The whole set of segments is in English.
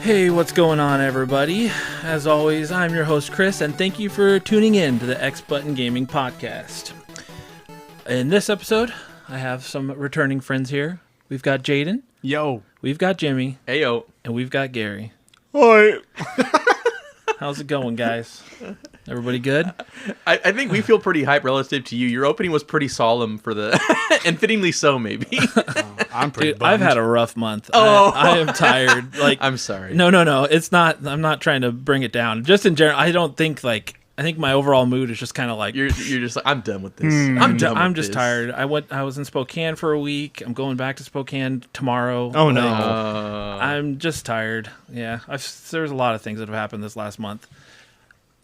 Hey, what's going on, everybody? As always, I'm your host, Chris, and thank you for tuning in to the X Button Gaming Podcast. In this episode, I have some returning friends here. We've got Jaiden. Yo. We've got Jimmy. Heyo. And we've got Gary. Hi. How's it going, guys? Everybody good? I think we feel pretty hype relative to you. Your opening was pretty solemn for the, and fittingly so, maybe. I'm pretty Dude, I've had a rough month. Oh. I am tired. Like, I'm sorry. No. It's not. I'm not trying to bring it down. Just in general, I don't think like. I think my overall mood is just kind of like You're just like, I'm done with this. I'm just tired. I was in Spokane for a week. I'm going back to Spokane tomorrow. Oh no. I'm just tired. Yeah. There's a lot of things that have happened this last month.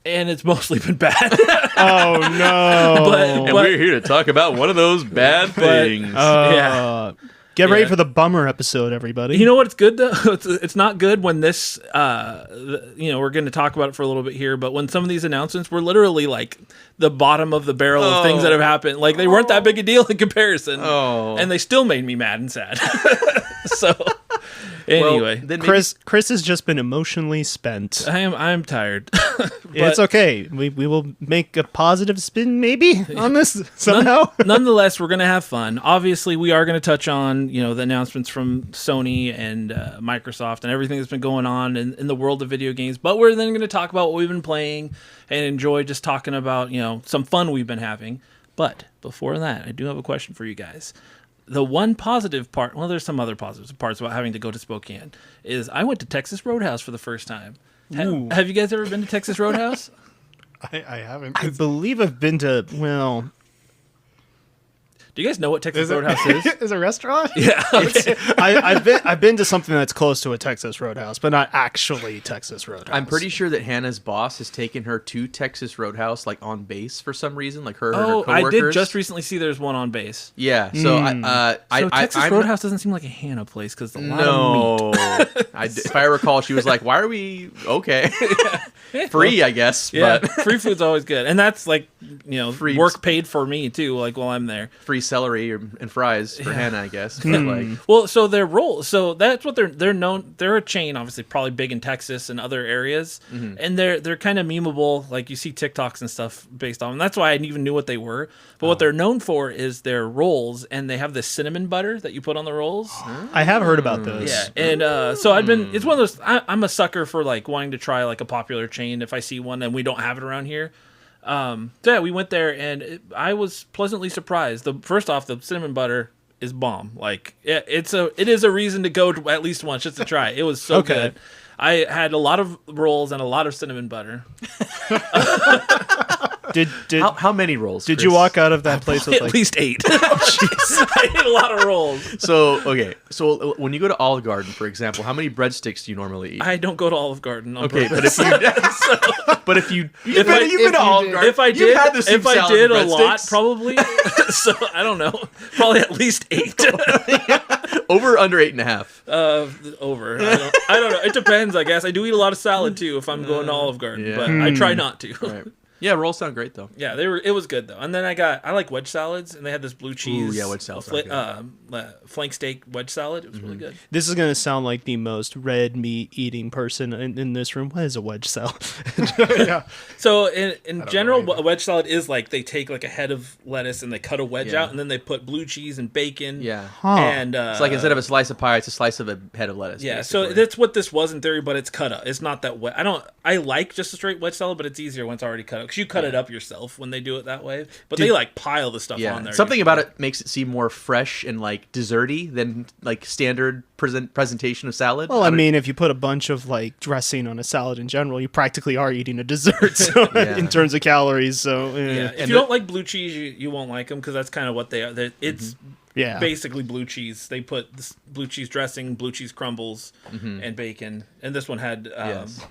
And it's mostly been bad. Oh no. And we're here to talk about one of those bad things. Yeah. Get ready for the bummer episode, everybody. You know what's good though? It's not good when this, we're going to talk about it for a little bit here, but when some of these announcements were literally like the bottom of the barrel of things that have happened, like they weren't that big a deal in comparison, and they still made me mad and sad. So, anyway, well, Chris has just been emotionally spent. I'm tired. It's okay. We will make a positive spin maybe on this somehow. Nonetheless, we're going to have fun. Obviously, we are going to touch on the announcements from Sony and Microsoft and everything that's been going on in the world of video games. But we're then going to talk about what we've been playing and enjoy just talking about some fun we've been having. But before that, I do have a question for you guys. The one positive part, well, there's some other positive parts about having to go to Spokane, is I went to Texas Roadhouse for the first time. Have you guys ever been to Texas Roadhouse? I haven't. I believe I've been to, well... Do you guys know what Texas Roadhouse is? Is it a restaurant? Yeah. Okay. I've been to something that's close to a Texas Roadhouse, but not actually Texas Roadhouse. I'm pretty sure that Hannah's boss has taken her to Texas Roadhouse, like on base for some reason, like her. Oh, her coworkers. I did just recently see there's one on base. Yeah, so Texas Roadhouse doesn't seem like a Hannah place because a lot of meat. If I recall, she was like, "Why are we free? I guess." Yeah, but free food's always good, and that's like Free work paid for me too. Like while I'm there, free celery and fries for Hannah, I guess. But well, so their role, so that's what they're known. They're a chain, obviously, probably big in Texas and other areas, and they're kind of memeable. Like you see TikToks and stuff based on them. That's why I even knew what they were. But what they're known for is their rolls, and they have this cinnamon butter that you put on the rolls. I have heard about those. Yeah, and so it's one of those. I'm a sucker for like wanting to try like a popular chain if I see one and we don't have it around here. So yeah, we went there and I was pleasantly surprised. First off, the cinnamon butter is bomb. Like it is a reason to go to at least once just to try it. It was so good. I had a lot of rolls and a lot of cinnamon butter. how many rolls? Did Chris? you walk out of that place with At least 8. I ate a lot of rolls. So when you go to Olive Garden, for example, how many breadsticks do you normally eat? I don't go to Olive Garden. Okay, purpose. but if you've been to Olive Garden, if I you've had the soup if I salad did and a lot, breadsticks. probably. So I don't know, probably at least 8. Over or under 8.5. Over. I don't know. It depends. I guess I do eat a lot of salad too if I'm going to Olive Garden, but I try not to. Right. Yeah, rolls sound great though. Yeah, it was good though. And then I like wedge salads, and they had this blue cheese. Ooh, yeah, wedge salad. Flank steak wedge salad. It was really good. This is going to sound like the most red meat eating person in this room. What is a wedge salad? Yeah. So in general, what a wedge salad is like, they take like a head of lettuce and they cut a wedge out, and then they put blue cheese and bacon. Yeah. And it's like instead of a slice of pie, it's a slice of a head of lettuce. Yeah. basically. So that's what this was in theory, but it's cut up. It's not that wet. I like just a straight wedge salad, but it's easier when it's already cut up because you cut it up yourself when they do it that way. But they like pile the stuff on there. Something about it makes it seem more fresh and like desserty than like standard presentation of salad. Well, I mean, if you put a bunch of like dressing on a salad in general, you practically are eating a dessert in terms of calories. So if you don't like blue cheese, you won't like them because that's kind of what they are. It's basically blue cheese. They put this blue cheese dressing, blue cheese crumbles, and bacon. And this one had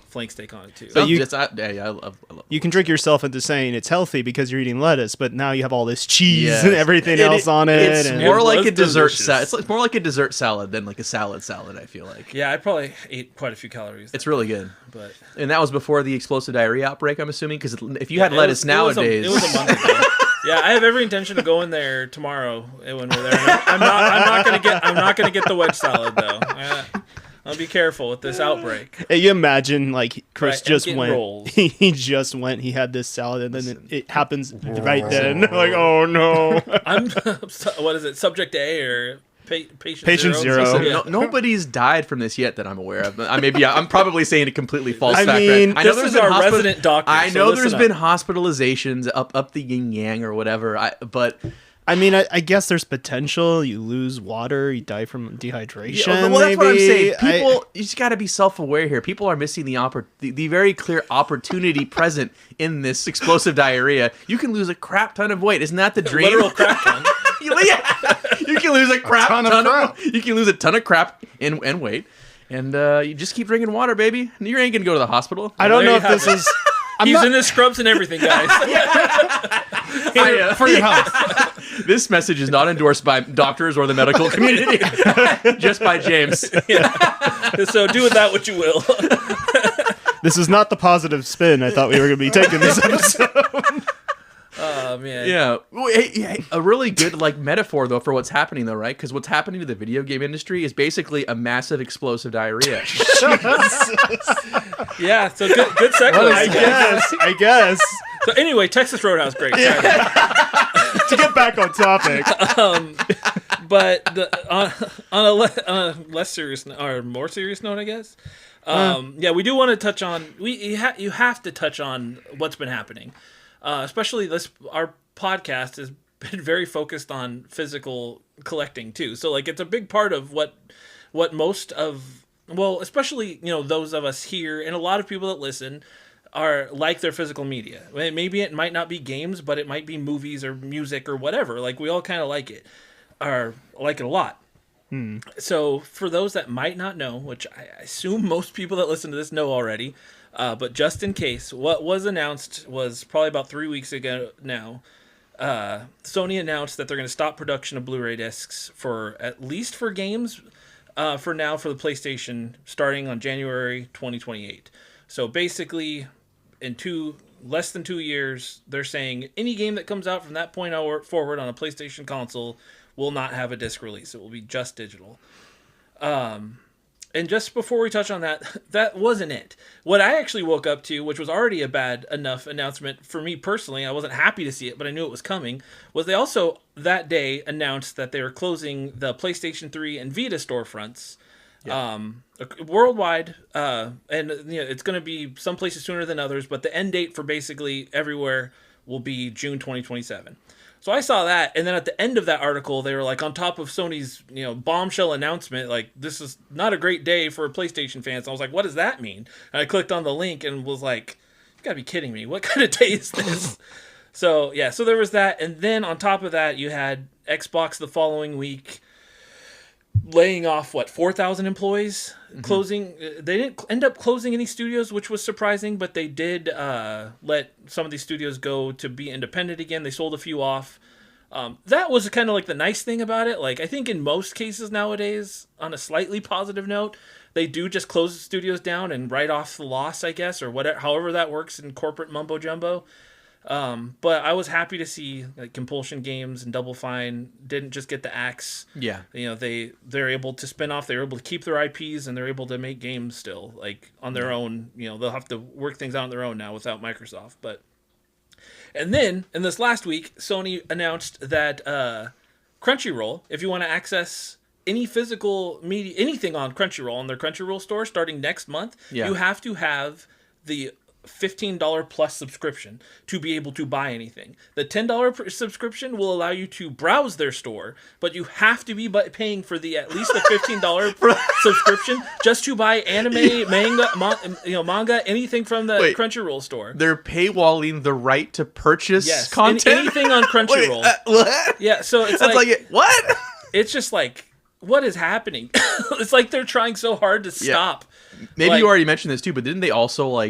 flank steak on it too. But I love you can trick yourself into saying it's healthy because you're eating lettuce, but now you have all this cheese and everything else on it. It's more like a dessert salad. delicious. It's more like a dessert salad than like a salad. I feel like. Yeah, I probably ate quite a few calories. It's really good. But and that was before the explosive diarrhea outbreak, I'm assuming, because if you had lettuce nowadays, it was a month ago. Yeah, I have every intention of going there tomorrow when we're there. I'm not gonna get the wedge salad though. I'll be careful with this outbreak. Hey, you imagine like Chris Right, just getting went. rolls. He just went. He had this salad, and then it happens right then. Like, oh no. I'm what is it? Subject A or patient Patient zero. Listen, Yeah. nobody's died from this yet that I'm aware of. I'm probably saying a completely false I fact. mean, I know this there's is been our resident doctor. I so know listen there's up. been hospitalizations up the yin yang or whatever. But I mean, I guess there's potential. You lose water, you die from dehydration. well, that's what I'm saying. maybe. People, you just got to be self-aware here. People are missing the very clear opportunity present in this explosive diarrhea. You can lose a crap ton of weight. Isn't that the dream? Literal crap ton. Yeah. You can lose a crap ton of crap. You can lose a ton of crap and weight, and you just keep drinking water, baby. You ain't gonna go to the hospital. I don't There know you if this have it. is. He's in his scrubs and everything, guys. For your health. This message is not endorsed by doctors or the medical community, just by James. So do with that what you will. This is not the positive spin I thought we were going to be taking this episode. Oh man. Yeah. Well, hey, a really good metaphor though for what's happening though, right? Because what's happening to the video game industry is basically a massive explosive diarrhea. Yeah. So good segue. I guess. So anyway, Texas Roadhouse, great. To get back on topic. But on a less serious or more serious note, I guess. Yeah, we do want to touch on. You have to touch on what's been happening. Especially our podcast has been very focused on physical collecting too. So it's a big part of what most of, well, especially those of us here and a lot of people that listen are like their physical media. Maybe it might not be games, but it might be movies or music or whatever. We all kind of like it, or like it a lot. So for those that might not know, which I assume most people that listen to this know already, but just in case, what was announced was probably about 3 weeks ago now. Sony announced that they're going to stop production of Blu-ray discs at least for games, for now for the PlayStation, starting on January 2028. So basically, in less than 2 years, they're saying any game that comes out from that point forward on a PlayStation console will not have a disc release. It will be just digital. And just before we touch on that wasn't it. What I actually woke up to, which was already a bad enough announcement for me personally, I wasn't happy to see it, but I knew it was coming, was they also that day announced that they were closing the PlayStation 3 and Vita storefronts worldwide. And it's going to be some places sooner than others, but the end date for basically everywhere will be June 2027. So I saw that, and then at the end of that article, they were on top of Sony's, bombshell announcement, this is not a great day for PlayStation fans. I was like, what does that mean? And I clicked on the link and was like, you gotta be kidding me. What kind of day is this? So there was that, and then on top of that, you had Xbox the following week laying off 4,000 employees, closing. They didn't end up closing any studios, which was surprising, but they did let some of these studios go to be independent again. They sold a few off. That was kind of the nice thing about it. I think in most cases nowadays, on a slightly positive note, they do just close the studios down and write off the loss, I guess, or whatever, however that works in corporate mumbo jumbo. But I was happy to see Compulsion Games and Double Fine didn't just get the axe. Yeah. They're able to spin off, they're able to keep their IPs, and they're able to make games still, on their own. They'll have to work things out on their own now without Microsoft. And then, in this last week, Sony announced that Crunchyroll, if you want to access any physical media, anything on Crunchyroll, on their Crunchyroll store starting next month, you have to have the $15 plus subscription to be able to buy anything. The $10 subscription will allow you to browse their store, but you have to be paying for at least the $15 subscription just to buy anime, manga, anything from the Crunchyroll store. They're paywalling the right to purchase content? Anything on Crunchyroll. What? Yeah, so it's what? It's just what is happening? It's they're trying so hard to stop. Maybe you already mentioned this too, but didn't they also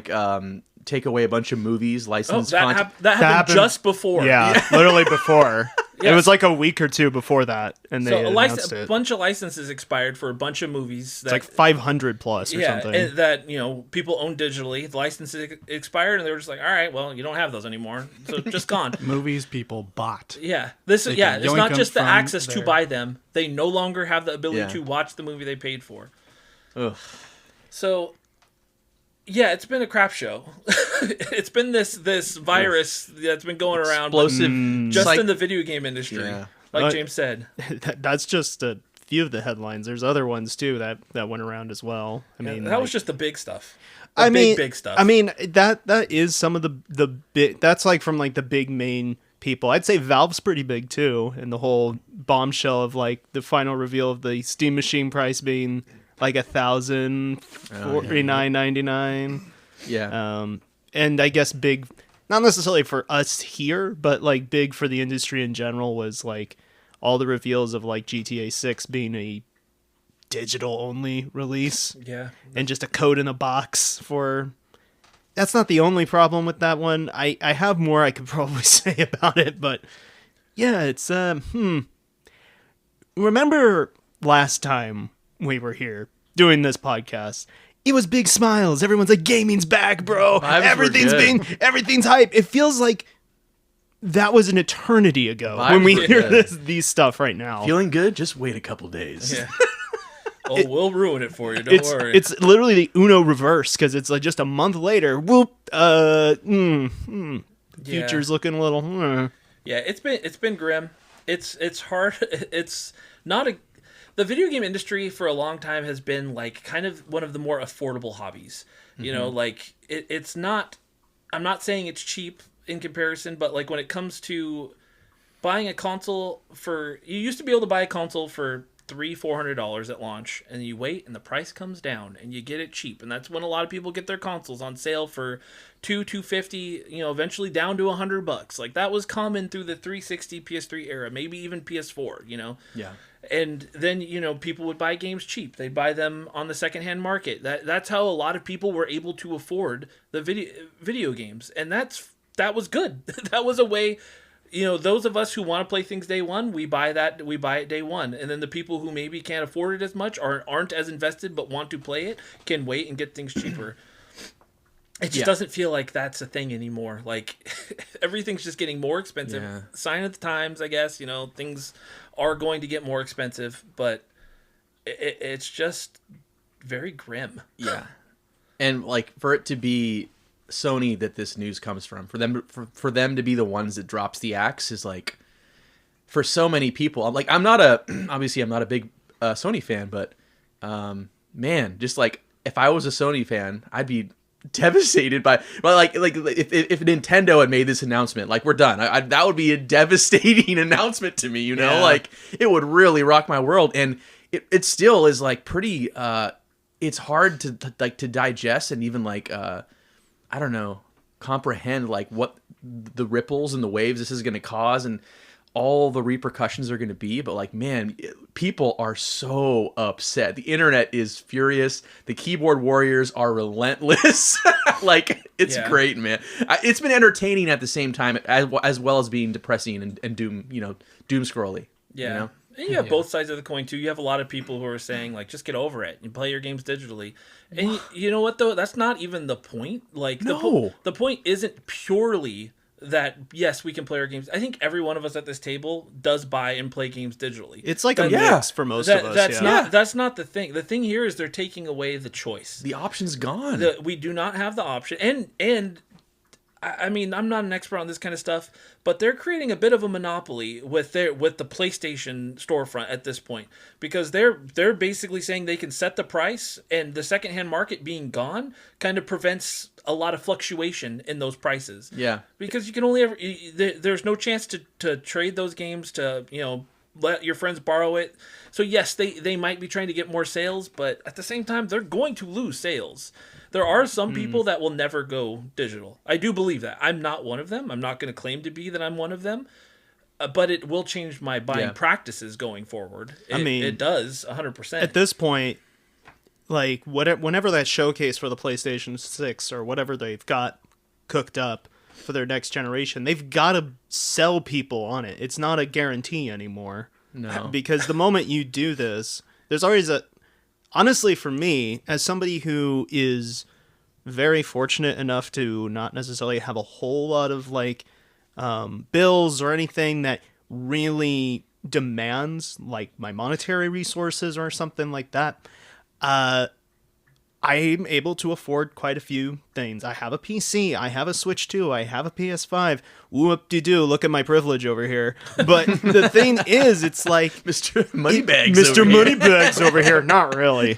take away a bunch of movies, licensed content? That happened just before. Yeah, literally before. It was a week or two before that, and they announced it. A bunch of licenses expired for a bunch of movies. It's 500 plus or something. And that people own digitally. The licenses expired, and they were just all right, well, you don't have those anymore, so just gone. Movies people bought. Yeah, it's not just the access to buy them. They no longer have the ability to watch the movie they paid for. Ugh. So, yeah, it's been a crap show. It's been this virus that's been going around Explosive. just in the video game industry. Yeah. Like James said. That's just a few of the headlines. There's other ones too that went around as well. I mean, that was just the big stuff. Big stuff. I mean, that is some of the big. That's like from like the big main people. I'd say Valve's pretty big too, and the whole bombshell of like the final reveal of the Steam Machine price being like $1,049.99. Yeah. And I guess big, not necessarily for us here, but like big for the industry in general was like all the reveals of like GTA 6 being a digital only release. Yeah. And just a code in a box for. That's not the only problem with that one. I have more I could probably say about it, but yeah, it's Remember last time we were here doing this podcast? It was big smiles. Everyone's like, "Gaming's back, bro. Everything's hype." It feels like that was an eternity ago when we hear these stuff right now. Feeling good? Just wait a couple days. Yeah. We'll ruin it for you. Don't worry. It's literally the Uno reverse because it's like just a month later. Whoop. Future's looking a little. Yeah, it's been grim. It's hard. It's not a. The video game industry for a long time has been like kind of one of the more affordable hobbies. You know, like it's not. I'm not saying it's cheap in comparison, but like when it comes to buying a console you used to be able to buy a console for $300-$400 at launch, and you wait and the price comes down and you get it cheap, and that's when a lot of people get their consoles on sale for $250, eventually down to $100. Like that was common through the 360 PS3 era, maybe even PS4. Yeah. And then people would buy games cheap. They'd buy them on the secondhand market. That's how a lot of people were able to afford the video games, and that was good. That was a way. Those of us who want to play things day one, we buy it day one. And then the people who maybe can't afford it as much or aren't as invested but want to play it can wait and get things cheaper. It just doesn't feel like that's a thing anymore. Like everything's just getting more expensive. Yeah. Sign of the times, I guess. Things are going to get more expensive, but it's just very grim. Yeah. And like for it to be Sony that this news comes from, for them to be the ones that drops the axe is like, for so many people, I'm not a big Sony fan, but man, just like if I was a Sony fan, I'd be devastated by like if Nintendo had made this announcement, like we're done, that would be a devastating announcement to me. Like it would really rock my world, and it still is like pretty. It's hard to digest and even like I don't know, comprehend like what the ripples and the waves this is going to cause and all the repercussions are going to be. But like, man, people are so upset. The internet is furious. The keyboard warriors are relentless. Like, it's great, man. It's been entertaining at the same time as well as being depressing and doom scrolly. Yeah. And you have both sides of the coin, too. You have a lot of people who are saying, like, just get over it and play your games digitally. And you know what, though? That's not even the point. Like, No. The point isn't purely that, yes, we can play our games. I think every one of us at this table does buy and play games digitally. It's like a mix for most of us. That's not the thing. The thing here is they're taking away the choice. The option's gone. We do not have the option. And I mean, I'm not an expert on this kind of stuff, but they're creating a bit of a monopoly with the PlayStation storefront at this point, because they're basically saying they can set the price, and the secondhand market being gone kind of prevents a lot of fluctuation in those prices. Yeah, because you can only there's no chance to trade those games, to let your friends borrow it. So yes, they might be trying to get more sales, but at the same time they're going to lose sales. There are some people that will never go digital. I do believe that. I'm not one of them. I'm not going to claim to be that I'm one of them. But it will change my buying practices going forward. It does, 100%. At this point, like whenever that showcase for the PlayStation 6 or whatever they've got cooked up for their next generation, they've got to sell people on it. It's not a guarantee anymore. No. Because the moment you do this, there's always honestly, for me, as somebody who is very fortunate enough to not necessarily have a whole lot of like bills or anything that really demands like my monetary resources or something like that, I'm able to afford quite a few things. I have a PC, I have a Switch 2, I have a PS5. Whoop-de-doo, look at my privilege over here. But the thing is, it's like... Mr. Moneybags Mr. over here. Moneybags over here. Not really.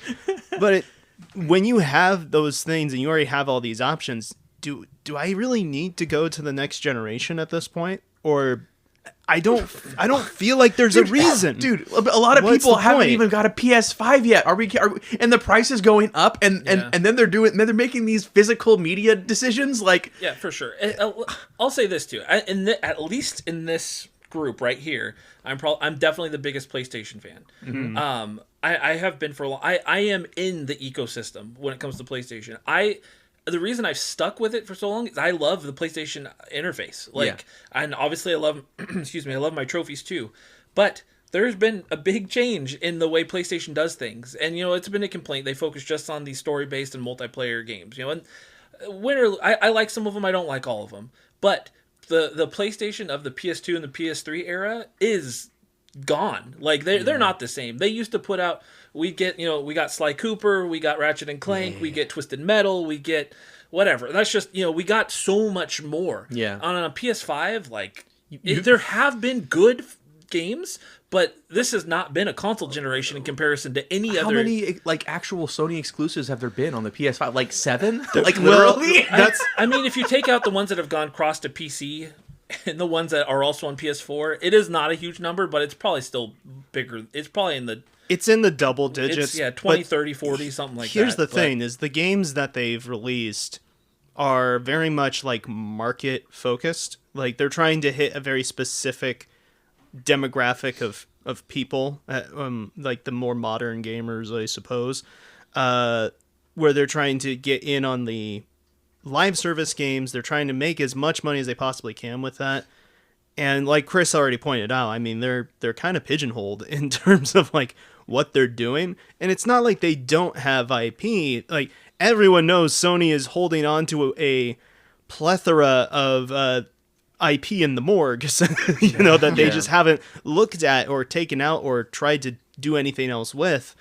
But when you have those things and you already have all these options, do I really need to go to the next generation at this point? Or... I don't feel like there's a reason. Dude, a lot of What's people the haven't point? even got a PS5 yet. Are we and the price is going up and then they're making these physical media decisions like Yeah, for sure. I'll say this too. At least in this group right here, I'm definitely the biggest PlayStation fan. Mm-hmm. I have been for a long. I am in the ecosystem when it comes to PlayStation. The reason I've stuck with it for so long is I love the PlayStation interface. And obviously I love, excuse me, I love my trophies too. But there's been a big change in the way PlayStation does things. And, it's been a complaint. They focus just on these story-based and multiplayer games, and I like some of them. I don't like all of them. But the PlayStation of the PS2 and the PS3 era is gone. Like they're not the same. They used to put out, we got Sly Cooper, we got Ratchet and Clank, we get Twisted Metal, we get whatever. That's just, we got so much more. Yeah. On a PS5, there have been good games, but this has not been a console generation in comparison to any other. How many actual Sony exclusives have there been on the PS5? Like 7? Literally? I mean, if you take out the ones that have gone cross to PC and the ones that are also on PS4, it is not a huge number, but it's probably still bigger. It's probably it's in the double digits. 20, 30, 40, something like that. Here's the thing, is the games that they've released are very much market focused. They're trying to hit a very specific demographic of people, the more modern gamers, I suppose, where they're trying to get in on the live service games. They're trying to make as much money as they possibly can with that. And like Chris already pointed out, I mean, they're kind of pigeonholed in terms of what they're doing. And it's not like they don't have IP. Everyone knows Sony is holding on to a plethora of IP in the morgue, that they just haven't looked at or taken out or tried to do anything else with.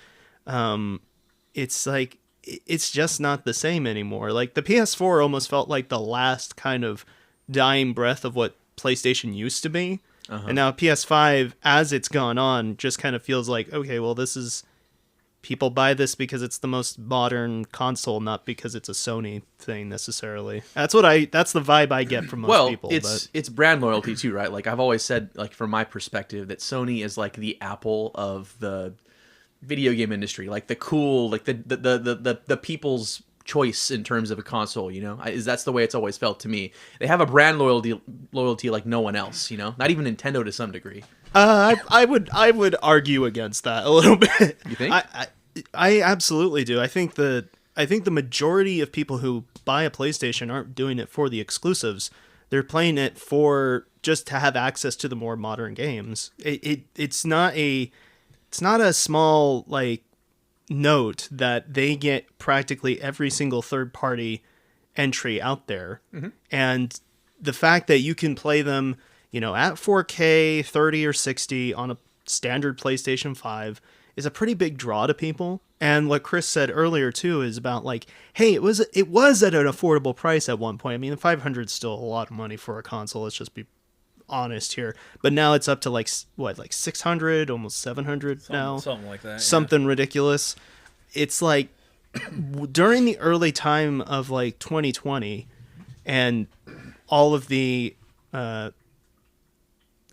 It's just not the same anymore. The PS4 almost felt like the last kind of dying breath of what PlayStation used to be. And now PS5, as it's gone on, just kind of feels like, okay, well, this is... People buy this because it's the most modern console, not because it's a Sony thing necessarily. That's the vibe I get from most people. It's brand loyalty too, right? I've always said, from my perspective, that Sony is the Apple of the video game industry, the cool, the people's choice in terms of a console. That's the way it's always felt to me. They have a brand loyalty like no one else. Not even Nintendo to some degree. I would argue against that a little bit. You think? I absolutely do. I think the majority of people who buy a PlayStation aren't doing it for the exclusives. They're playing it for just to have access to the more modern games. It's not a small note that they get practically every single third party entry out there. Mm-hmm. And the fact that you can play them at 4K, 30 or 60 on a standard PlayStation 5 is a pretty big draw to people. And what Chris said earlier too is about hey, it was at an affordable price at one point. I mean, 500 is still a lot of money for a console. Let's just be honest here. But now it's up to 600, almost 700 now. Something like that. Something ridiculous. It's during the early time of 2020 and all of the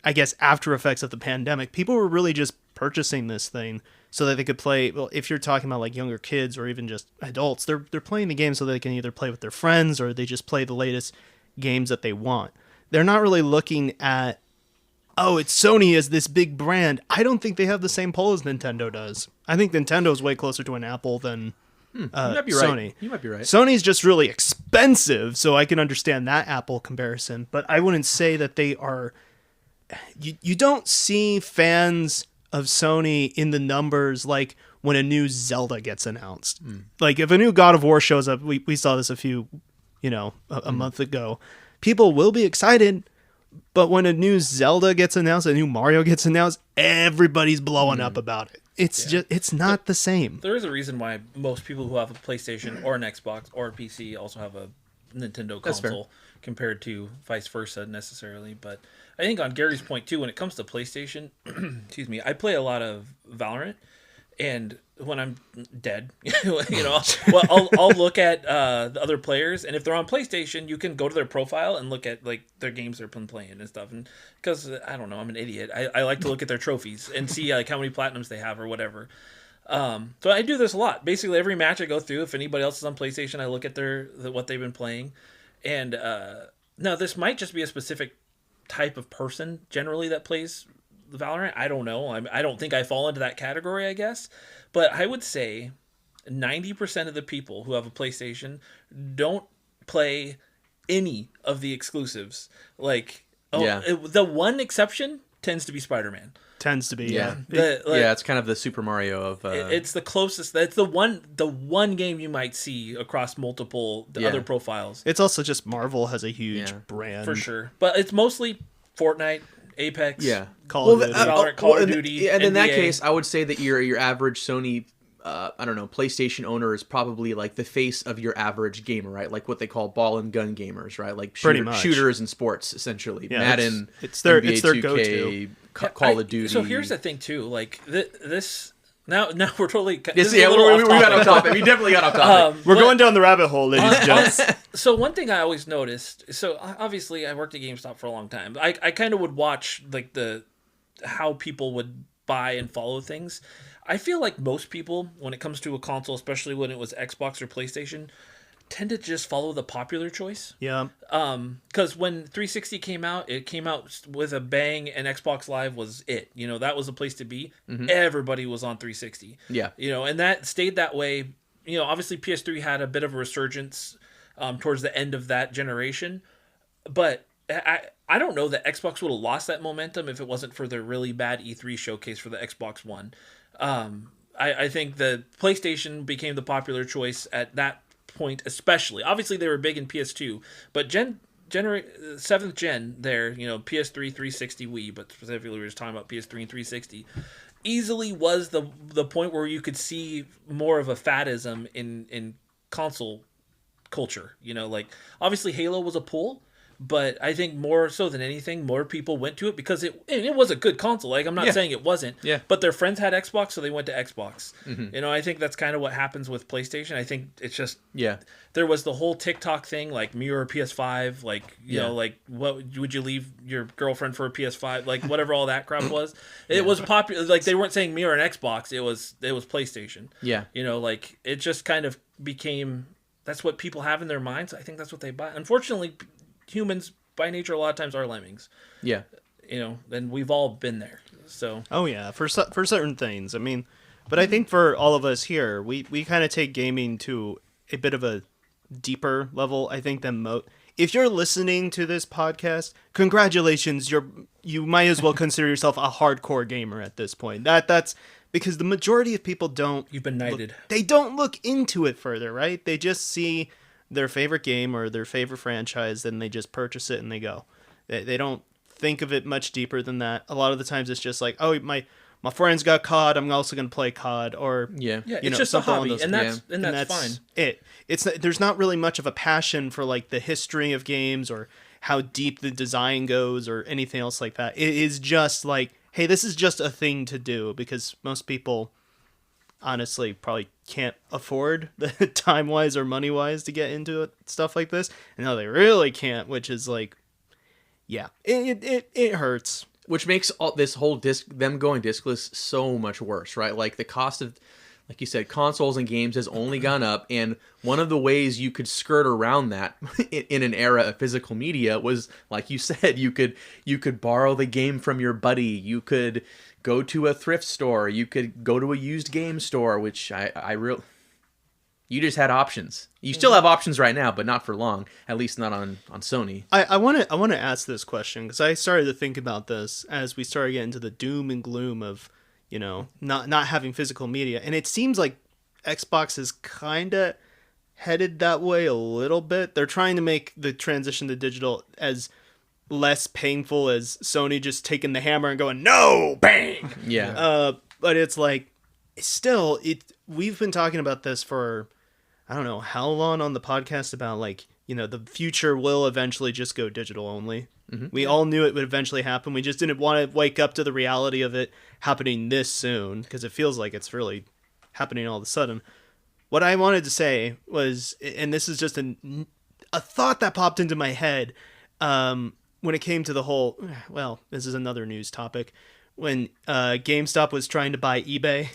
I guess after effects of the pandemic, people were really just purchasing this thing so that they could play. Well, if you're talking about younger kids or even just adults, they're playing the game so they can either play with their friends or they just play the latest games that they want. They're not really looking at, it's Sony as this big brand. I don't think they have the same pull as Nintendo does. I think Nintendo's way closer to an Apple than Sony. You might be right. Sony's just really expensive, so I can understand that Apple comparison, but I wouldn't say that they are... You don't see fans of Sony in the numbers when a new Zelda gets announced. If a new God of War shows up, we saw this a month ago, people will be excited, but when a new Zelda gets announced, a new Mario gets announced, everybody's blowing up about it. it's not the same. There is a reason why most people who have a PlayStation or an Xbox or a PC also have a Nintendo console compared to vice versa necessarily. But I think on Gary's point too, when it comes to PlayStation, excuse me, I play a lot of Valorant, and when I'm dead, I'll look at the other players, and if they're on PlayStation, you can go to their profile and look at like their games they're been playing and stuff. And because I don't know, I'm an idiot, I like to look at their trophies and see like how many platinums they have or whatever. So I do this a lot. Basically, every match I go through, if anybody else is on PlayStation, I look at what they've been playing. And now this might just be a specific type of person generally that plays Valorant. I don't know. I don't think I fall into that category, I guess. But I would say 90% of the people who have a PlayStation don't play any of the exclusives. Like, the one exception tends to be Spider-Man. Tends to be, it's kind of the Super Mario of. It's the closest. That's the one game you might see across multiple other profiles. It's also just Marvel has a huge brand for sure, but it's mostly Fortnite, Apex, Call of Duty, Call of Duty, and in that NBA. case, I would say that your average Sony. I don't know, PlayStation owner is probably like the face of your average gamer, right? Like what they call ball and gun gamers, right? Like shooters and sports, essentially. Yeah, Madden, it's their NBA their 2K, go-to. Call of Duty. So here's the thing too, like this. Now we're totally. We got off topic. We definitely got off topic. We're going down the rabbit hole, ladies and gents. So one thing I always noticed. So obviously I worked at GameStop for a long time. I kind of would watch like how people would buy and follow things. I feel like most people, when it comes to a console, especially when it was Xbox or PlayStation, tend to just follow the popular choice. Yeah. Because when 360 came out, it came out with a bang, and Xbox Live was it. That was the place to be. Mm-hmm. Everybody was on 360. Yeah. And that stayed that way. Obviously PS3 had a bit of a resurgence towards the end of that generation, but I don't know that Xbox would have lost that momentum if it wasn't for their really bad E3 showcase for the Xbox One. I think the PlayStation became the popular choice at that point, especially. Obviously, they were big in PS2, but 7th gen there, PS3, 360, Wii, but specifically we were just talking about PS3 and 360, easily was the point where you could see more of a faddism in console culture. Like obviously Halo was a pull. But I think more so than anything, more people went to it because it was a good console. Like, I'm not saying it wasn't. Yeah. But their friends had Xbox, so they went to Xbox. Mm-hmm. I think that's kind of what happens with PlayStation. I think it's just... Yeah. There was the whole TikTok thing, like mirror PS5, like, you know, like, what would you leave your girlfriend for a PS5? Like, whatever all that crap was. It was popular. Like, they weren't saying mirror and Xbox. It was PlayStation. Yeah. Like, it just kind of became... That's what people have in their minds. I think that's what they buy. Unfortunately... Humans by nature a lot of times are lemmings. Yeah. And we've all been there. So oh yeah, for certain things. I mean, but I think for all of us here, we kind of take gaming to a bit of a deeper level, I think, than if you're listening to this podcast, congratulations, you might as well consider yourself a hardcore gamer at this point. That's because the majority of people don't. You've been knighted. They don't look into it further, right? They just see their favorite game or their favorite franchise, then they just purchase it and they go. They don't think of it much deeper than that. A lot of the times it's just like, oh, my friends got COD, I'm also going to play COD, or it's just a hobby, and that's fine. There's not really much of a passion for like the history of games or how deep the design goes or anything else like that. It is just like, hey, this is just a thing to do, because most people honestly probably can't afford the time-wise or money-wise to get into it, stuff like this. And now they really can't, which is like, yeah, it hurts. Which makes all this whole them going discless so much worse, right? Like the cost of, like you said, consoles and games has only gone up, and one of the ways you could skirt around that in an era of physical media was, like you said, you could borrow the game from your buddy, you could go to a thrift store, you could go to a used game store, which you just had options. You still have options right now, but not for long. At least not on Sony. I want to ask this question because I started to think about this as we started getting into the doom and gloom of, not having physical media, and it seems like Xbox is kind of headed that way a little bit. They're trying to make the transition to digital as less painful as Sony just taking the hammer and going, no, bang. Yeah. But it's like, still, we've been talking about this for I don't know how long on the podcast about like, the future will eventually just go digital only. We all knew it would eventually happen. We just didn't want to wake up to the reality of it happening this soon because it feels like it's really happening all of a sudden. What I wanted to say was, and this is just a thought that popped into my head when it came to the whole, well, this is another news topic, when GameStop was trying to buy eBay,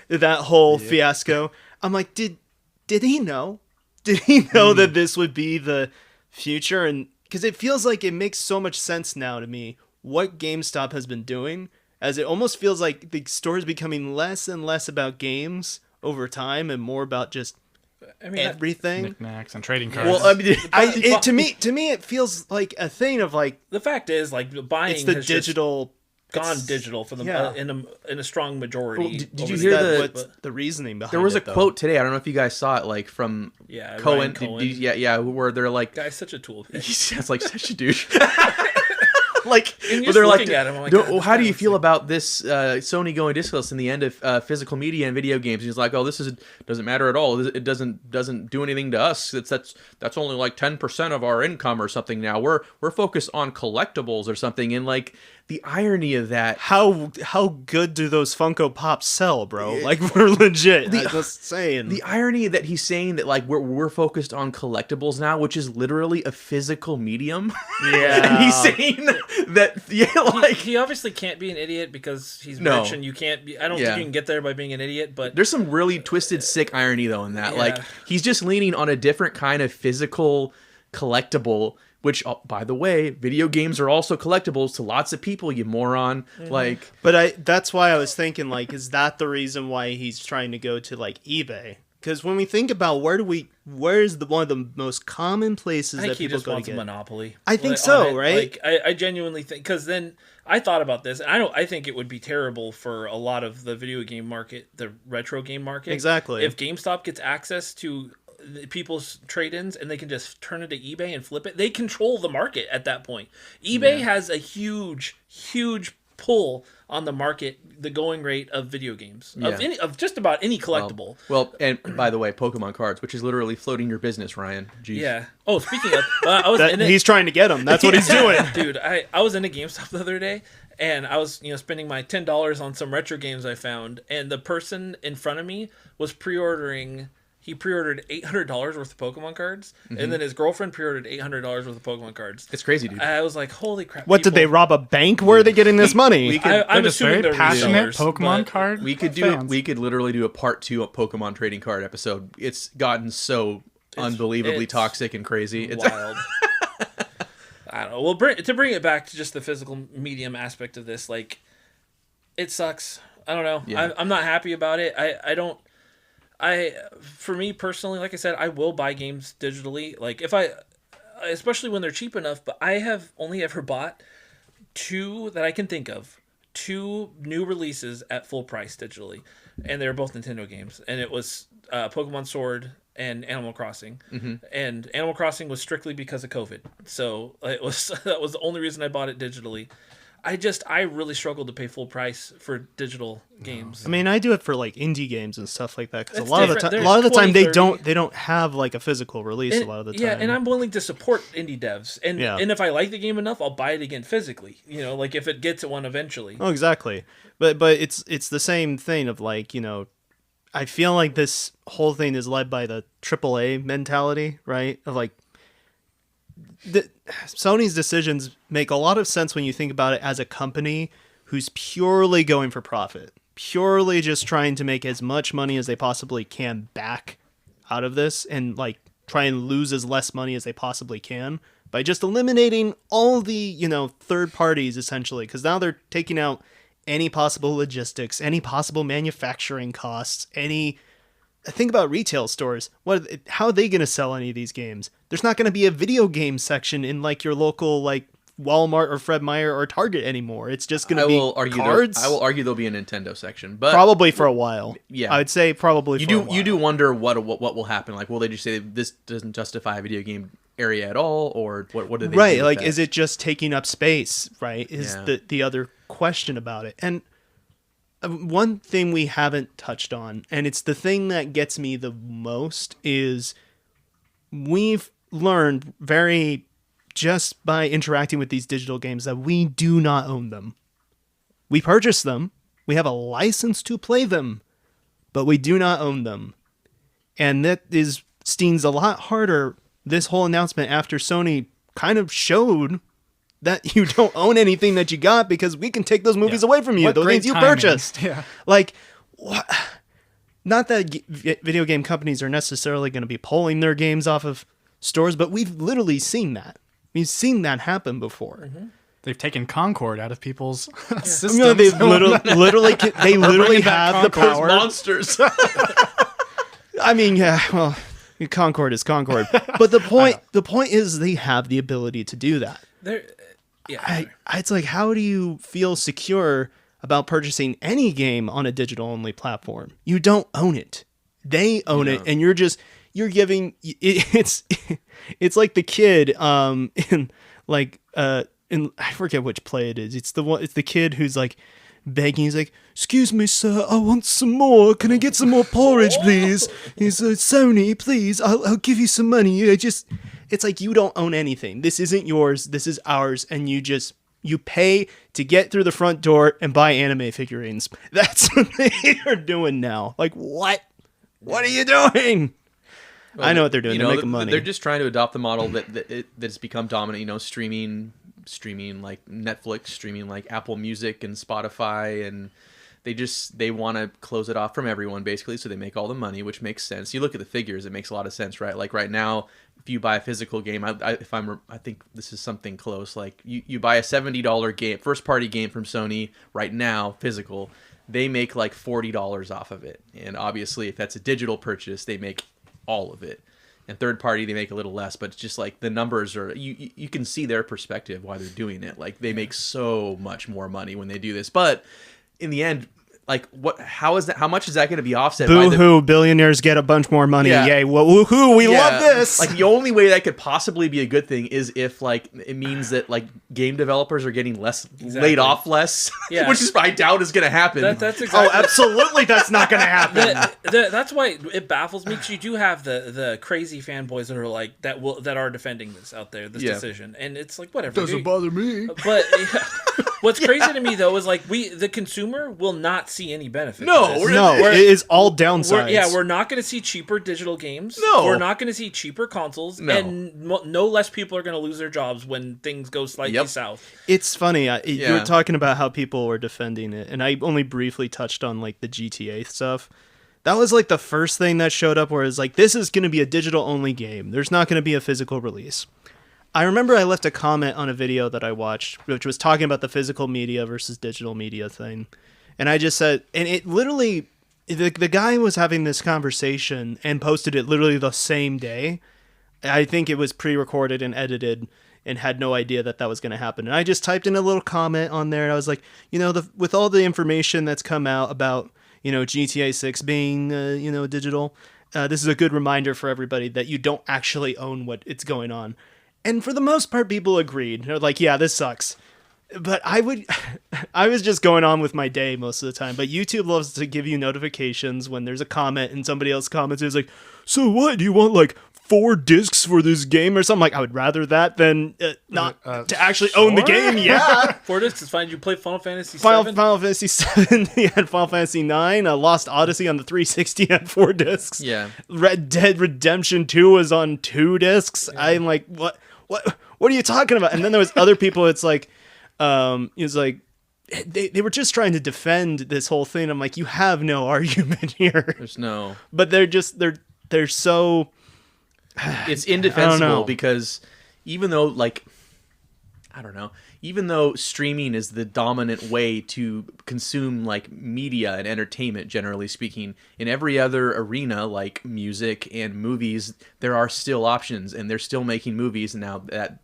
that whole fiasco. I'm like, did he know? Did he know that this would be the future? And because it feels like it makes so much sense now to me what GameStop has been doing, as it almost feels like the store is becoming less and less about games over time and more about just everything. Knickknacks and trading cards. Well, to me, it feels like a thing of like the fact is like buying it's the has digital. Gone digital for the in a strong majority. Well, did you hear what's the reasosoning behind it? There was a quote today. I don't know if you guys saw it, like from Cohen. Where they're like, guy's such a tool. He sounds like such a douche. Like, they're like, at him, like, how do you feel about this Sony going discless in the end of physical media and video games? And he's like, oh, doesn't matter at all. It doesn't do anything to us. That's only like 10% of our income or something now. We're focused on collectibles or something. And like the irony of that. How good do those Funko Pops sell, bro? Like, we're legit. I'm just saying. The irony that he's saying that like we're focused on collectibles now, which is literally a physical medium. Yeah. And he's saying that he obviously can't be an idiot because he's rich and you can't be. I don't think you can get there by being an idiot. But there's some really twisted, sick irony though in that. Like he's just leaning on a different kind of physical collectible. Which, by the way, video games are also collectibles to lots of people, you moron. Mm-hmm. Like, but that's why I was thinking, like, is that the reason why he's trying to go to like eBay? Because when we think about where's one of the most common places that people go to get? I think he just wants a monopoly. I think so, right? Like, I genuinely think, because then I thought about this, and I think it would be terrible for a lot of the video game market, the retro game market. Exactly. If GameStop gets access to people's trade-ins and they can just turn it to eBay and flip it, they control the market at that point. eBay has a huge pull on the market, the going rate of video games, of just about any collectible. Well, and by the way, Pokemon cards, which is literally floating your business, Ryan. Jeez. Yeah. Oh, speaking of, I was he's trying to get them. That's what he's doing, dude. I was in a GameStop the other day, and I was spending my $10 on some retro games I found, and the person in front of me was pre-ordering. He pre-ordered $800 worth of Pokemon cards, and then his girlfriend pre-ordered $800 worth of Pokemon cards. It's crazy, dude. I was like, holy crap. What, did they rob a bank? Where are they getting this money? I'm assuming they're passionate resellers, Pokemon card we could fans. We could literally do a part 2 of Pokemon trading card episode. It's gotten so unbelievably toxic and crazy. It's wild. I don't know. Well, to bring it back to just the physical medium aspect of this, like, it sucks. I don't know. Yeah. I'm not happy about it. For me personally, like I said, I will buy games digitally. Like especially when they're cheap enough, but I have only ever bought 2 that I can think of, 2 new releases at full price digitally. And they were both Nintendo games. And it was Pokemon Sword and Animal Crossing. And Animal Crossing was strictly because of COVID. So that was the only reason I bought it digitally. I really struggled to pay full price for digital games. I mean, I do it for like indie games and stuff like that because a That's lot of the time they don't have like a physical release a lot of the time. Yeah, and I'm willing to support indie devs, and if I like the game enough, I'll buy it again physically. Like if it gets one eventually. Oh, exactly. But it's the same thing of like I feel like this whole thing is led by the AAA mentality, right? Of like. Sony's decisions make a lot of sense when you think about it as a company who's purely going for profit, purely just trying to make as much money as they possibly can back out of this and like try and lose as less money as they possibly can by just eliminating all the, third parties essentially, because now they're taking out any possible logistics, any possible manufacturing costs, think about retail stores. How are they going to sell any of these games? There's not going to be a video game section in like your local like Walmart or Fred Meyer or Target anymore. It's just going to be cards. I will argue there'll be a Nintendo section, but probably for a while. Yeah, I would say probably. You do wonder what will happen. Like, will they just say this doesn't justify a video game area at all, or what do they? Right, do like that? Is it just taking up space? Right, is the other question about it. And one thing we haven't touched on, and it's the thing that gets me the most, is we've learned just by interacting with these digital games that we do not own them. We purchase them. We have a license to play them, but we do not own them. And that stings a lot harder, this whole announcement, after Sony kind of showed that you don't own anything that you got because we can take those movies away from you. What those great things you timing. purchased. Yeah. Like, what? Not that video game companies are necessarily going to be pulling their games off of stores, but we've literally seen that. We've seen that happen before. Mm-hmm. They've taken Concord out of people's systems. You know, they literally have the power. Monsters. I mean, yeah, well, Concord is Concord, but the point is they have the ability to do that. It's like, how do you feel secure about purchasing any game on a digital only platform? You don't own it. They own it, and you're giving it's like the kid in I forget which play it is. It's the kid who's like begging. He's like, "Excuse me, sir, I want some more. Can I get some more porridge, please?" He's like, "Sony, please, I'll give you some money." It's like, you don't own anything. This isn't yours. This is ours, and you pay to get through the front door and buy anime figurines. That's what they are doing now. Like, what? What are you doing? Well, I know what they're doing. They're making money. They're just trying to adopt the model that's become dominant. You know, streaming like Netflix, streaming like Apple Music and Spotify, and they want to close it off from everyone basically, so they make all the money, which makes sense. You look at the figures, it makes a lot of sense, right? Like right now, if you buy a physical game, I think this is something close. Like you buy a $70 game, first party game from Sony right now, physical, they make like $40 off of it, and obviously if that's a digital purchase, they make all of it. And third party, they make a little less, but it's just like the numbers are, you can see their perspective why they're doing it. Like they make so much more money when they do this, but in the end, like how much is that going to be offset? Boo-hoo, billionaires get a bunch more money. Yeah. Yay, woohoo, we love this. Like the only way that could possibly be a good thing is if like it means that like game developers are getting laid off less, which is I doubt is going to happen. That's exactly. Oh, absolutely, that's not going to happen. That's why it baffles me, because you do have the crazy fanboys that are like that are defending this out there, this decision, and it's like whatever. Doesn't bother me. But what's crazy to me though is like the consumer will not see any benefit. It is all downsides. We're not going to see cheaper digital games. No, we're not going to see cheaper consoles, and no less people are going to lose their jobs when things go slightly south. It's funny. You were talking about how people were defending it, and I only briefly touched on like the GTA stuff. That was like the first thing that showed up where it's like, this is going to be a digital only game. There's not going to be a physical release. I remember I left a comment on a video that I watched, which was talking about the physical media versus digital media thing. And I just said, and it literally, the guy was having this conversation and posted it literally the same day. I think it was pre-recorded and edited and had no idea that was going to happen. And I just typed in a little comment on there, and I was like, with all the information that's come out about, GTA 6 being, digital, this is a good reminder for everybody that you don't actually own what it's going on. And for the most part, people agreed. They're like, yeah, this sucks. But I was just going on with my day most of the time. But YouTube loves to give you notifications when there's a comment and somebody else comments. It's like, so what? Do you want like 4 discs for this game or something? Like, I would rather that than not to actually own the game. Yeah. 4 discs is fine. You play Final Fantasy 7? Final Fantasy 7. You had Final Fantasy 9. Lost Odyssey on the 360 had 4 discs. Yeah. Red Dead Redemption 2 was on 2 discs. Yeah. I'm like, what are you talking about? And then there was other people. It's like, it was like they were just trying to defend this whole thing. I'm like, you have no argument here. There's no. But they're so. It's indefensible because even though even though streaming is the dominant way to consume like media and entertainment, generally speaking, in every other arena like music and movies, there are still options, and they're still making movies now. That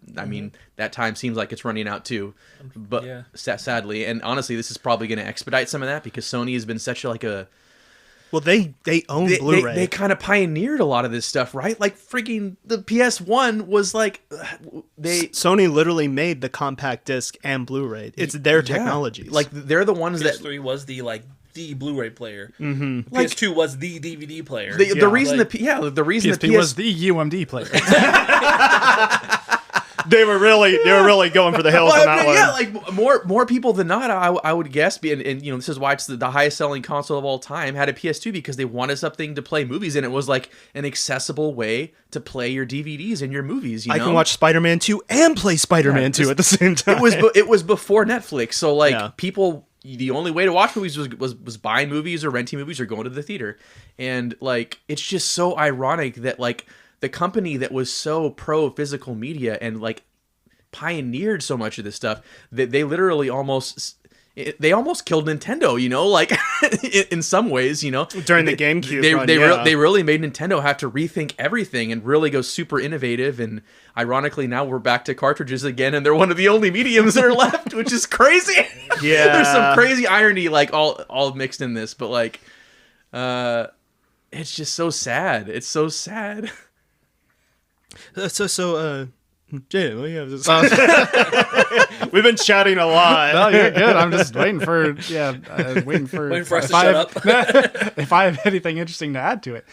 that time seems like it's running out too, but sadly, and honestly, this is probably going to expedite some of that because Sony has been such a well, they own Blu-ray. They kind of pioneered a lot of this stuff, right? Like freaking the PS1 was like Sony literally made the compact disc and Blu-ray. It's their technologies. Like they're the ones PS3 was the the Blu-ray player. Mm-hmm. PS2 was the DVD player. The reason the reason PSP was the UMD player. They were really going for the hills on that one. Yeah, like more people than not, I would guess. And this is why it's the highest selling console of all time. Had a PS2 because they wanted something to play movies, and it was like an accessible way to play your DVDs and your movies. I can watch Spider-Man 2 and play Spider-Man 2 at the same time. It was before Netflix, so people. The only way to watch movies was buying movies or renting movies or going to the theater, and like it's just so ironic that like the company that was so pro physical media and like pioneered so much of this stuff that they literally almost killed Nintendo, like in some ways, during the GameCube they really made Nintendo have to rethink everything and really go super innovative. And ironically, now we're back to cartridges again, and they're one of the only mediums that are left, which is crazy. Yeah, there's some crazy irony like all mixed in this, but like, it's just so sad. It's so sad. Jaiden, what do you have to say? We've been chatting a lot. No, you're good. I'm just waiting for us to shut up. If I have anything interesting to add to it.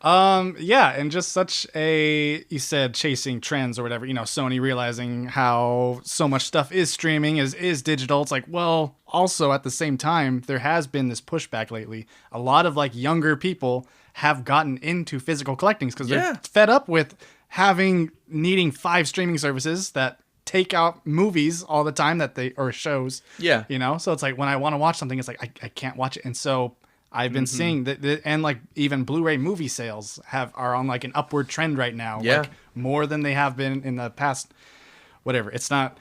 And just such you said chasing trends or whatever, Sony realizing how so much stuff is streaming, is digital. It's like, well, also at the same time, there has been this pushback lately. A lot of like younger people have gotten into physical collectings because they're fed up with needing 5 streaming services that take out movies all the time or shows. Yeah. So it's like when I want to watch something, it's like I can't watch it. And so I've been seeing that, and like even Blu-ray movie sales are on like an upward trend right now. Yeah. Like more than they have been in the past. Whatever. It's not.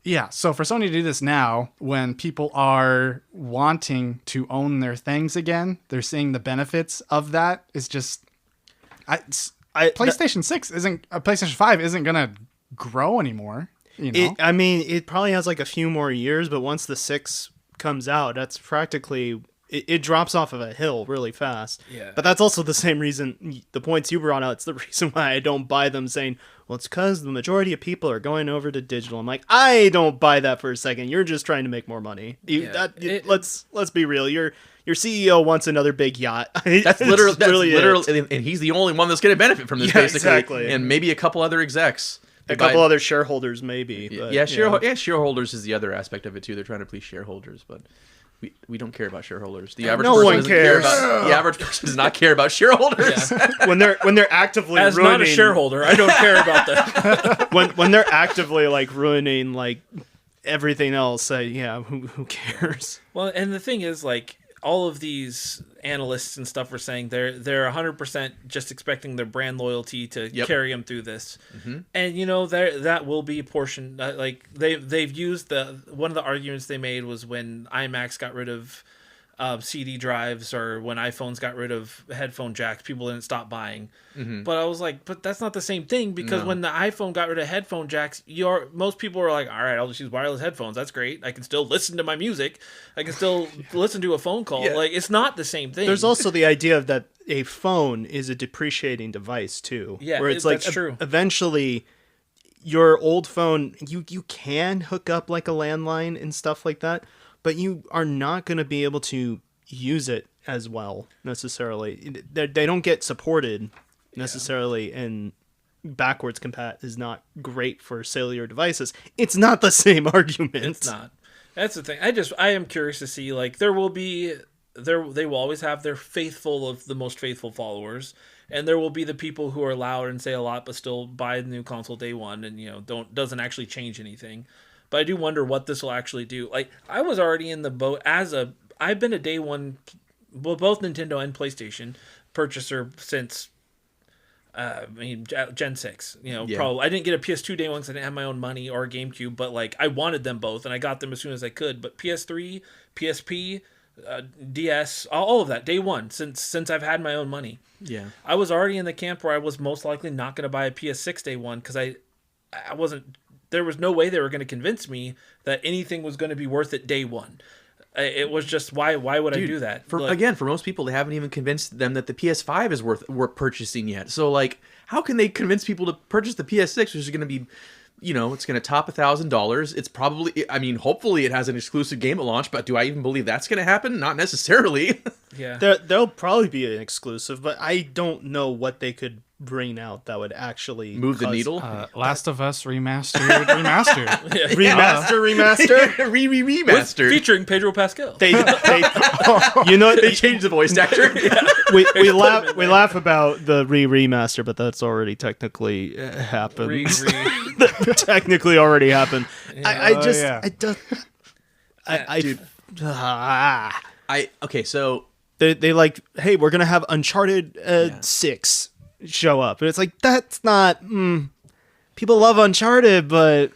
Yeah. So for Sony to do this now, when people are wanting to own their things again, they're seeing the benefits of that. It's just, PlayStation 5 isn't gonna grow anymore. It probably has like a few more years, but once the 6 comes out, that's practically it drops off of a hill really fast. Yeah. But that's also the same reason, the points you brought out, it's the reason why I don't buy them, saying, well, it's because the majority of people are going over to digital. I'm like, I don't buy that for a second. You're just trying to make more money. Let's be real. Your CEO wants another big yacht. That's literally, and he's the only one that's going to benefit from this, basically. Exactly. And maybe a couple other execs. A couple other shareholders, maybe. But, shareholders is the other aspect of it too. They're trying to please shareholders, but we don't care about shareholders. The average person doesn't care about. The average person does not care about shareholders. Yeah. when they're actively as ruining, not a shareholder, I don't care about that. when they're actively like ruining like everything else, who cares? Well, and the thing is, like, all of these analysts and stuff are saying they're 100% just expecting their brand loyalty to carry them through this. Mm-hmm. And that will be a portion. Like they've used one of the arguments they made was when iMacs got rid of CD drives, or when iPhones got rid of headphone jacks, people didn't stop buying. Mm-hmm. But I was like, but that's not the same thing, because when the iPhone got rid of headphone jacks, most people were like, all right, I'll just use wireless headphones. That's great. I can still listen to my music. I can still listen to a phone call. Yeah. Like, it's not the same thing. There's also the idea of that a phone is a depreciating device too. Yeah, where it's that's true. Eventually, your old phone, you can hook up like a landline and stuff like that, but you are not going to be able to use it as well necessarily. They don't get supported necessarily, and backwards compat is not great for cellular devices. It's not the same argument. It's not. That's the thing. I am curious to see, like, they will always have their faithful of the most faithful followers, and there will be the people who are loud and say a lot but still buy the new console day one and doesn't actually change anything. But I do wonder what this will actually do. Like, I was already in the boat I've been a day one, well, both Nintendo and PlayStation purchaser since, Gen 6. Probably I didn't get a PS2 day one because I didn't have my own money, or a GameCube, but like I wanted them both and I got them as soon as I could. But PS3, PSP, DS, all of that day one since I've had my own money. Yeah, I was already in the camp where I was most likely not going to buy a PS6 day one because I wasn't. There was no way they were going to convince me that anything was going to be worth it day one. It was just, why would I do that? For most people, they haven't even convinced them that the PS5 is worth purchasing yet. So, like, how can they convince people to purchase the PS6, which is going to be you know, it's going to top $1,000. It's probably, I mean, hopefully it has an exclusive game at launch, but do I even believe that's going to happen? Not necessarily. Yeah. There'll probably be an exclusive, but I don't know what they could bring out that would actually Move the needle. Last of Us remastered. Remaster? Remastered. Featuring Pedro Pascal. They you know, They changed the voice actor. we laugh about the remaster, but that's already technically happened. Technically already happened. Okay, so they like, hey, we're gonna have Uncharted 6 show up, and it's like, that's not. People love Uncharted, but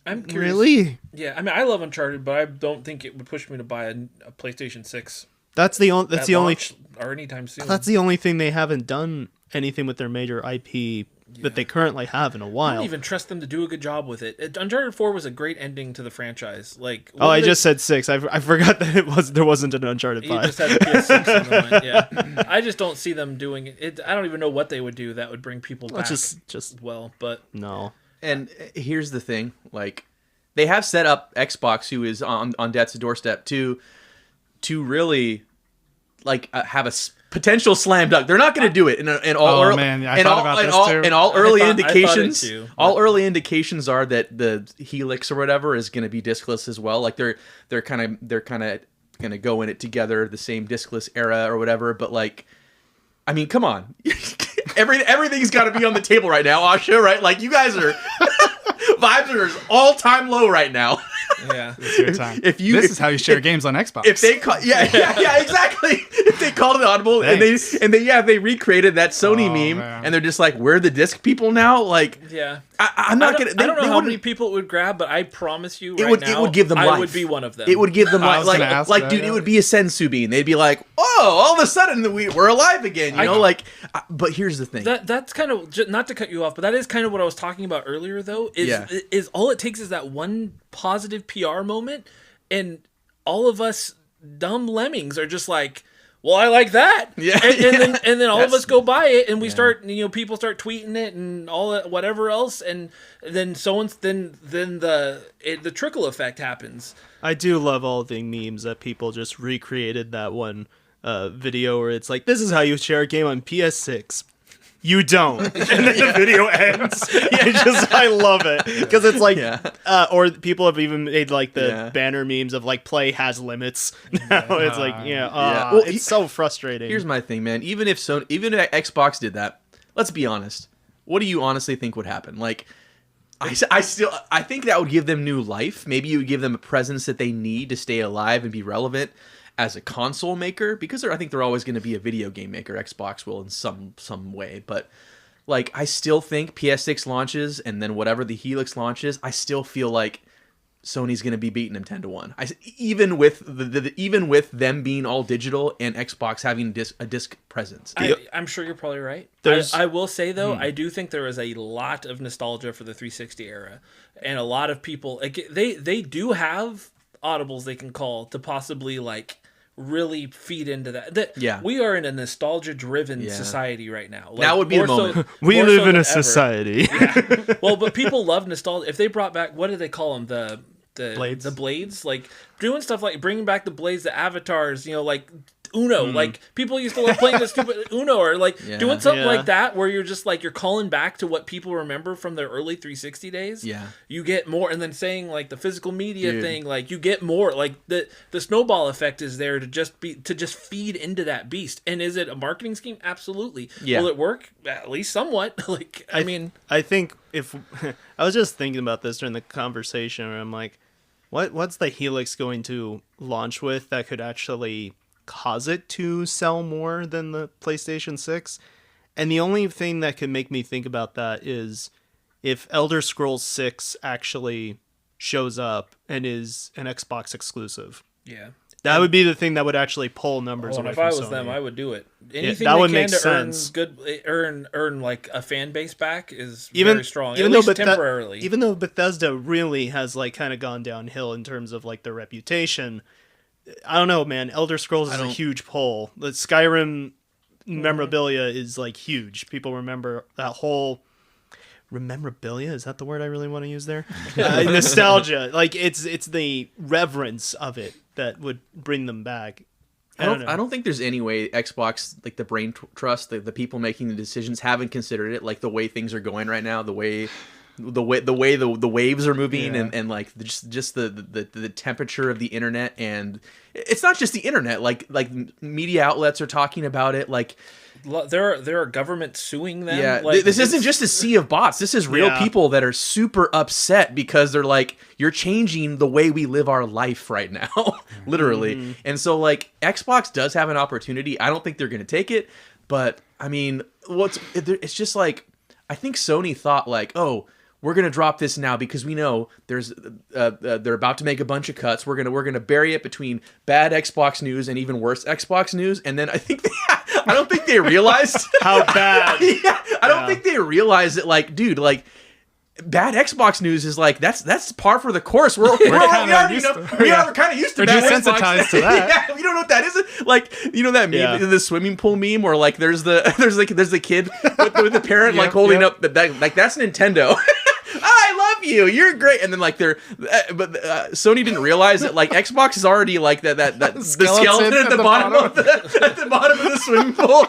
I'm curious. really, Yeah, I mean, I love Uncharted, but I don't think it would push me to buy a PlayStation 6. that's the only. That's the only. Or anytime soon. That's the only thing they haven't done anything with their major IP that they currently have in a I while. don't even trust them to do a good job with it. Uncharted 4 was a great ending to the franchise. Like, I just said 6. I forgot that there wasn't an Uncharted 5. You just had the PS6 on the line. Yeah, I just don't see them doing it. I don't even know what they would do that would bring people back. Just well, but no. And here's the thing, like, they have set up Xbox, who is on death's doorstep, to really, like, have a potential slam dunk. They're not going to do it. And all early indications, all early indications are that the Helix or whatever is going to be discless as well. Like, they're kind of going to go in it together, the same discless era or whatever. But, like, I mean, come on. Everything's got to be on the table right now, Asha, right? Like, you guys are vibes are all-time low right now. Yeah, it's your time. This is how you share games on Xbox. If they yeah, exactly. If they called it audible and they recreated that Sony meme, and they're just like, we're the disc people now. Like, yeah, I'm not gonna. I don't know how many people it would grab, but I promise you, it would give them life. I would be one of them. It would give them life. Dude, it would be a sensu bean. They'd be like, oh, all of a sudden we're alive again. You know, like. But here's the thing. That's kind of, not to cut you off, but that is kind of what I was talking about earlier. Though is all it takes is that one positive PR moment, and all of us dumb lemmings are just like, well, I like that. Yeah. And then all of us go buy it, and we start, people start tweeting it and all that, whatever else, and then the trickle effect happens. I do love all the memes that people just recreated that one video where it's like, this is how you share a game on PS6. You don't. And then the video ends. I love it. Because it's like, or people have even made like the banner memes of like, play has limits. Now it's like, well, it's so frustrating. Here's my thing, man. Even if Xbox did that, let's be honest. What do you honestly think would happen? Like, I think that would give them new life. Maybe you would give them a presence that they need to stay alive and be relevant as a console maker, because I think they're always going to be a video game maker. Xbox will in some way, but like, I still think PS6 launches and then whatever the Helix launches, I still feel like Sony's going to be beating them 10-1. Even with them being all digital and Xbox having a disc presence. I'm sure you're probably right. I will say though, I do think there is a lot of nostalgia for the 360 era, and a lot of people, like, they do have audibles they can call to possibly like really feed into that. We are in a nostalgia-driven society right now. Like, that would be the moment. We live in a society. Yeah. Well, but people love nostalgia. If they brought back, what do they call them? The blades. The blades, like doing stuff like bringing back the blades, the avatars. Like Uno. Like, people used to love playing the stupid Uno, or like doing something like that, where you're just like, you're calling back to what people remember from their early 360 days. Yeah, you get more, and then saying like the physical media thing, like you get more. Like the snowball effect is there to just feed into that beast. And is it a marketing scheme? Absolutely. Yeah. Will it work? At least somewhat. Like, I mean, I think if I was just thinking about this during the conversation, where I'm like, what's the Helix going to launch with that could actually cause it to sell more than the PlayStation 6? And the only thing that could make me think about that is if Elder Scrolls 6 actually shows up and is an Xbox exclusive. Yeah. That would be the thing that would actually pull numbers away from Sony. If I was them, I would do it. Anything that would they make can sense. Earn like a fan base back is very strong. Even at least temporarily. Even though Bethesda really has like kind of gone downhill in terms of like their reputation, I don't know, man. Elder Scrolls is a huge pull. The Skyrim memorabilia is like huge. People remember that whole memorabilia. Is that the word I really want to use there? Nostalgia. Like it's the reverence of it that would bring them back. I don't think there's any way Xbox, like the brain trust, the people making the decisions haven't considered it. Like the way things are going right now, the way the waves are moving, and like just the temperature of the internet, and it's not just the internet. Like media outlets are talking about it. Like there are governments suing them. Yeah, like, this isn't just a sea of bots. This is real people that are super upset because they're like, you're changing the way we live our life right now, literally. And so like Xbox does have an opportunity. I don't think they're going to take it, but I mean, it's just like, I think Sony thought like, oh, we're gonna drop this now because we know there's they're about to make a bunch of cuts. We're gonna bury it between bad Xbox news and even worse Xbox news. And then I don't think they realized how bad. I don't think they realized that, like, dude, like, bad Xbox news is like that's par for the course. We're kind of used to bad desensitized Xbox. to that. Yeah, you don't know what that is. Like, you know that meme, the swimming pool meme, where like there's the kid with the parent like holding up that, like, that's Nintendo. I love you. You're great. And then like Sony didn't realize that like Xbox is already like that the skeleton at the bottom of the swimming pool.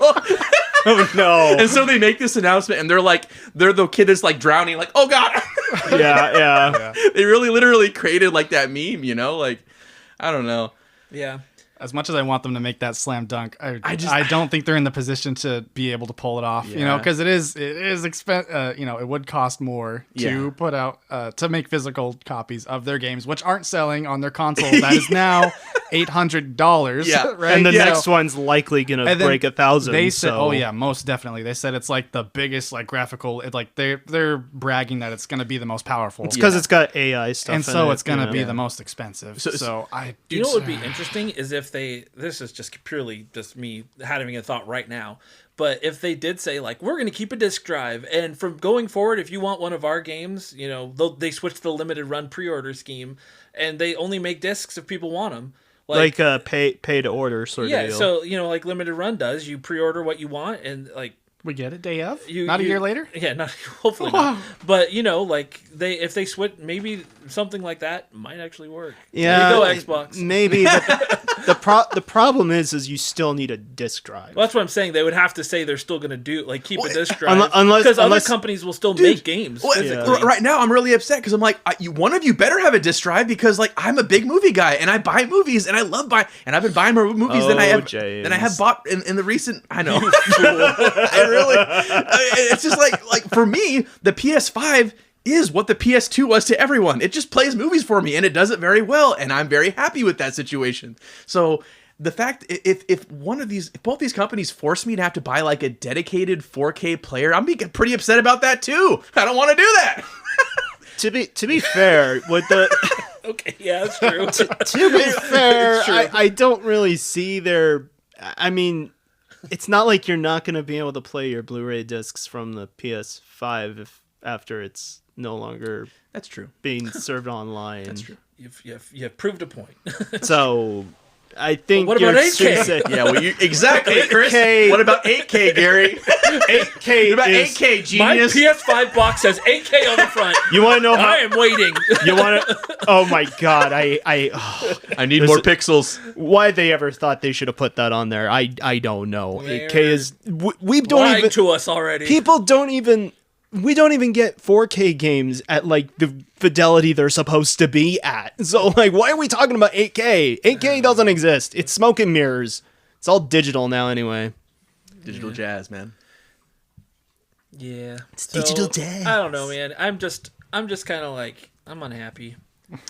Oh no! And so they make this announcement, and they're the kid that's like drowning, like, oh god. Yeah. They really literally created like that meme, you know? Like, I don't know. Yeah. As much as I want them to make that slam dunk, I don't think they're in the position to be able to pull it off. You know, because it is expensive. You know, it would cost more to put out to make physical copies of their games, which aren't selling on their console. That is now $800. Yeah, right. And the next one's likely gonna break 1,000. They said, "Oh yeah, most definitely." They said it's like the biggest like graphical. Like they're bragging that it's gonna be the most powerful. It's because it's got AI stuff, and so it's gonna be the most expensive. So you know what would be interesting is if this is just purely just me having a thought right now, but if they did say like, we're going to keep a disc drive, and from going forward, if you want one of our games, you know, they switch to the limited run pre-order scheme, and they only make discs if people want them. Like pay to order sort of deal. Yeah, so, you know, like limited run does, you pre-order what you want, and like, we get it day of, not a year later. Yeah, hopefully not. But you know, like if they switch, maybe something like that might actually work. Yeah, there you go, Xbox. Maybe. The problem is you still need a disc drive. Well, that's what I'm saying. They would have to say they're still going to do a disc drive, unless because other companies will still make games. Right now, I'm really upset because I'm like, one of you better have a disc drive, because like I'm a big movie guy and I buy movies and I love buying, and I've been buying more movies than I have bought in the recent. I know. It's just like for me, the PS5 is what the PS2 was to everyone. It just plays movies for me, and it does it very well, and I'm very happy with that situation. So the fact, if both these companies force me to have to buy like a dedicated 4K player, I'm pretty upset about that too. I don't want to do that. To be fair, with the okay, yeah, that's true. to be fair, I don't really see their. I mean, it's not like you're not going to be able to play your Blu-ray discs from the PS5 after it's no longer. That's true. Being served online. That's true. You've proved a point. So, I think. What about 8K? Yeah, well, exactly, Chris. 8K. What about 8K, Gary? 8K. What about 8K, genius? My PS5 box says 8K on the front. You want to know how? I am waiting. You want to? Oh my god! I need more pixels. Why they ever thought they should have put that on there? I don't know. 8K is. We don't lying even to us already. People don't even. We don't even get 4K games at like the fidelity they're supposed to be at. So like, why are we talking about 8K? 8K doesn't exist. It's smoke and mirrors. It's all digital now anyway. Digital jazz, man. Yeah, it's digital jazz. I don't know, man. I'm just kind of like, I'm unhappy.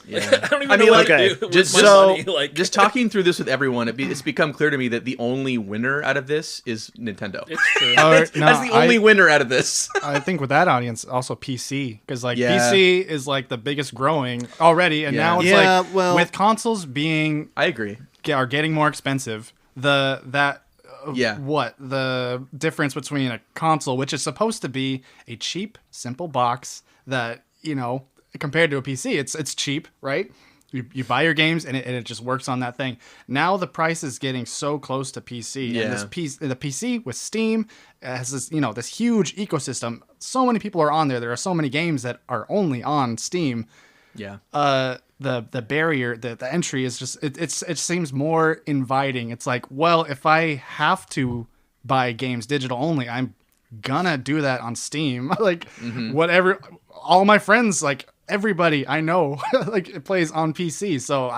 Yeah. I don't even know what to do with my money. Like, just talking through this with everyone, it's become clear to me that the only winner out of this is Nintendo. It's true. That's the only winner out of this. I think with that audience, also PC, because like PC is like the biggest growing already, and now it's with consoles being, I agree, are getting more expensive. The difference between a console, which is supposed to be a cheap, simple box that, you know, compared to a PC, it's cheap, right? You buy your games and it just works on that thing. Now the price is getting so close to PC. Yeah. And the PC with Steam has this, this huge ecosystem. So many people are on there. There are so many games that are only on Steam. Yeah. The barrier, the entry is just it seems more inviting. It's like, well, if I have to buy games digital only, I'm gonna do that on Steam. Like whatever, all my friends, like everybody I know, like it plays on PC. So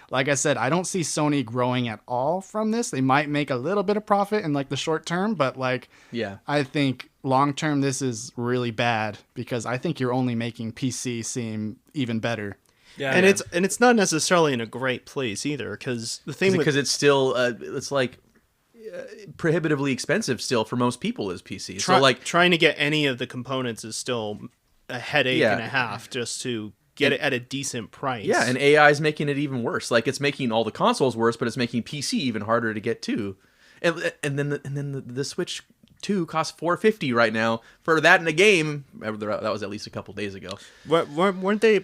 like I said, I don't see Sony growing at all from this. They might make a little bit of profit in like the short term, but like I think long term this is really bad because I think you're only making PC seem even better. Yeah, and it's not necessarily in a great place either because the thing because it's still it's like prohibitively expensive still for most people is PC. So like trying to get any of the components is still a headache and a half just to get it at a decent price. Yeah, and AI is making it even worse. Like it's making all the consoles worse, but it's making PC even harder to get to. And then the Switch 2 costs $450 right now for that in a game. That was at least a couple days ago. Weren't they?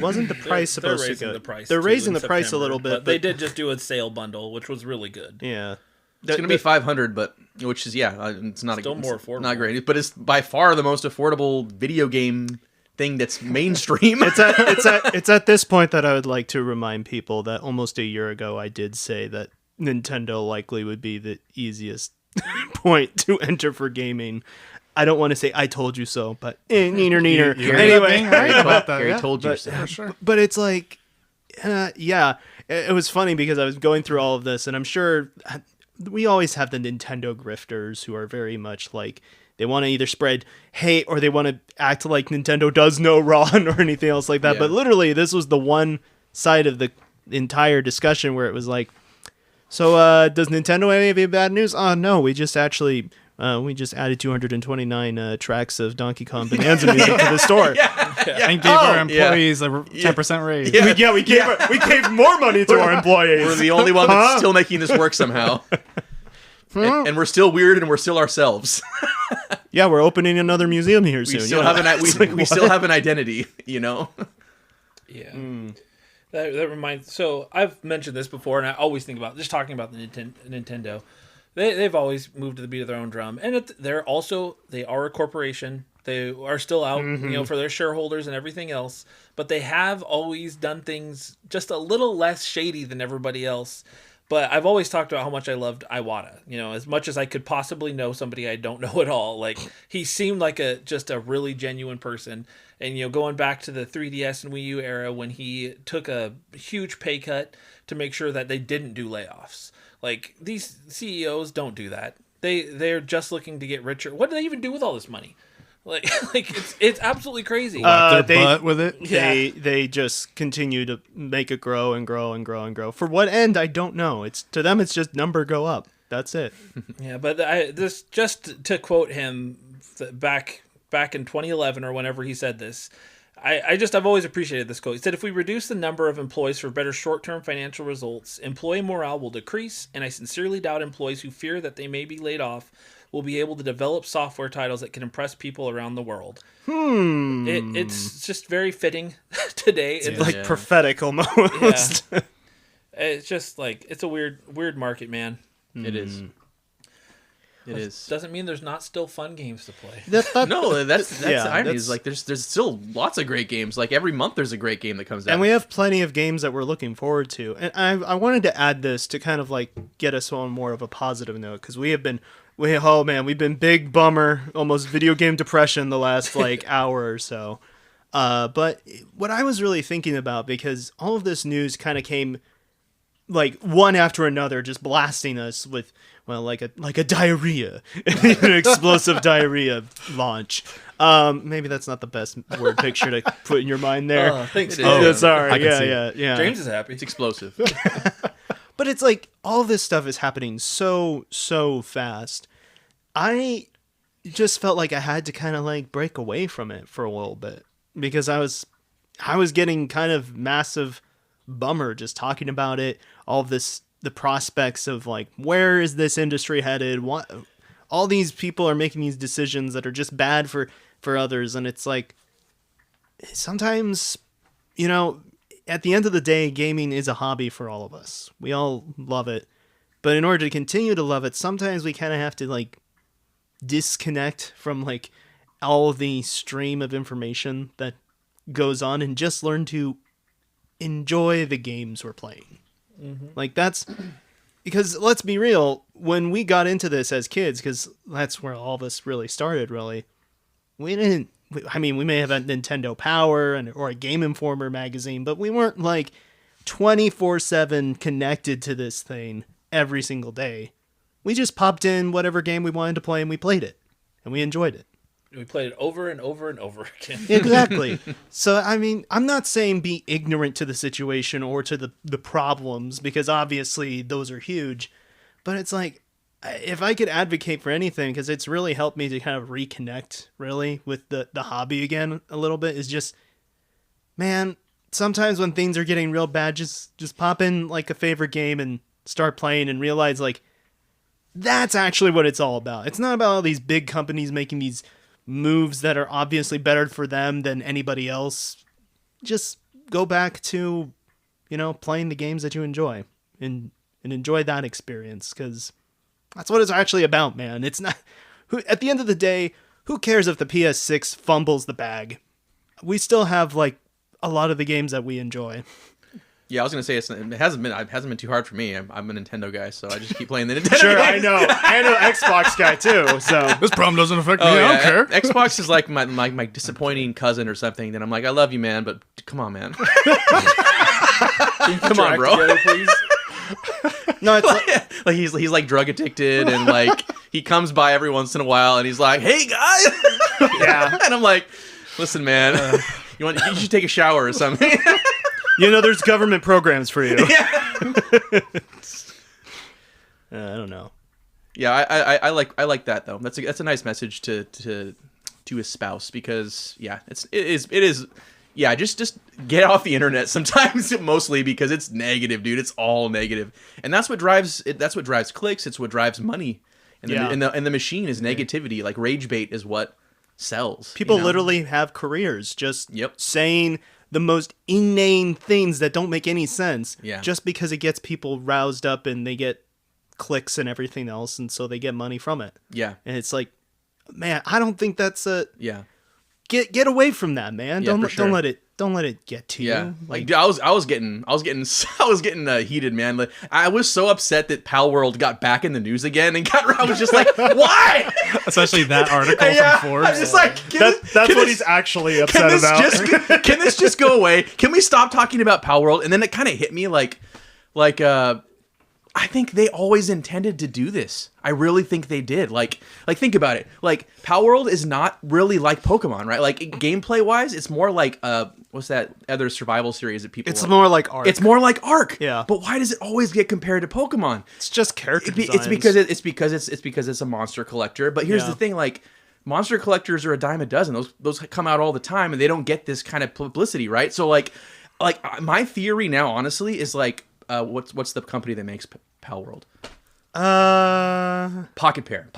Wasn't the price supposed to go? They're raising the price a little bit. But they did just do a sale bundle, which was really good. Yeah. It's going to be $500, but which is it's not still more affordable. Not great, but it's by far the most affordable video game thing that's mainstream. it's at this point that I would like to remind people that almost a year ago I did say that Nintendo likely would be the easiest point to enter for gaming. I don't want to say I told you so, but neener. Anyway, right about that. Gary told you so. For sure. But it's like, it was funny because I was going through all of this, and I'm sure we always have the Nintendo grifters who are very much like they want to either spread hate or they want to act like Nintendo does no wrong or anything else like that. Yeah. But literally, this was the one side of the entire discussion where it was like, so does Nintendo have any bad news? Oh, no, we just added 229 tracks of Donkey Kong Bonanza music to the store. And gave our employees a 10% raise. We gave more money to our employees. We're the only one that's still making this work somehow. And we're still weird and we're still ourselves. Yeah, we're opening another museum here soon. We still have an identity, Yeah. That reminds. So I've mentioned this before, and I always think about just talking about the Nintendo. They've always moved to the beat of their own drum, and they are a corporation. They are still out, for their shareholders and everything else. But they have always done things just a little less shady than everybody else. But I've always talked about how much I loved Iwata. As much as I could possibly know somebody I don't know at all. Like he seemed like just a really genuine person. And going back to the 3DS and Wii U era when he took a huge pay cut to make sure that they didn't do layoffs. Like these CEOs don't do that. They're just looking to get richer. What do they even do with all this money? Like it's absolutely crazy. Their butt with it. They just continue to make it grow and grow and grow and grow. For what end, I don't know. To them, it's just number go up. That's it. Yeah, but this just to quote him back in 2011 or whenever he said this. I've always appreciated this quote. He said, "If we reduce the number of employees for better short-term financial results, employee morale will decrease, and I sincerely doubt employees who fear that they may be laid off will be able to develop software titles that can impress people around the world." It's just very fitting today. It's prophetic almost. Yeah. It's just like it's a weird market, man. It is. It is. Doesn't mean there's not still fun games to play. No, that's the irony. Is like there's still lots of great games. Like every month there's a great game that comes out. And we have plenty of games that we're looking forward to. And I wanted to add this to kind of like get us on more of a positive note because we've been big bummer, almost video game depression the last like hour or so. But what I was really thinking about, because all of this news kind of came like one after another, just blasting us with, well, like a diarrhea, an explosive diarrhea launch. Maybe that's not the best word picture to put in your mind there. Thanks. Sorry. Yeah. James is happy. It's explosive. But it's like all this stuff is happening so fast. I just felt like I had to kind of like break away from it for a little bit because I was getting kind of massive bummer just talking about it. All of this, the prospects of like, where is this industry headed? What, all these people are making these decisions that are just bad for others. And it's like, sometimes, at the end of the day, gaming is a hobby for all of us. We all love it. But in order to continue to love it, sometimes we kind of have to, like, disconnect from, like, all the stream of information that goes on and just learn to enjoy the games we're playing. Mm-hmm. Like, that's... Because, let's be real, when we got into this as kids, because that's where all of us really started, really, we didn't... I mean, we may have a Nintendo Power or a Game Informer magazine, but we weren't, like, 24/7 connected to this thing every single day. We just popped in whatever game we wanted to play, and we played it. And we enjoyed it. We played it over and over and over again. Exactly. So, I mean, I'm not saying be ignorant to the situation or to the problems, because obviously those are huge. But it's like, if I could advocate for anything, because it's really helped me to kind of reconnect, really, with the hobby again a little bit, is just, man, sometimes when things are getting real bad, just pop in, like, a favorite game and start playing and realize, like, that's actually what it's all about. It's not about all these big companies making these moves that are obviously better for them than anybody else. Just go back to, playing the games that you enjoy and enjoy that experience, because that's what it's actually about, man. It's not... At the end of the day, who cares if the PS6 fumbles the bag? We still have, like, a lot of the games that we enjoy. Yeah, I was gonna say it hasn't been too hard for me. I'm a Nintendo guy, so I just keep playing the Nintendo. Sure, games. I know. I'm an Xbox guy too. So This problem doesn't affect me. Oh, yeah. I don't care. Xbox is like my disappointing cousin or something. Then I'm like, I love you, man, but come on, man. Come on, bro. Together, please. no, it's like he's like drug addicted, and like he comes by every once in a while, and he's like, "Hey guys," yeah. And I'm like, "Listen, man, you should take a shower or something." There's government programs for you. Yeah. I don't know. Yeah, I like that though. That's a nice message to espouse, because yeah, it is. Yeah, just get off the internet sometimes, mostly because it's negative, dude. It's all negative, and that's what drives it. That's what drives clicks. It's what drives money, and the machine is negativity. Like rage bait is what sells. People literally have careers just Yep. saying the most inane things that don't make any sense, Yeah. just because it gets people roused up and they get clicks and everything else, and so they get money from it. Yeah, And it's like, man, I don't think that's yeah. get away from that, man. Yeah, don't for sure. don't let it get to Yeah, you. like dude, I was getting heated, man. Like, I was so upset that Pal World got back in the news again, and I was just like, why? Especially that article Yeah, from Forbes. I'm just like, that's what he's actually upset about. Can this just go away? Can we stop talking about Pal World? And then it kind of hit me like I think they always intended to do this. I really think they did. Like think about it. Like Pal World is not really like Pokemon, right? Like gameplay wise, it's more like what's that other survival series that people? It's more like Ark. It's more like Ark. Yeah. But why does it always get compared to Pokemon? It's just character It's designs. because it's a monster collector. But here's the thing, like monster collectors are a dime a dozen. Those come out all the time, and they don't get this kind of publicity, right? So like my theory now, honestly, is like what's the company that makes Pal World? Pocket Pair.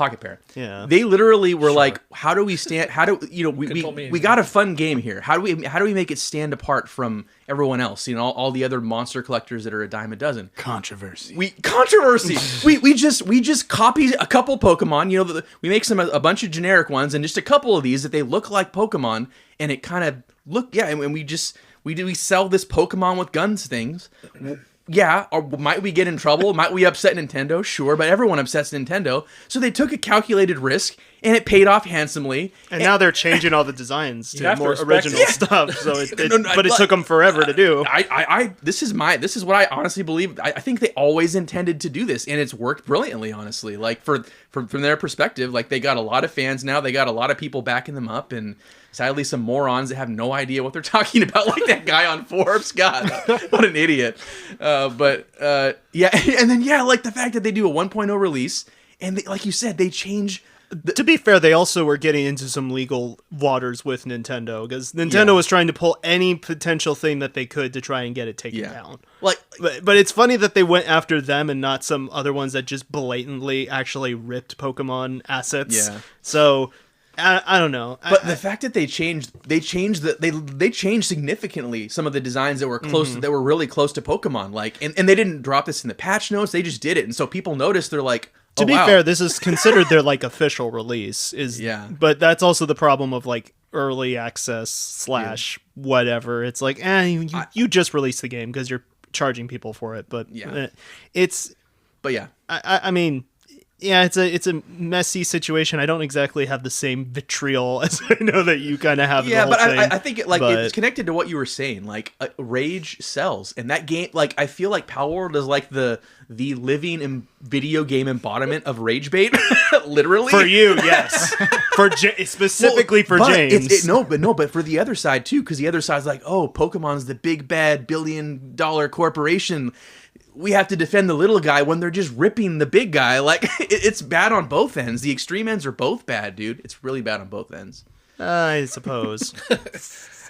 Yeah. They literally were like, how do we stand? How do we got a fun game here? How do we make it stand apart from everyone else? All the other monster collectors that are a dime a dozen. Controversy. We just copy a couple Pokemon. We make a bunch of generic ones and just a couple of these that they look like Pokemon, and it kind of and we sell this Pokemon with guns things. Yeah, or might we get in trouble? Might we upset Nintendo? Sure, but everyone upsets Nintendo. So they took a calculated risk, and it paid off handsomely. And now they're changing all the designs to more original it. stuff. So it took them forever to do. This is what I honestly believe. I think they always intended to do this, and it's worked brilliantly. Honestly, like from their perspective, like they got a lot of fans now. They got a lot of people backing them up, and sadly, some morons that have no idea what they're talking about, like that guy on Forbes. God, what an idiot. But and then like the fact that they do a 1.0 release, and they, like you said, they change. To be fair, they also were getting into some legal waters with Nintendo, because Nintendo was trying to pull any potential thing that they could to try and get it taken down. But it's funny that they went after them and not some other ones that just blatantly actually ripped Pokemon assets. Yeah. So I don't know. But the fact that they changed significantly some of the designs that were close, that were really close to Pokemon. Like, and they didn't drop this in the patch notes. They just did it, and so people noticed. They're like, to be fair, this is considered their like official release. But that's also the problem of like early access / whatever. It's like, you just released the game because you're charging people for it. But I mean. Yeah, it's a messy situation. I don't exactly have the same vitriol as I know that you kind of have. Yeah, but I think it's connected to what you were saying. Like, Rage sells, and that game, like, I feel like Palworld is like the living video game embodiment of rage bait, literally. For you, yes. Specifically for James. But for the other side too, because the other side's like, oh, Pokemon's the big bad $billion corporation. We have to defend the little guy when they're just ripping the big guy. Like, it's bad on both ends. The extreme ends are both bad, dude. It's really bad on both ends. I suppose.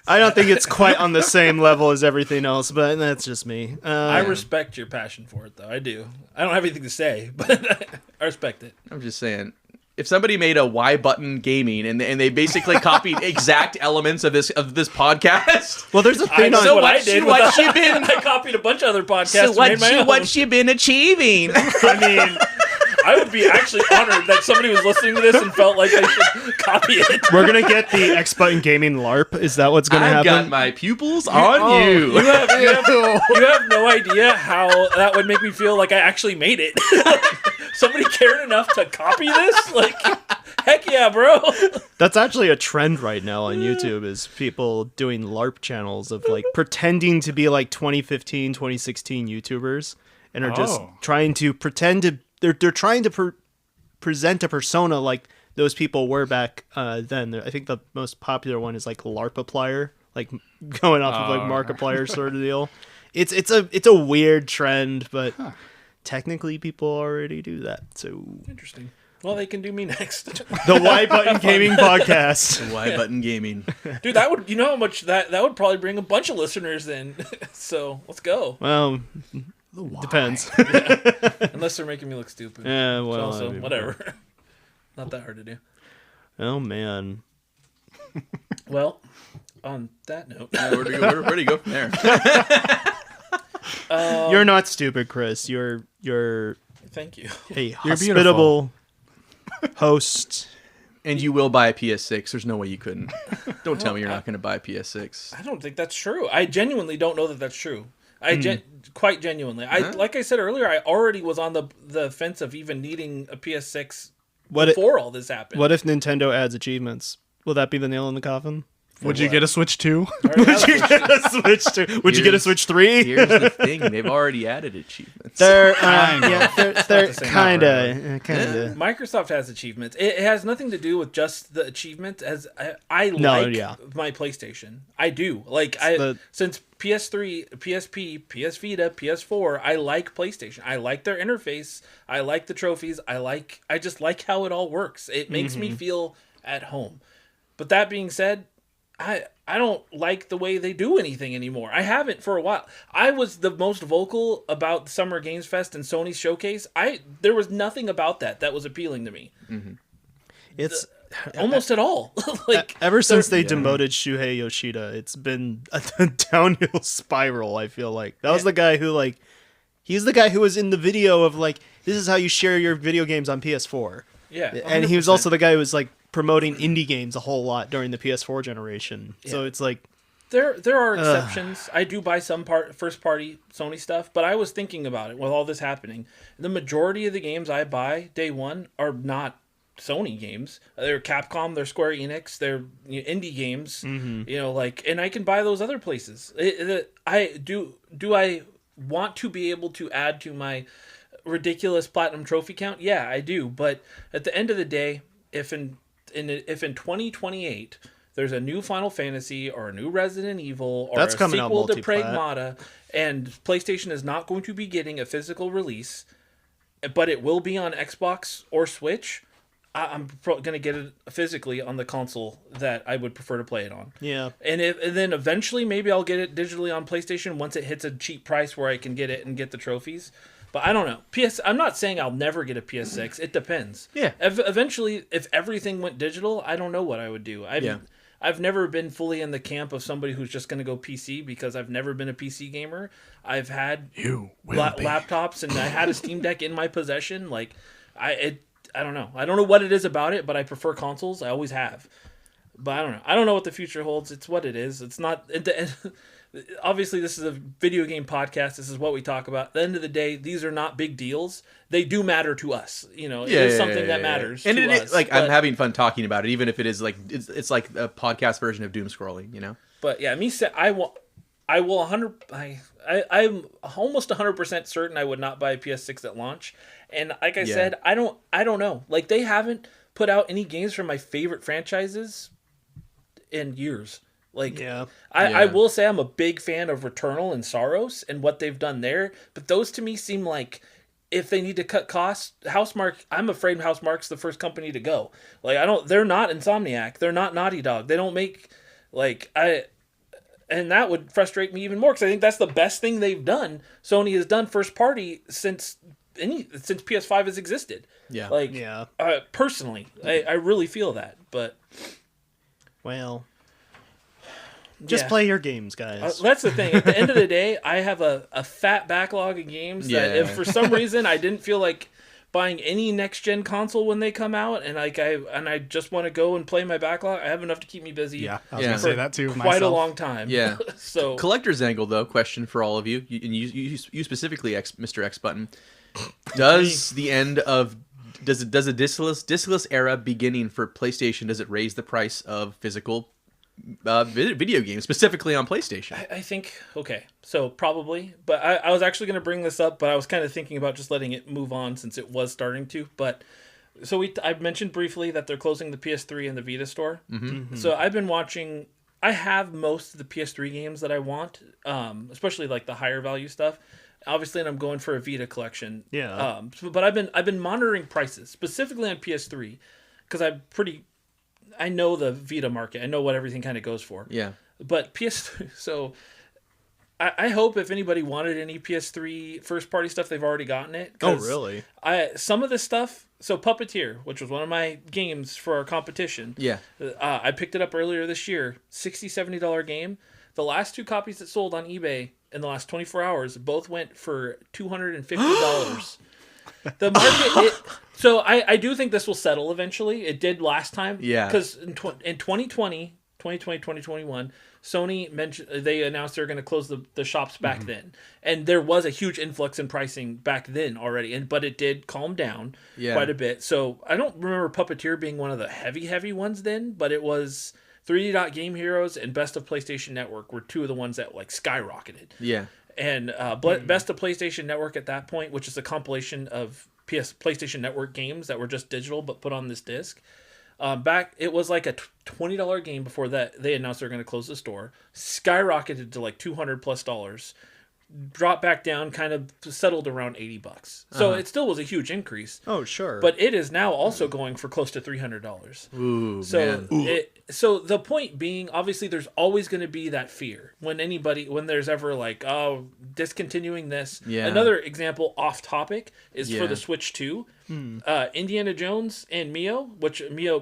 I don't think it's quite on the same level as everything else, but that's just me. I respect your passion for it, though. I do. I don't have anything to say, but I respect it. I'm just saying. If somebody made a Y button gaming and they basically copied exact elements of this podcast, well, there's a thing on what I did. I copied a bunch of other podcasts. So what you been achieving? I mean, I would be actually honored that somebody was listening to this and felt like they should copy it. We're gonna get the X Button Gaming LARP. Is that what's gonna happen? I've got my pupils on you. You have no idea how that would make me feel like I actually made it. Somebody cared enough to copy this? Like, heck yeah, bro. That's actually a trend right now on YouTube, is people doing LARP channels of like pretending to be like 2015, 2016 YouTubers and are just trying to pretend to they're trying to present a persona like those people were back then. I think the most popular one is like LARPaplier, like going off of like Markiplier sort of deal. It's a weird trend, but technically people already do that. So interesting. Well, they can do me next. The Y Button Gaming Podcast. The Y Button Gaming. Dude, that would, you know how much that would probably bring a bunch of listeners in. So let's go. Well, depends. Yeah. Unless they're making me look stupid. Yeah, well, also, whatever. Not that hard to do. Oh man. Well, on that note, where do you go from there? You're not stupid, Chris. You're thank you. A hospitable host. And you will buy a PS6. There's no way you couldn't. Don't tell me you're not going to buy a PS6. I don't think that's true. I genuinely don't know that that's true. Quite genuinely. Like I said earlier, I already was on the fence of even needing a PS6 before all this happened. What if Nintendo adds achievements? Will that be the nail in the coffin? Would you get a Switch 2? Would you get a Switch 2? Would you get a Switch 3? Here's the thing. They've already added achievements. They're kind of. Microsoft has achievements. It has nothing to do with just the achievement. As I like my PlayStation. I do. Since PS3, PSP, PS Vita, PS4, I like PlayStation. I like their interface. I like the trophies. I just like how it all works. It makes me feel at home. But that being said, I don't like the way they do anything anymore. I haven't for a while. I was the most vocal about Summer Games Fest and Sony's showcase. There was nothing about that was appealing to me. Mm-hmm. It's almost at all. Ever since they demoted Shuhei Yoshida, it's been a downhill spiral. I feel like that was the guy who he's the guy who was in the video of this is how you share your video games on PS4. Yeah, 100%. And he was also the guy who was promoting indie games a whole lot during the PS4 generation. Yeah. So it's there are exceptions. I do buy some first party Sony stuff, but I was thinking about it with all this happening. The majority of the games I buy day one are not Sony games. They're Capcom, they're Square Enix, they're indie games. Mm-hmm. And I can buy those other places. I want to be able to add to my ridiculous platinum trophy count? Yeah, I do. But at the end of the day, if in 2028 there's a new Final Fantasy or a new Resident Evil or that's a sequel to Pragmata, and PlayStation is not going to be getting a physical release, but it will be on Xbox or Switch, I'm going to get it physically on the console that I would prefer to play it on. Yeah. And then eventually maybe I'll get it digitally on PlayStation once it hits a cheap price where I can get it and get the trophies. But I don't know. I'm not saying I'll never get a PS6. It depends. Yeah. Eventually, if everything went digital, I don't know what I would do. I've never been fully in the camp of somebody who's just going to go PC because I've never been a PC gamer. I've had laptops and I had a Steam Deck in my possession. Like, I don't know. I don't know what it is about it, but I prefer consoles. I always have. But I don't know. I don't know what the future holds. It's what it is. It's not... Obviously, this is a video game podcast. This is what we talk about. At the end of the day, these are not big deals. They do matter to us. It is something that matters and to it us. Is, like, I'm having fun talking about it, even if it is like it's like a podcast version of doom scrolling. But yeah, I will 100. I'm almost 100% certain I would not buy a PS6 at launch. And like I said, I don't know. Like, they haven't put out any games from my favorite franchises in years. Like, I will say I'm a big fan of Returnal and Sorrows and what they've done there, but those to me seem like if they need to cut costs, Housemarque, I'm afraid Housemarque's the first company to go. Like, they're not Insomniac, they're not Naughty Dog, they don't make, and that would frustrate me even more because I think that's the best thing they've done. Sony has done first party since PS5 has existed. Yeah. Personally, I really feel that, but well. Just play your games, guys. That's the thing. At the end of the day, I have a fat backlog of games that if for some reason I didn't feel like buying any next-gen console when they come out, and I just want to go and play my backlog, I have enough to keep me busy. Yeah, I was going to say that too myself. Quite a long time. Yeah. So collector's angle, though, question for all of you, and you specifically, Mr. X Button. Does a discless era beginning for PlayStation, does it raise the price of physical video games, specifically on PlayStation? I think, okay, so probably, but I was actually going to bring this up, but I was kind of thinking about just letting it move on since it was starting to. But so I mentioned briefly that they're closing the PS3 and the Vita store. Mm-hmm. So I've been watching. I have most of the PS3 games that I want, especially like the higher value stuff. Obviously, and I'm going for a Vita collection. Yeah. But I've been monitoring prices specifically on PS3 because I know the Vita market. I know what everything kind of goes for. Yeah. But PS3, so I hope if anybody wanted any PS3 first party stuff, they've already gotten it. Oh, really? Some of this stuff, so Puppeteer, which was one of my games for our competition. Yeah. I picked it up earlier this year, $60, $70 game. The last 2 copies that sold on eBay in the last 24 hours both went for $250. The market, so I do think this will settle eventually. It did last time. Yeah. Because in 2020, 2021, Sony they announced they were going to close the shops back then. And there was a huge influx in pricing back then already. But it did calm down quite a bit. So I don't remember Puppeteer being one of the heavy ones then, but it was 3D Game Heroes and Best of PlayStation Network were two of the ones that like skyrocketed. Yeah. And Best of PlayStation Network at that point, which is a compilation of PlayStation Network games that were just digital but put on this disc. Back, it was like a $20 game before that they announced they're going to close the store. Skyrocketed to like $200+. Dropped back down, kind of settled around $80. So it still was a huge increase. Oh, sure. But it is now also going for close to $300. Ooh, so man. So the point being, obviously, there's always going to be that fear when there's ever like, oh, discontinuing this. Yeah. Another example off topic is for the Switch 2. Indiana Jones and Mio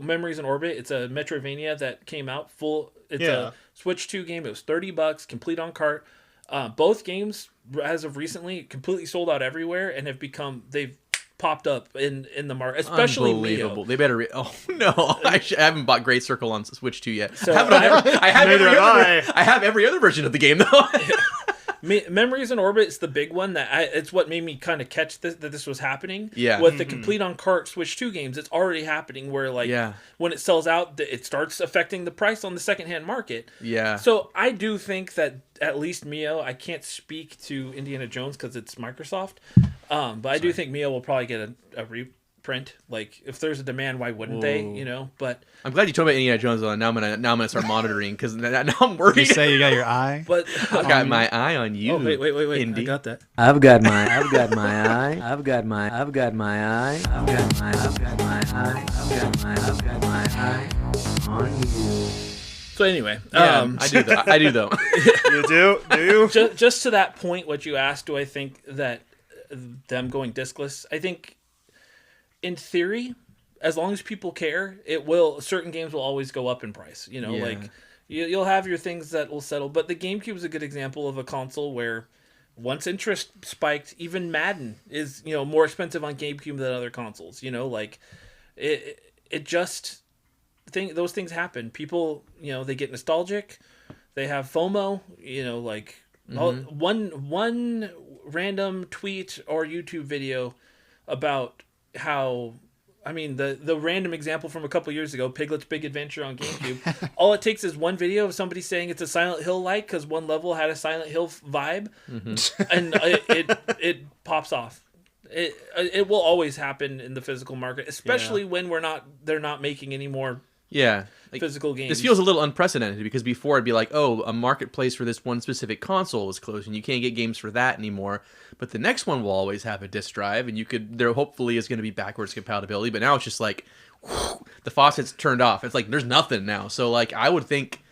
Memories in Orbit. It's a Metroidvania that came out full. It's a Switch 2 game. It was $30, complete on cart. Both games, as of recently, completely sold out everywhere and they've popped up in the market, especially Unbelievable. Mio. They better. Oh no, I haven't bought Great Circle on Switch 2 yet. So I have every other version of the game though. Memories in Orbit is the big one it's what made me kind of catch that this was happening. Yeah. With the complete on cart Switch 2 games, it's already happening where when it sells out, it starts affecting the price on the secondhand market. Yeah. So I do think that at least Mio, I can't speak to Indiana Jones because it's Microsoft, but I do think Mio will probably get a reprint. Like if there's a demand, why wouldn't they? You know, but I'm glad you told me about Indiana Jones. Now I'm gonna start monitoring because now I'm worried. You say you got your eye, but I got my eye on you. Oh wait! Indy. I got that. I've got my eye. I've got my eye. I've got my eye on you. So anyway, I do though. You do? Do you? Just to that point, what you asked, do I think that them going discless. I think, in theory, as long as people care, certain games will always go up in price. Like you'll have your things that will settle. But the GameCube is a good example of a console where once interest spiked, even Madden is more expensive on GameCube than other consoles. Like it just those things happen. People they get nostalgic, they have FOMO. Like one random tweet or YouTube video about how. I mean, the random example from a couple years ago, Piglet's Big Adventure on GameCube. All it takes is one video of somebody saying it's a Silent Hill-like because one level had a Silent Hill vibe, and it pops off. It will always happen in the physical market, especially when they're not making any more physical games. This feels a little unprecedented because before it'd be like, oh, a marketplace for this one specific console was closed and you can't get games for that anymore. But the next one will always have a disc drive and there hopefully is going to be backwards compatibility. But now it's just like, whew, the faucet's turned off. It's like, there's nothing now. So like, I would think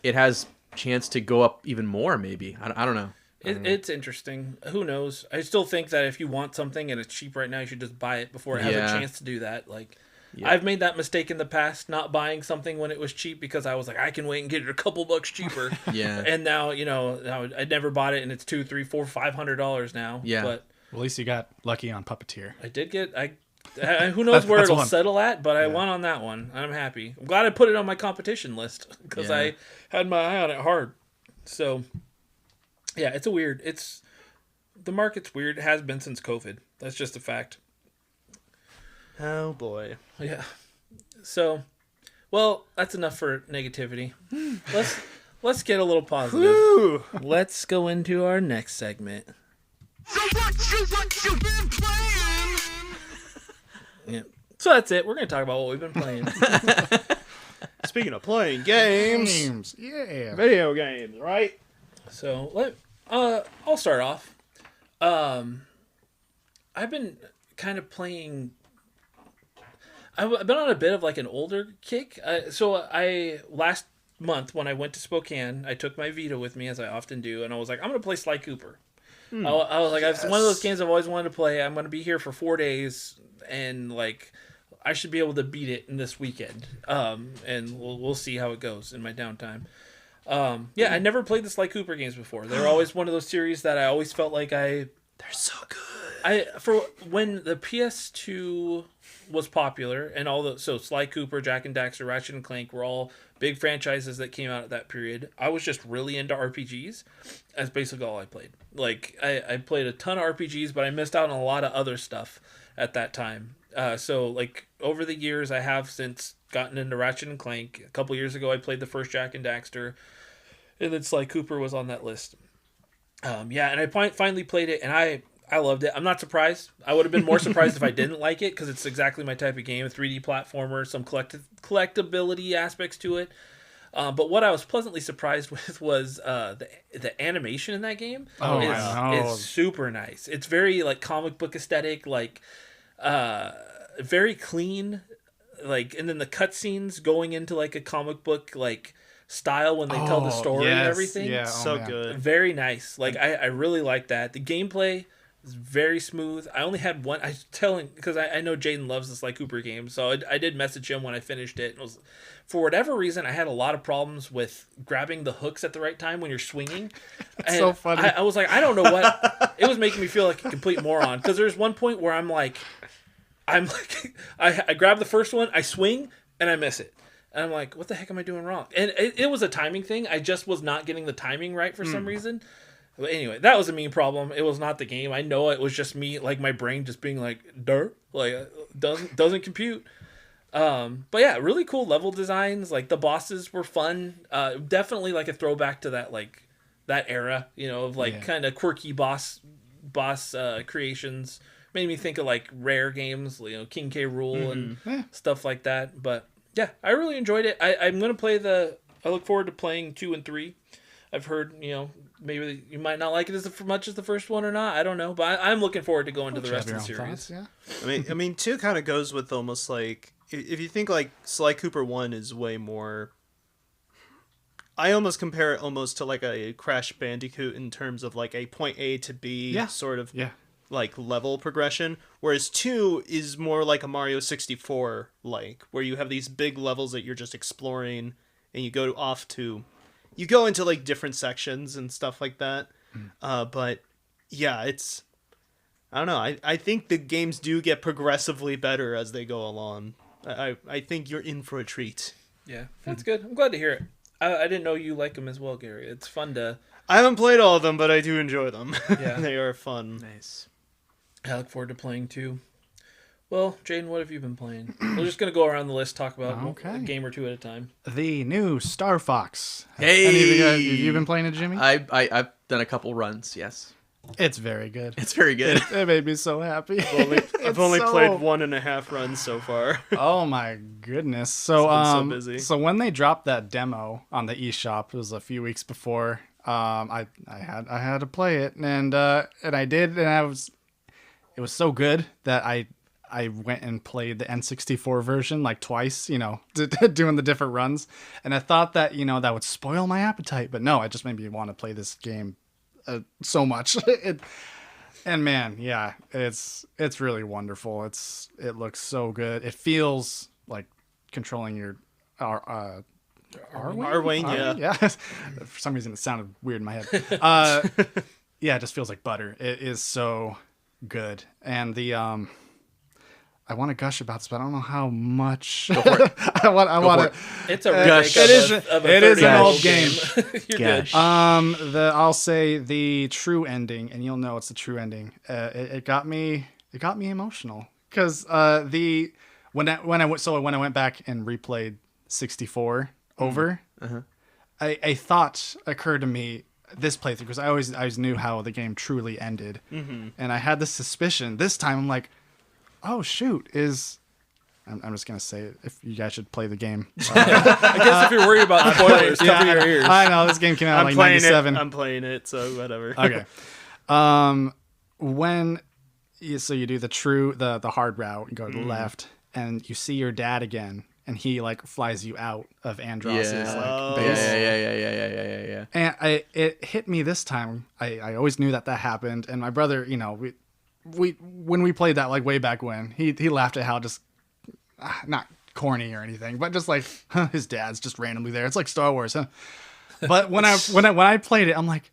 it has chance to go up even more maybe. I don't know. It's interesting. Who knows? I still think that if you want something and it's cheap right now, you should just buy it before it has a chance to do that. Like, I've made that mistake in the past, not buying something when it was cheap because I was like, I can wait and get it a couple bucks cheaper. And now, now I never bought it and it's $200, $300, $400, $500 now. Yeah. But at least you got lucky on Puppeteer. I did get, who knows where it'll settle at, but I won on that one. I'm happy. I'm glad I put it on my competition list because I had my eye on it hard. So, yeah, the market's weird. It has been since COVID. That's just a fact. Oh boy. Yeah. So, well, that's enough for negativity. Let's get a little positive. Woo! Let's go into our next segment. So what you been playing? Yeah. So that's it. We're going to talk about what we've been playing. Speaking of playing games, Yeah. video games, right? So I'll start off. I've been kind of playing. I've been on a bit of like an older kick. Last month when I went to Spokane, I took my Vita with me as I often do, and I was like, I'm gonna play Sly Cooper. I was like, it's one of those games I've always wanted to play. I'm gonna be here for 4 days, and like, I should be able to beat it in this weekend. And we'll see how it goes in my downtime. I never played the Sly Cooper games before. They're always one of those series that I always felt like they're so good. When the PS2 was popular and so Sly Cooper, Jak and Daxter, Ratchet and Clank were all big franchises that came out at that period. I was just really into RPGs. That's basically all I played. Like I played a ton of RPGs, but I missed out on a lot of other stuff at that time. So like over the years, I have since gotten into Ratchet and Clank. A couple years ago, I played the first Jak and Daxter, and then Sly Cooper was on that list. And I finally played it, and I loved it. I'm not surprised. I would have been more surprised if I didn't like it, because it's exactly my type of game, a 3D platformer, some collectability aspects to it. But what I was pleasantly surprised with was the animation in that game is super nice. It's very like comic book aesthetic, like very clean, like, and then the cutscenes going into like a comic book like style when they tell the story and everything. Yeah, So good. Very nice. Like I really like that. The gameplay is very smooth. I only had one. I was telling, because I know Jaiden loves the Sly Cooper game, so I did message him when I finished it. And it was, for whatever reason, I had a lot of problems with grabbing the hooks at the right time when you're swinging. It's so funny. I was like, I don't know what. It was making me feel like a complete moron, because there's one point where I'm like, I grab the first one, I swing, and I miss it. And I'm like, what the heck am I doing wrong? And it was a timing thing. I just was not getting the timing right for some reason. But anyway, that was a me problem. It was not the game. I know it was just me, like my brain just being like, dirt, like doesn't compute. But yeah, really cool level designs. Like the bosses were fun. Definitely like a throwback to that, like that era, of like kind of quirky boss creations. Made me think of like Rare games, King K. Rool and stuff like that. But yeah, I really enjoyed it. I'm gonna play I look forward to playing 2 and 3. I've heard, maybe you might not like it as much as the first one or not. I don't know, but I'm looking forward to going to the rest of the series. Thoughts, yeah. I mean, 2 kind of goes with almost like, if you think like Sly Cooper 1 is way more. I almost compare it almost to like a Crash Bandicoot in terms of like a point A to B sort of. Yeah. like level progression, whereas 2 is more like a Mario 64 like, where you have these big levels that you're just exploring, and you go into like different sections and stuff like that. But yeah, it's, I don't know. I think the games do get progressively better as they go along. I think you're in for a treat. Yeah, that's good. I'm glad to hear it. I didn't know you like them as well, Gary. It's fun to... I haven't played all of them, but I do enjoy them. Yeah. They are fun. Nice. I look forward to playing too. Well, Jaiden, what have you been playing? We're just going to go around the list, talk about a game or two at a time. The new Star Fox. Hey! Any of you guys, have you been playing it, Jimmy? I've done a couple runs, yes. It's very good. It's very good. It made me so happy. I've only played 1.5 runs so far. Oh my goodness. So It's been so busy. So when they dropped that demo on the eShop, it was a few weeks before, I had to play it, and I did, and it was so good that I went and played the N64 version like twice, doing the different runs, and I thought that that would spoil my appetite, but no, it just made me want to play this game so much. And man, yeah, it's really wonderful. It looks so good. It feels like controlling your Arwing, yeah. Yeah. For some reason, it sounded weird in my head. Yeah, it just feels like butter. It is so good. And the I want to gush about this, but I don't know how much. Go for it. I want to. It's a remake Gush. it is an old game. You're Gosh. good. I'll say the true ending, and you'll know it's the true ending. It got me emotional because when I went back and replayed 64 over, a thought occurred to me this playthrough, because I always knew how the game truly ended, and I had this suspicion. This time I'm like, oh shoot, I'm just gonna say it. If you guys should play the game. I guess if you're worried about spoilers, cover your ears. I know this game came out in like 97. I'm playing it, so whatever. Okay. You do the hard route, you go to the left, and you see your dad again, and he like flies you out of Andross's base. Yeah. And it hit me this time. I always knew that happened, and my brother, we when we played that like way back when, he laughed at how just not corny or anything, but just like his dad's just randomly there. It's like Star Wars, huh? But when I played it, I'm like,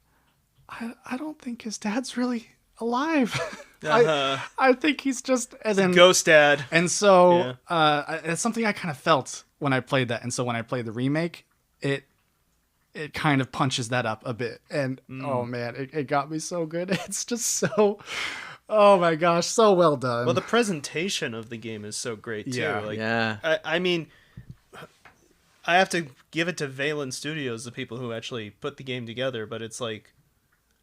I don't think his dad's really alive. I think he's just Ghost Dad. And so it's something I kind of felt when I played that. And so when I played the remake, it kind of punches that up a bit. And oh man, it got me so good. It's just so, oh my gosh, so well done. Well, the presentation of the game is so great too. Yeah. I mean, I have to give it to Valen Studios, the people who actually put the game together, but it's like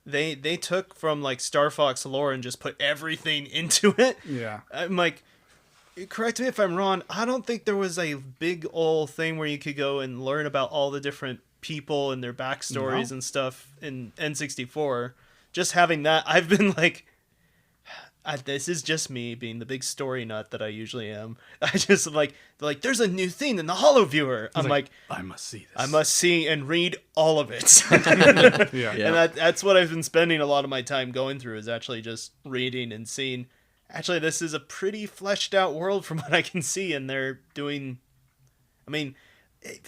they took from like Star Fox lore and just put everything into it. Yeah. I'm like, correct me if I'm wrong, I don't think there was a big old thing where you could go and learn about all the different people and their backstories and stuff in N64. Just having that, I've been like, this is just me being the big story nut that I usually am. I just like there's a new thing in the Holo Viewer. I'm like, I must see this. I must see and read all of it. Yeah. And that's what I've been spending a lot of my time going through, is actually just reading and seeing. Actually, this is a pretty fleshed out world from what I can see, and they're doing. I mean,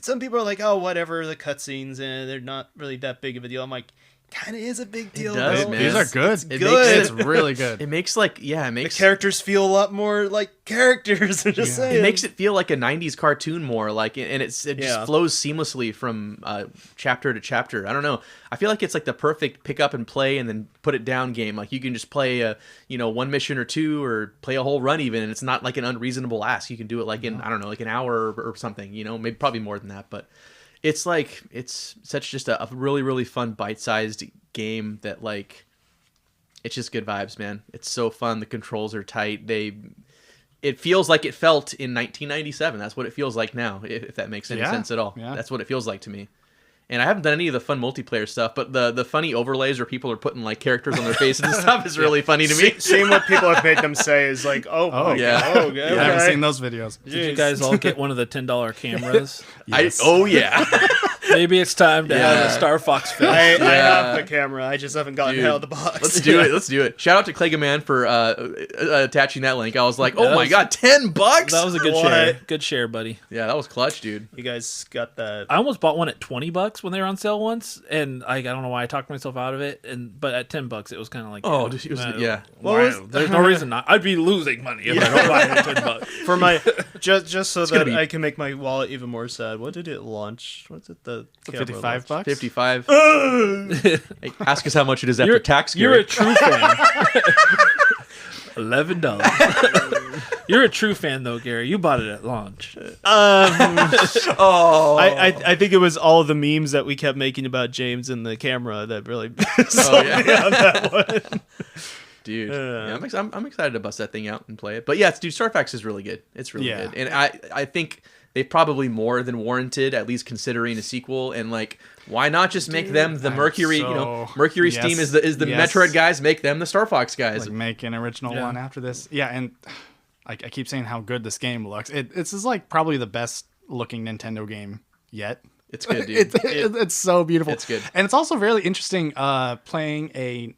some people are like, oh, whatever, the cutscenes, and they're not really that big of a deal. I'm like, kind of is a big deal. does, though. man. These are good. It's It's really good. It makes the The characters feel a lot more like characters. I'm just saying. It makes it feel like a 90s cartoon more, like, and it just flows seamlessly from chapter to chapter. I don't know. I feel like it's like the perfect pick up and play and then put it down game. Like you can just play one mission or two, or play a whole run even, and it's not like an unreasonable ask. You can do it like in, I don't know, like an hour or something, maybe probably more than that, but it's like, it's such just a really, really fun bite-sized game that like, it's just good vibes, man. It's so fun. The controls are tight. It feels like it felt in 1997. That's what it feels like now, if that makes any sense at all. Yeah. That's what it feels like to me. And I haven't done any of the fun multiplayer stuff, but the funny overlays where people are putting like characters on their faces and stuff is really funny to me. Seeing what people have made them say is like, yeah. okay. I haven't seen those videos. Did you guys all get one of the $10 cameras? Yes. Yeah. Maybe it's time to have a Star Fox film. I have the camera. I just haven't gotten it out of the box. Let's do it. Shout out to Claygaman for attaching that link. I was like, oh my god, $10. That was a good share. Good share, buddy. Yeah, that was clutch, dude. You guys got that? I almost bought one at $20 when they were on sale once, and I don't know why I talked myself out of it. But at $10, it was kind of like, there's no reason not. I'd be losing money if I don't buy it at $10. For my just so that I can make my wallet even more sad. What did it launch? What's it the $55? $55. Hey, ask us how much it is after tax. You're a true fan. $11. You're a true fan, though, Gary. You bought it at launch. I think it was all the memes that we kept making about James and the camera that really sold me on that one. Dude, yeah, I'm excited to bust that thing out and play it. But yeah, dude, Star Fox is really good. It's really good, and I think they probably more than warranted, at least considering a sequel. And like, why not just make them the Mercury? Mercury's team is the Metroid guys. Make them the Star Fox guys. Like make an original one after this. Yeah, and I keep saying how good this game looks. This is like probably the best looking Nintendo game yet. It's good, dude. It's so beautiful. It's good, and it's also really interesting playing a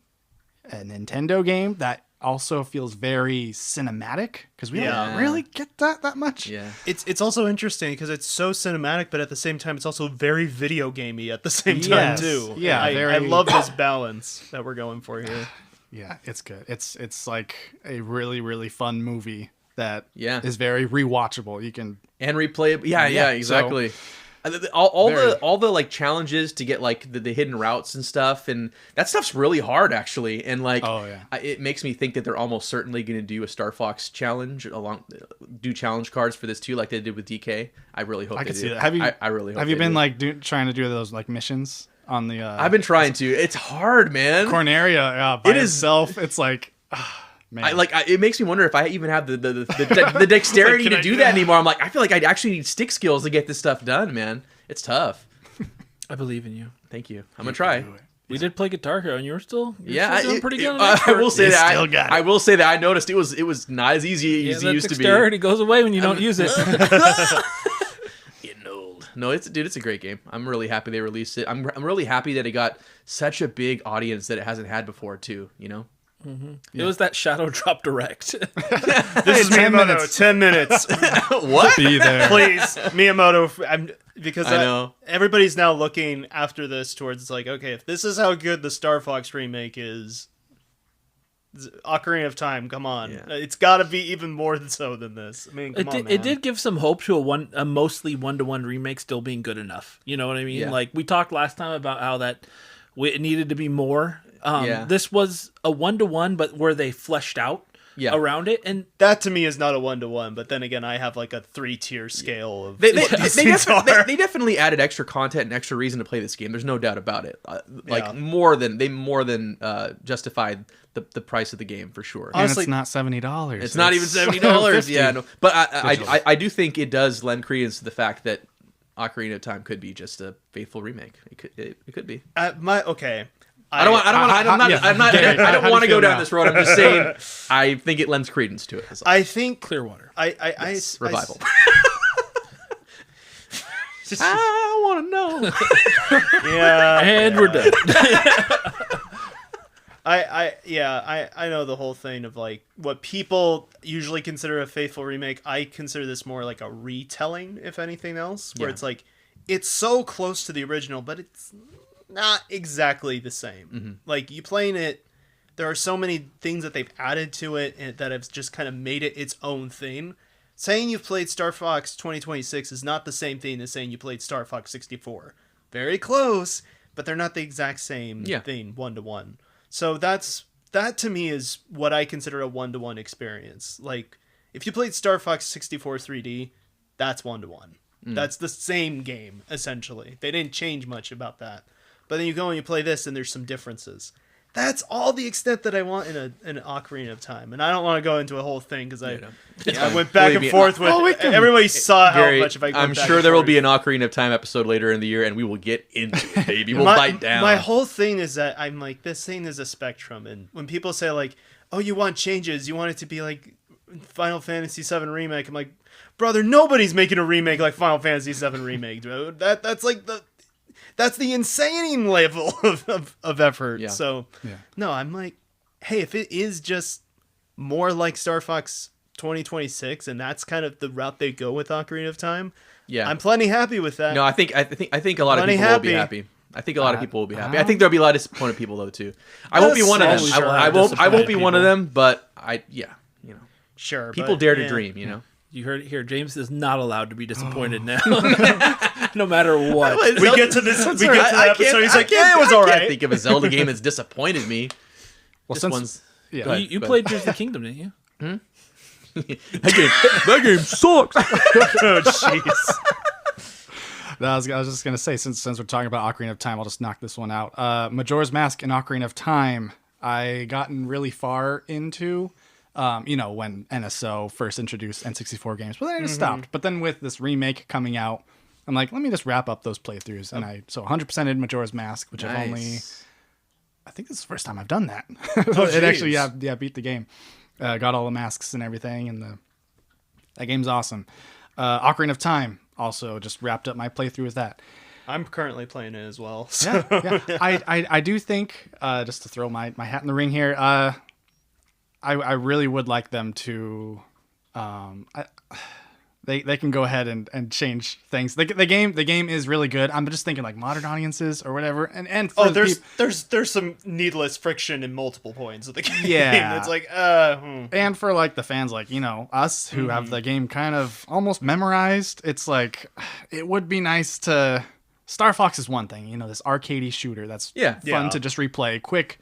Nintendo game that also feels very cinematic, because we don't really get that much. Yeah, it's also interesting because it's so cinematic, but at the same time, it's also very video gamey at the same time too. Yeah, I love this balance that we're going for here. Yeah, it's good. It's like a really, really fun movie that is very rewatchable. You can replay it. Yeah, exactly. So, all the like challenges to get like the hidden routes and stuff, and that stuff's really hard actually. And like, it makes me think that they're almost certainly going to do a Star Fox challenge do challenge cards for this too, like they did with DK. I really hope I they can do. see that. Have you? I really hope have you been do. like trying to do those like missions on the? I've been trying to. It's hard, man. Corneria by itself. It's like. Man. It makes me wonder if I even have the dexterity to do that anymore. I'm like, I feel like I'd actually need stick skills to get this stuff done, man. It's tough. I believe in you. Thank you. I'm gonna try. We did play Guitar Hero, and you were still doing pretty good. I will say that I will say that I noticed it was not as easy as it used to be. Dexterity goes away when you don't use it. Getting old. No, it's a great game. I'm really happy they released it. I'm really happy that it got such a big audience that it hasn't had before too. You know. Mm-hmm. Yeah. It was that Shadow Drop Direct. This is Miyamoto. 10 minutes. What? Be there, please, Miyamoto. Because I know everybody's now looking after this towards like, okay, if this is how good the Star Fox remake is, Ocarina of Time, come on, it's got to be even more so than this. I mean, it did give some hope to a mostly 1-to-1 remake still being good enough. You know what I mean? Yeah. Like we talked last time about how that it needed to be more. This was a 1-to-1, but where they fleshed out around it, and that to me is not a 1-to-1. But then again, I have like a 3-tier scale of. They definitely added extra content and extra reason to play this game. There's no doubt about it. More than justified the price of the game for sure. Honestly, and it's not $70. It's not even $70. Yeah, no. But I do think it does lend credence to the fact that Ocarina of Time could be just a faithful remake. It could be. I don't want to go down this road. I'm just saying I think it lends credence to it. I think Clearwater. Revival. I want to know. Yeah, and we're done. I know the whole thing of like what people usually consider a faithful remake. I consider this more like a retelling, if anything else, where it's like it's so close to the original, but it's not exactly the same. Mm-hmm. Like you playing it, there are so many things that they've added to it and that have just kind of made it its own thing. Saying you've played Star Fox 2026 is not the same thing as saying you played Star Fox 64. Very close, but they're not the exact same thing 1-to-1. So that to me is what I consider a 1-to-1 experience. Like if you played Star Fox 64 3D, that's 1-to-1. That's the same game essentially. They didn't change much about that. But then you go and you play this and there's some differences. that's all the extent that I want in an Ocarina of Time. And I don't want to go into a whole thing because I went back and forth with everybody saw Gary, how much. If I go I'm back sure and there will forth. be an Ocarina of Time episode later in the year, and we will get into it, baby. We'll bite down. My whole thing is that I'm like, this thing is a spectrum, and when people say like, "Oh, you want changes? You want it to be like Final Fantasy VII Remake," I'm like, brother, nobody's making a remake like Final Fantasy VII Remake, dude. That's the insane level of effort. Yeah. So, no, I'm like, hey, if it is just more like Star Fox 2026, and that's kind of the route they go with Ocarina of Time, I'm plenty happy with that. No, I think a lot of people will be happy. I think a lot of people will be happy. I think there'll be a lot of disappointed people though too. I won't be one of them. I won't be one of them. But sure. People dare to dream. You know. You heard it here. James is not allowed to be disappointed now, no matter what. We get to this. We get to that episode. He's like, "Yeah, it was all right." I can't think of a Zelda game that's disappointed me. Well, You played Tears of the Kingdom, didn't you? That game sucks. Oh, jeez. I was just gonna say, since we're talking about Ocarina of Time, I'll just knock this one out. Majora's Mask and Ocarina of Time, I gotten really far into. When NSO first introduced N64 games, but then I just stopped. But then with this remake coming out, I'm like, let me just wrap up those playthroughs. And I 100%ed Majora's Mask, which I think this is the first time I've done that. It actually, beat the game. Got all the masks and everything, and that game's awesome. Ocarina of Time also just wrapped up my playthrough with that. I'm currently playing it as well. So. Yeah. I do think, just to throw my hat in the ring here, I really would like them to, they can go ahead and change things. The game is really good. I'm just thinking like modern audiences or whatever. And for there's some needless friction in multiple points of the game. Yeah, it's like And for like the fans like us who have the game kind of almost memorized, it's like it would be nice to. Star Fox is one thing, this arcadey shooter that's fun to just replay quick.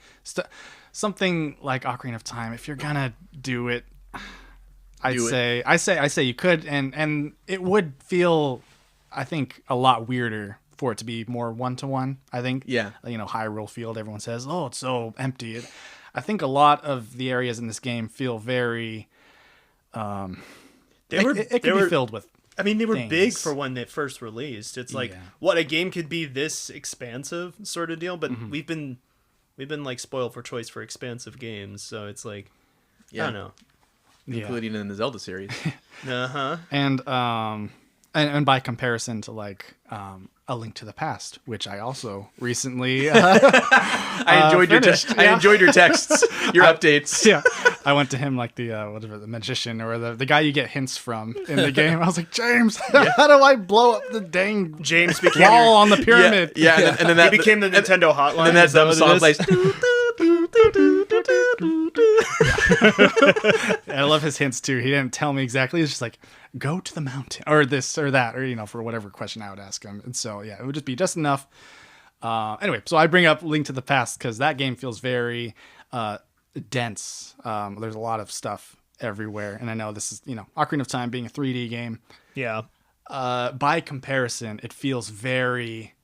Something like Ocarina of Time, if you're gonna do it, I say you could, and it would feel, I think, a lot weirder for it to be more 1-to-1. I think, Hyrule Field, everyone says, oh, it's so empty. I think a lot of the areas in this game feel very, it could be filled with. I mean, they were things. big for when they first released. It's like, what, a game could be this expansive sort of deal, but we've been like spoiled for choice for expansive games, so it's like, I don't know, including in the Zelda series. And by comparison to like A Link to the Past, which I also recently I enjoyed I enjoyed your texts, your updates. Yeah, I went to him like the magician or the guy you get hints from in the game. I was like, James, how do I blow up the dang James became wall on the pyramid? Yeah, and then that he became the Nintendo hotline. And then that dumb song plays. I love his hints too. He didn't tell me exactly. He's just like, go to the mountain or this or that, or for whatever question I would ask him. And so it would just be just enough. Anyway, so I bring up Link to the Past because that game feels very dense. There's a lot of stuff everywhere, and I know this is Ocarina of Time being a 3D game. Yeah. By comparison, it feels very.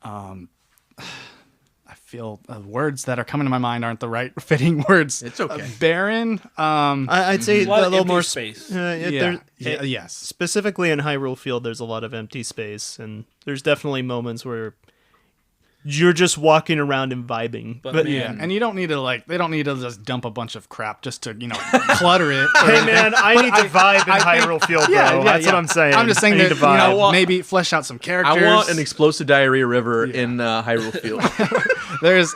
I feel words that are coming to my mind aren't the right fitting words. It's okay. Barren. I'd say a little more space. Yes. Specifically in Hyrule Field, there's a lot of empty space, and there's definitely moments where you're just walking around and vibing. But and you don't need to they don't need to just dump a bunch of crap just to clutter it. Hey man, I need to vibe in Hyrule Field, bro. That's what I'm saying. I'm just saying that maybe flesh out some characters. I want an explosive diarrhea river in Hyrule Field.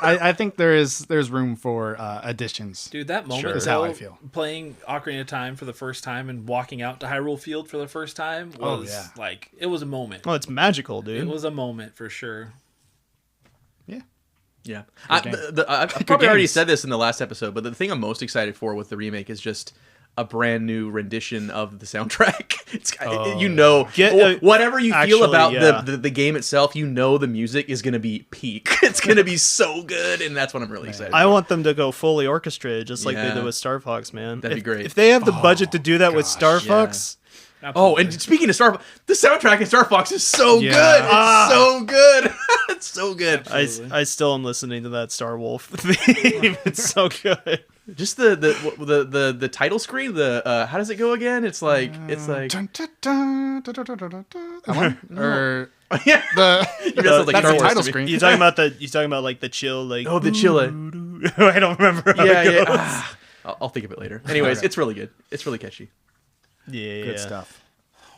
I think there's room for additions. Dude, that moment is how I feel. Playing Ocarina of Time for the first time and walking out to Hyrule Field for the first time was like, it was a moment. Oh, it's magical, dude. It was a moment for sure. Yeah. I probably already said this in the last episode, but the thing I'm most excited for with the remake is just a brand new rendition of the soundtrack. It's whatever you feel about the game itself, the music is going to be peak. It's going to be so good, and that's what I'm really excited about. I want them to go fully orchestrated, just like they did with Star Fox, man. That'd be great. If they have the budget to do that with Star Fox... Absolutely. Oh, and speaking of Star Fox, the soundtrack in Star Fox is so good. It's so good. It's so good. I still am listening to that Star Wolf theme. It's so good. Just the title screen. The how does it go again? It's like Dun, dun, dun, dun, dun, dun, dun, dun, dun. That one? Or yeah. that's the title screen. You talking about like the chill like Oh, the chilla. I don't remember how it goes. I'll think of it later. Anyways, it's really good. It's really catchy. Yeah. Good stuff.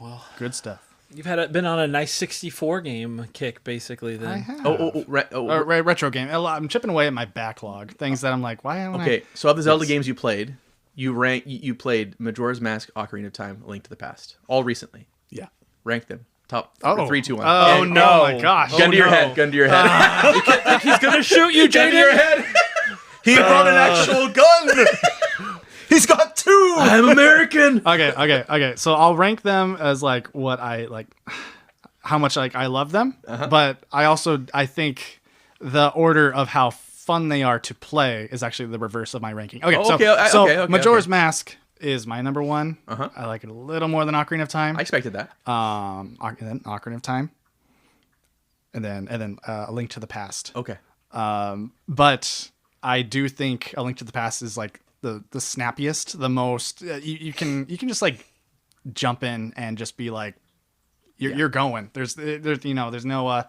Well, Good stuff. you've been on a nice 64 game kick, basically. Then I have. Retro game. I'm chipping away at my backlog. Things that I'm like, why don't Okay, so of the Zelda games you played, you played Majora's Mask, Ocarina of Time, A Link to the Past, all recently. Yeah. Rank them. Top 3, 2, 1. Oh, And- no. Oh, my gosh. Gun to your head. Gun to your head. he's gonna shoot you, Gun to your Jaiden. head. He brought an actual gun. He's got 2. I'm American. Okay. So I'll rank them as like what I like, how much like I love them, but I think the order of how fun they are to play is actually the reverse of my ranking. Okay, okay, Majora's Mask is my number 1. I like it a little more than Ocarina of Time. I expected that. And then Ocarina of Time, and then A Link to the Past. Okay. But I do think A Link to the Past is like the snappiest, the most. You can just like jump in and just be like, you're going. There's no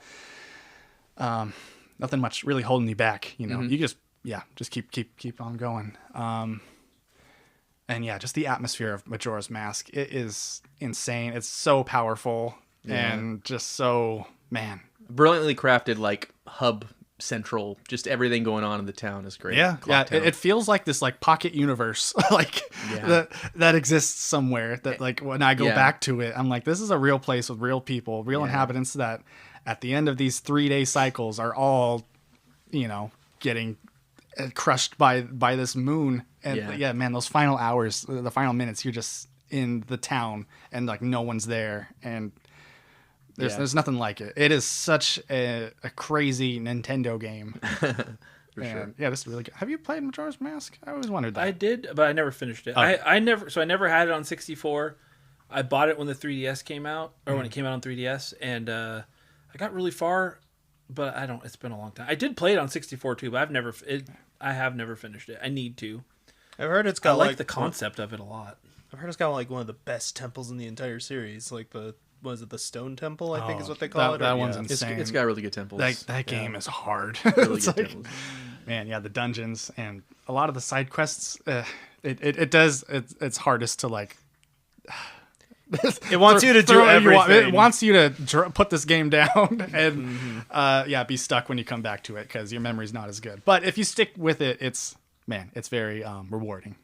nothing much really holding you back. You just keep on going. And yeah, just the atmosphere of Majora's Mask, it is insane. It's so powerful and just so, man. Brilliantly crafted, like hub central, just everything going on in the town is great. Yeah, Clock Town. it feels like this like pocket universe, like that exists somewhere. That like when I go back to it, I'm like, this is a real place with real people, real inhabitants that at the end of these 3-day cycles are all, getting crushed by this moon. And man, those final hours, the final minutes, you're just in the town and like no one's there, and there's nothing like it. It is such a crazy Nintendo game. For sure. Yeah, this is really good. Have you played Majora's Mask? I always wondered that. I did, but I never finished it. Okay. I never had it on 64. I bought it when the 3DS came out, or when it came out on 3DS, and I got really far, but it's been a long time. I did play it on 64 too, but I have never finished it. I need to. I've heard it's got I like the concept of it a lot. I've heard it's got like one of the best temples in the entire series, like the Stone Temple, I think is what they call it. That one's insane. It's got really good temples. That game is hard. Really It's good like, temples. man, the dungeons and a lot of the side quests. It's hardest to like. It wants you to do everything. It wants you to put this game down and be stuck when you come back to it because your memory's not as good. But if you stick with it, it's very rewarding.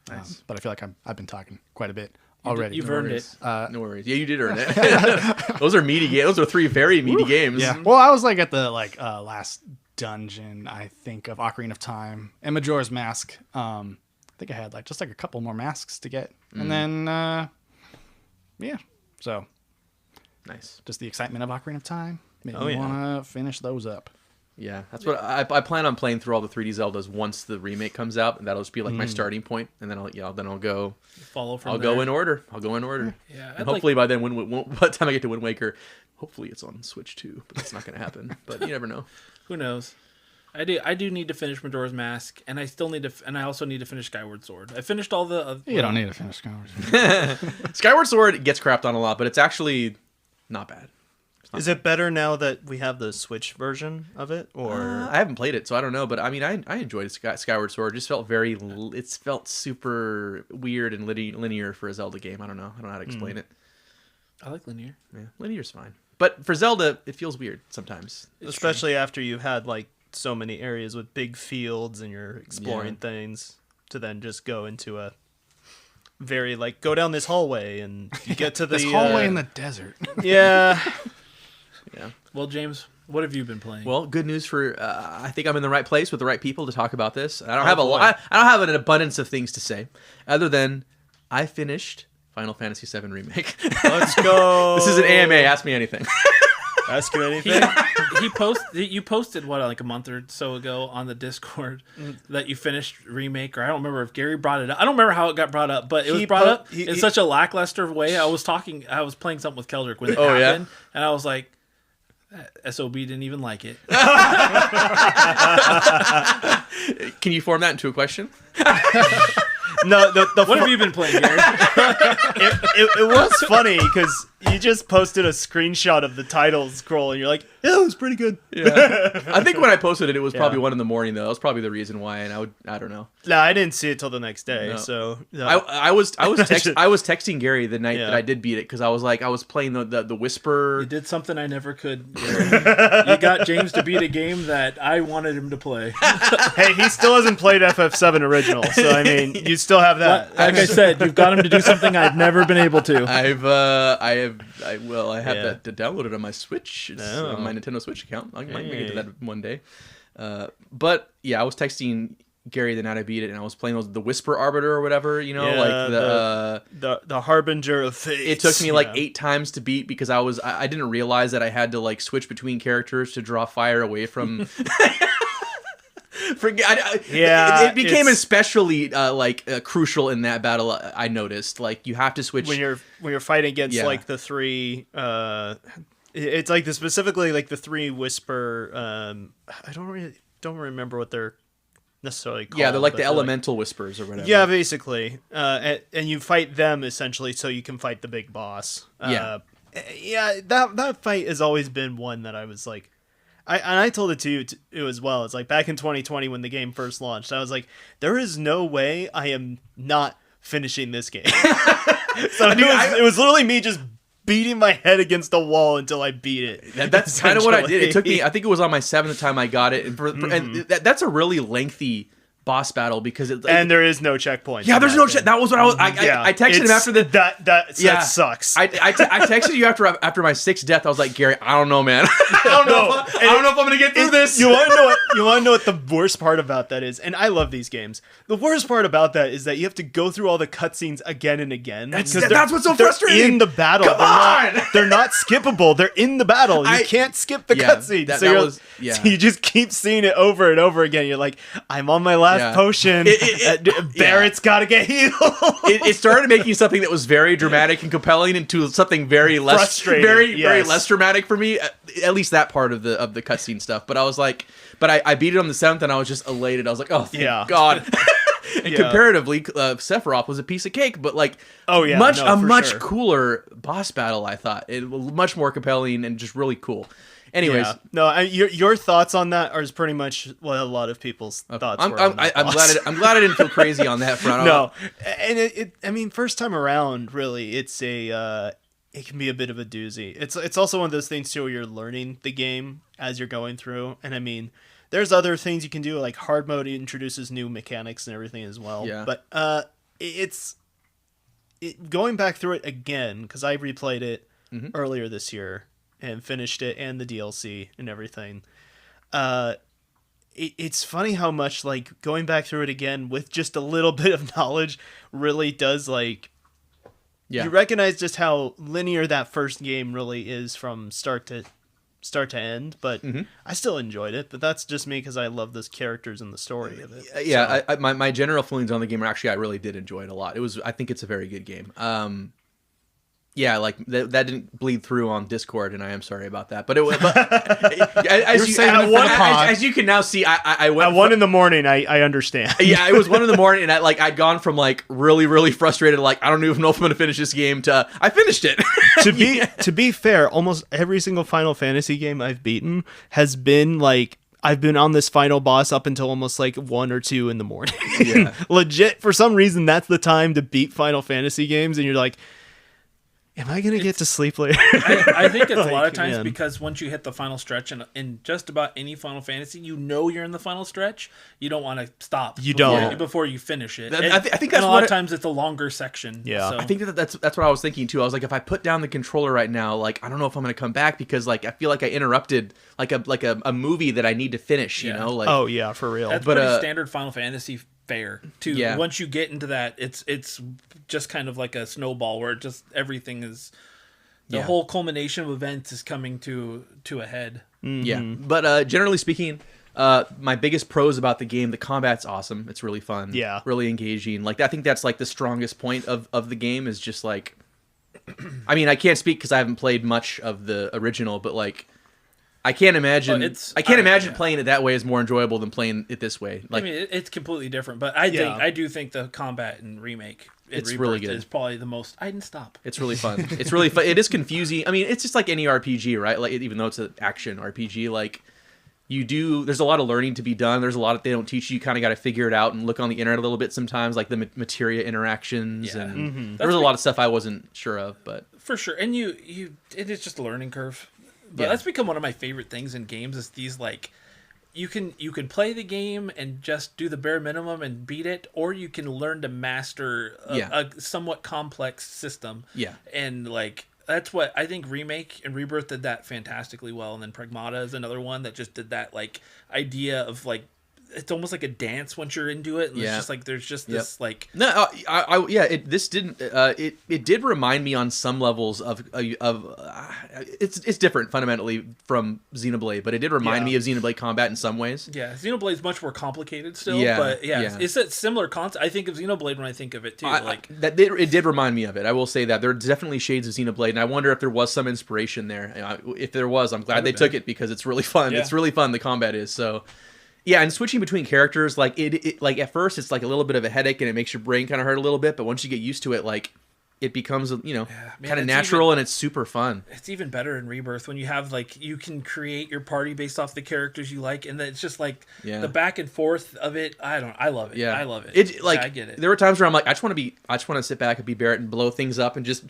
Nice. But I feel like I've been talking quite a bit already. You've earned it. No worries. Yeah, you did earn it. Those are meaty games. Those are 3 very meaty games. Yeah. Well, I was like at the last dungeon, I think, of Ocarina of Time and Majora's Mask. I think I had just a couple more masks to get, and then so Nice. just the excitement of Ocarina of Time made me want to finish those up. Yeah, that's what I plan on playing through all the 3D Zeldas once the remake comes out, and that'll just be like my starting point, and then I'll go Follow from I'll there. go in order. I'll go in order. Yeah, And hopefully by then, by the time I get to Wind Waker, hopefully it's on Switch too. But that's not going to happen. But you never know. Who knows? I do need to finish Majora's Mask, and I also need to finish Skyward Sword. I finished all the. You don't need to finish Skyward. Skyward Sword gets crapped on a lot, but it's actually not bad. Is it better now that we have the Switch version of it, or I haven't played it, so I don't know. But I mean, I enjoyed Skyward Sword. It just felt it felt super weird and linear for a Zelda game. I don't know how to explain it. I like linear. Yeah, linear's fine, but for Zelda, it feels weird sometimes. especially after you've had like so many areas with big fields and you're exploring things, to then just go into a very go down this hallway and you get to the This hallway in the desert. Yeah. Yeah. Well, James, what have you been playing? Well, good news for I think I'm in the right place with the right people to talk about this. I don't have I don't have an abundance of things to say, other than I finished Final Fantasy VII Remake. Let's go. This is an AMA. Ask me anything. Ask you anything. You posted what a month or so ago on the Discord that you finished Remake, or I don't remember if Gary brought it up. I don't remember how it got brought up, but it was brought up in such a lackluster way. I was playing something with Keldrick when it happened, and I was like, SOB didn't even like it. Can you form that into a question? No, What have you been playing, Gary? it was funny because you just posted a screenshot of the title scroll and you're like, yeah, it was pretty good. Yeah. I think when I posted it, it was probably Yeah. 1 in the morning, though. That was probably the reason why, and I don't know. No, I didn't see it till the next day. No. So I was texting Gary the night Yeah. that I did beat it because I was playing the Whisper. You did something I never could. Gary. You got James to beat a game that I wanted him to play. hey, he still hasn't played FF7 original, so I mean, you still have that. Like I said, you've got him to do something I've never been able to. I have Yeah. that downloaded on my Switch. It's Oh. on my Nintendo Switch account. I might get to that one day. But yeah, I was texting Gary the night I beat it, and I was playing the Whisper Arbiter or whatever. You know, the harbinger of fate. it took me like 8 times to beat because I didn't realize that I had to like switch between characters to draw fire away from. It became especially crucial in that battle. I noticed like you have to switch when you're fighting against Yeah. like the three. It's like specifically like the three whisper. I don't remember what they're necessarily called. Yeah, they're like but the elemental whispers or whatever. Yeah, basically, and you fight them essentially so you can fight the big boss. Yeah. Yeah. That fight has always been one that I was like. I told it to you as well. It's like back in 2020 when the game first launched. I was like, there is no way I am not finishing this game. So it was literally me just beating my head against the wall until I beat it. That's kind of what I did. It took me. essentially. I think it was on my 7th time I got it, and that's a really lengthy boss battle because it. And there is no checkpoint. Yeah, there's no shit. That was what I was. I texted him after the. That sucks. I texted you after my 6th death. I was like, Gary, I don't know, man. I don't know if I'm gonna get through this. You want to know what the worst part about that is? And I love these games. The worst part about that is that you have to go through all the cutscenes again and again. That's 'Cause what's so they're frustrating. in the battle. Come They're not skippable. They're in the battle. You can't skip the cutscenes. So you just keep seeing it over and over again. You're like, I'm on my last potion. Barrett's got to get healed. It started making something that was very dramatic and compelling into something very less Frustrating, very yes. less dramatic for me. At least that part of the cutscene stuff. But I was like, I beat it on the 7th and I was just elated. I was like, oh thank God. And comparatively, Sephiroth was a piece of cake, but like, much cooler boss battle. I thought it was much more compelling and just really cool. Anyways, your thoughts on that are pretty much what a lot of people's thoughts were. I'm glad I didn't feel crazy on that front. No, and I mean, first time around, really, it can be a bit of a doozy. It's also one of those things too where you're learning the game as you're going through, and I mean, there's other things you can do, like hard mode introduces new mechanics and everything as well. Yeah. But going back through it again because I replayed it earlier this year and finished it and the DLC and everything. It's funny how much like going back through it again with just a little bit of knowledge really does like. Yeah. You recognize just how linear that first game really is from start to end, but I still enjoyed it. But that's just me because I love those characters and the story of it. Yeah, so. My general feelings on the game are actually I really did enjoy it a lot. I think it's a very good game. Yeah, like that didn't bleed through on Discord, and I am sorry about that. But as you can now see, I went at 1 in the morning. I understand. Yeah, it was 1 in the morning, and I'd gone from like really really frustrated, like I don't even know if I'm going to finish this game, to I finished it. To be fair, almost every single Final Fantasy game I've beaten has been like. I've been on this final boss up until almost like 1 or 2 in the morning. Yeah. Legit, for some reason, that's the time to beat Final Fantasy games, and you're like. Am I going to get to sleep later? I think it's a lot of times because once you hit the final stretch in just about any Final Fantasy, you know you're in the final stretch. You don't want to stop. Before you finish it. I think that's a lot of times it's a longer section. Yeah, so. I think that's what I was thinking too. I was like, if I put down the controller right now, like I don't know if I'm going to come back because like I feel like I interrupted like a movie that I need to finish. You know, like oh yeah, for real. That's pretty standard Final Fantasy fare too. Yeah. Once you get into that, it's just kind of like a snowball where just everything is the whole culmination of events is coming to a head. Mm-hmm. Yeah, but generally speaking, my biggest pros about the game, the combat's awesome. It's really fun. Yeah, really engaging. Like I think that's like the strongest point of the game is just like, I mean, I can't speak because I haven't played much of the original, but like I can't imagine. Well, I can't imagine playing it that way is more enjoyable than playing it this way. Like, I mean, it's completely different, but I do think the combat and remake, It's really good. is probably the most. I didn't stop. it's really fun. It's really fun. It is confusing. I mean, it's just like any RPG, right? Like, even though it's an action RPG, like there's a lot of learning to be done. There's a lot that they don't teach you. You kind of got to figure it out and look on the internet a little bit sometimes, like the materia interactions. Yeah. And there was a lot of stuff I wasn't sure of, but For sure, and it is just a learning curve. But Yeah. that's become one of my favorite things in games is these like, you can play the game and just do the bare minimum and beat it, or you can learn to master a somewhat complex system. Yeah. And like that's what I think Remake and Rebirth did that fantastically well, and then Pragmata is another one that just did that like idea of like it's almost like a dance once you're into it, and it's just like there's just this like no, it did remind me on some levels of it's different fundamentally from Xenoblade, but it did remind me of Xenoblade combat in some ways. Yeah, Xenoblade's much more complicated still, Yeah, but yeah. it's a similar concept. I think of Xenoblade when I think of it too. It did remind me of it. I will say that there are definitely shades of Xenoblade, and I wonder if there was some inspiration there. If there was, I'm glad they took it because it's really fun. Yeah. It's really fun. The combat is so. Yeah, and switching between characters, like it like at first it's like a little bit of a headache and it makes your brain kind of hurt a little bit, but once you get used to it, like it becomes kind of natural and it's super fun. It's even better in Rebirth when you have like you can create your party based off the characters you like, and then it's just like the back and forth of it. I love it. Yeah, I love it. I get it. There were times where I'm like, I just want to sit back and be Barrett and blow things up and just.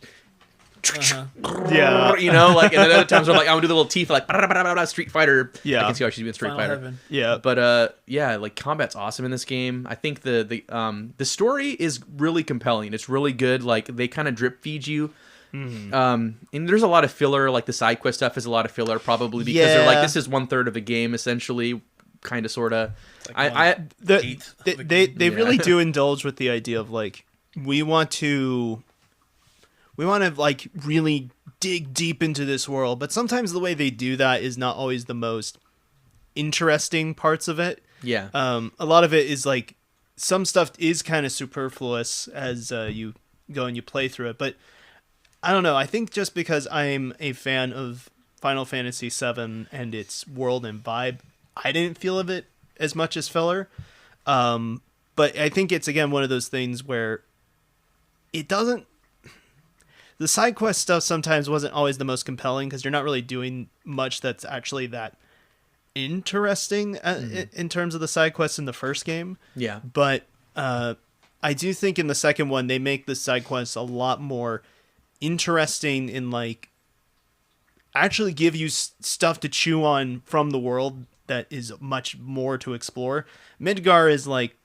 Yeah, like, and then other times where like I would do the little teeth like Street Fighter. Yeah, I can see how she's doing Street Final Fighter. Heaven. Yeah, but like combat's awesome in this game. I think the story is really compelling. It's really good. Like they kind of drip feed you. And there's a lot of filler. Like the side quest stuff is a lot of filler, probably because they're like this is 1/3 of the game essentially, kind of sorta. They really do indulge with the idea of like we want to like really dig deep into this world, but sometimes the way they do that is not always the most interesting parts of it. Yeah. A lot of it is like some stuff is kind of superfluous as you go and you play through it, but I don't know. I think just because I'm a fan of Final Fantasy VII and its world and vibe, I didn't feel of it as much as filler. But I think it's again one of those things where it doesn't. The side quest stuff sometimes wasn't always the most compelling because you're not really doing much that's actually that interesting in terms of the side quests in the first game. Yeah. But I do think in the second one, they make the side quests a lot more interesting in like actually give you stuff to chew on from the world that is much more to explore. Midgar is like,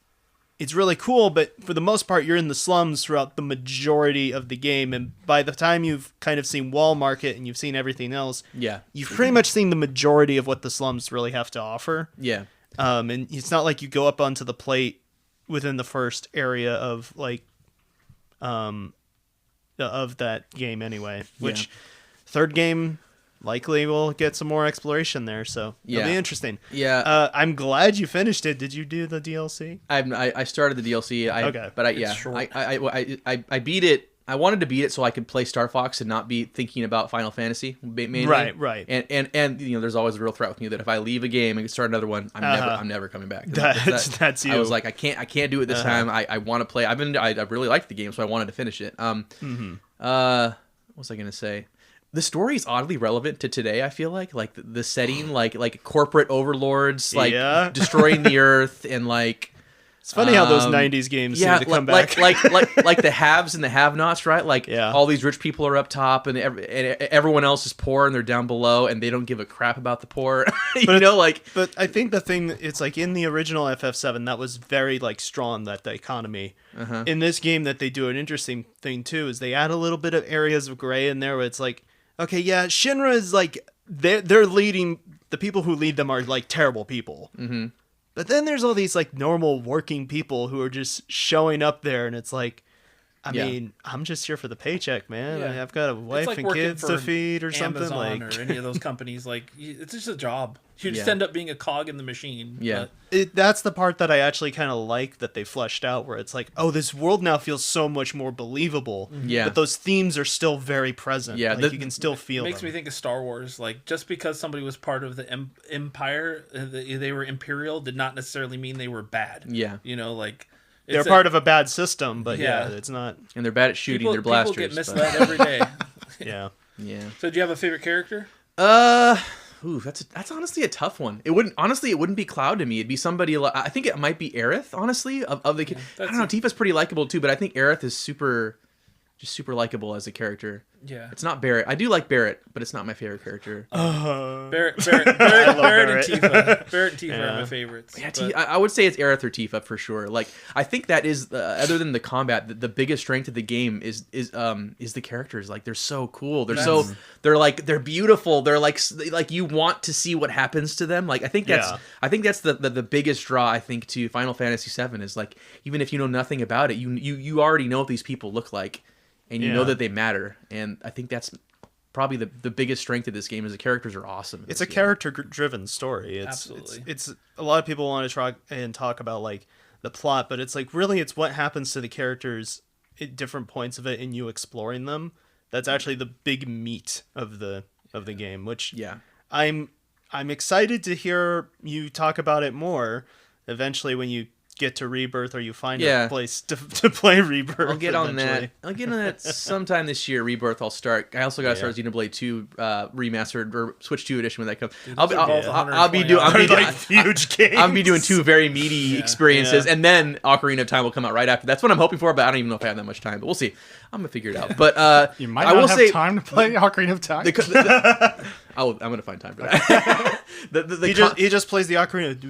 it's really cool, but for the most part, you're in the slums throughout the majority of the game. And by the time you've kind of seen Wall Market and you've seen everything else, you've pretty much seen the majority of what the slums really have to offer. Yeah. And it's not like you go up onto the plate within the first area of like, of that game anyway, which third game likely will get some more exploration there, so it'll be interesting. Yeah. I'm glad you finished it. Did you do the DLC? I started the DLC. Okay. But I beat it. I wanted to beat it so I could play Star Fox and not be thinking about Final Fantasy mainly. Right. And there's always a real threat with me that if I leave a game and start another one, I'm never coming back. That's you. I was like, I can't do it this time. I want to play. I really liked the game, so I wanted to finish it. What was I gonna say? The story is oddly relevant to today. I feel like the setting, like corporate overlords, destroying the earth, and like it's funny how those '90s games seem to come back. like the haves and the have-nots, right? Like all these rich people are up top, and everyone else is poor, and they're down below, and they don't give a crap about the poor. But I think the thing it's like in the original FF7 that was very like strong that the economy. In this game, that they do an interesting thing too is they add a little bit of areas of gray in there where it's like. Okay, yeah, Shinra is like, they're leading, the people who lead them are like terrible people. Mm-hmm. But then there's all these like normal working people who are just showing up there and it's like, I Yeah. mean, I'm just here for the paycheck, man. Yeah. I've got a It's wife like and working kids for to feed or something. Amazon Like or any of those companies. Like, it's just a job. You just Yeah. end up being a cog in the machine. Yeah. But that's the part that I actually kind of like that they fleshed out, where it's like, oh, this world now feels so much more believable. Yeah. But those themes are still very present. Yeah, Like, you can still feel makes them. me think of Star Wars. Like, just because somebody was part of the Empire, they were Imperial, did not necessarily mean they were bad. Yeah. You know, like... They're it's part of a bad system, but Yeah. yeah, it's not. And they're bad at shooting people, their blasters. People get but- misled every day. Yeah. Yeah. So, do you have a favorite character? Ooh, that's honestly a tough one. It wouldn't be Cloud to me. It'd be somebody. I think it might be Aerith. Honestly, of the. I don't know. Tifa's pretty likable too, but I think Aerith is super likable as a character. Yeah. It's not Barrett. I do like Barrett, but it's not my favorite character. Barrett and Barrett. Tifa. Barrett and Tifa are my favorites. Yeah, but- I would say it's Aerith or Tifa for sure. Like, I think that is other than the combat, the biggest strength of the game is the characters. Like, they're so cool. They're beautiful. They're like you want to see what happens to them. Like, I think that's the biggest draw, I think, to Final Fantasy VII is like, even if you know nothing about it, you already know what these people look like, and you know that they matter. And I think that's probably the biggest strength of this game is the characters are awesome. It's a character-driven story. Absolutely. It's a lot of people want to try and talk about like the plot, but it's like really it's what happens to the characters at different points of it and you exploring them. That's actually the big meat of the game, which I'm excited to hear you talk about it more eventually when you get to Rebirth or you find a place to play Rebirth. I'll get on eventually. that. I'll get on that sometime this year. Rebirth. I'll start. I also got to start Xenoblade 2 remastered or Switch 2 edition when that comes. I'll be doing huge games. I'll be doing 2 very meaty experiences, and then Ocarina of Time will come out right after. That's what I'm hoping for, but I don't even know if I have that much time. But we'll see. I'm gonna figure it out. But You might not have time to play Ocarina of Time. I'm gonna find time for that. He just plays the ocarina.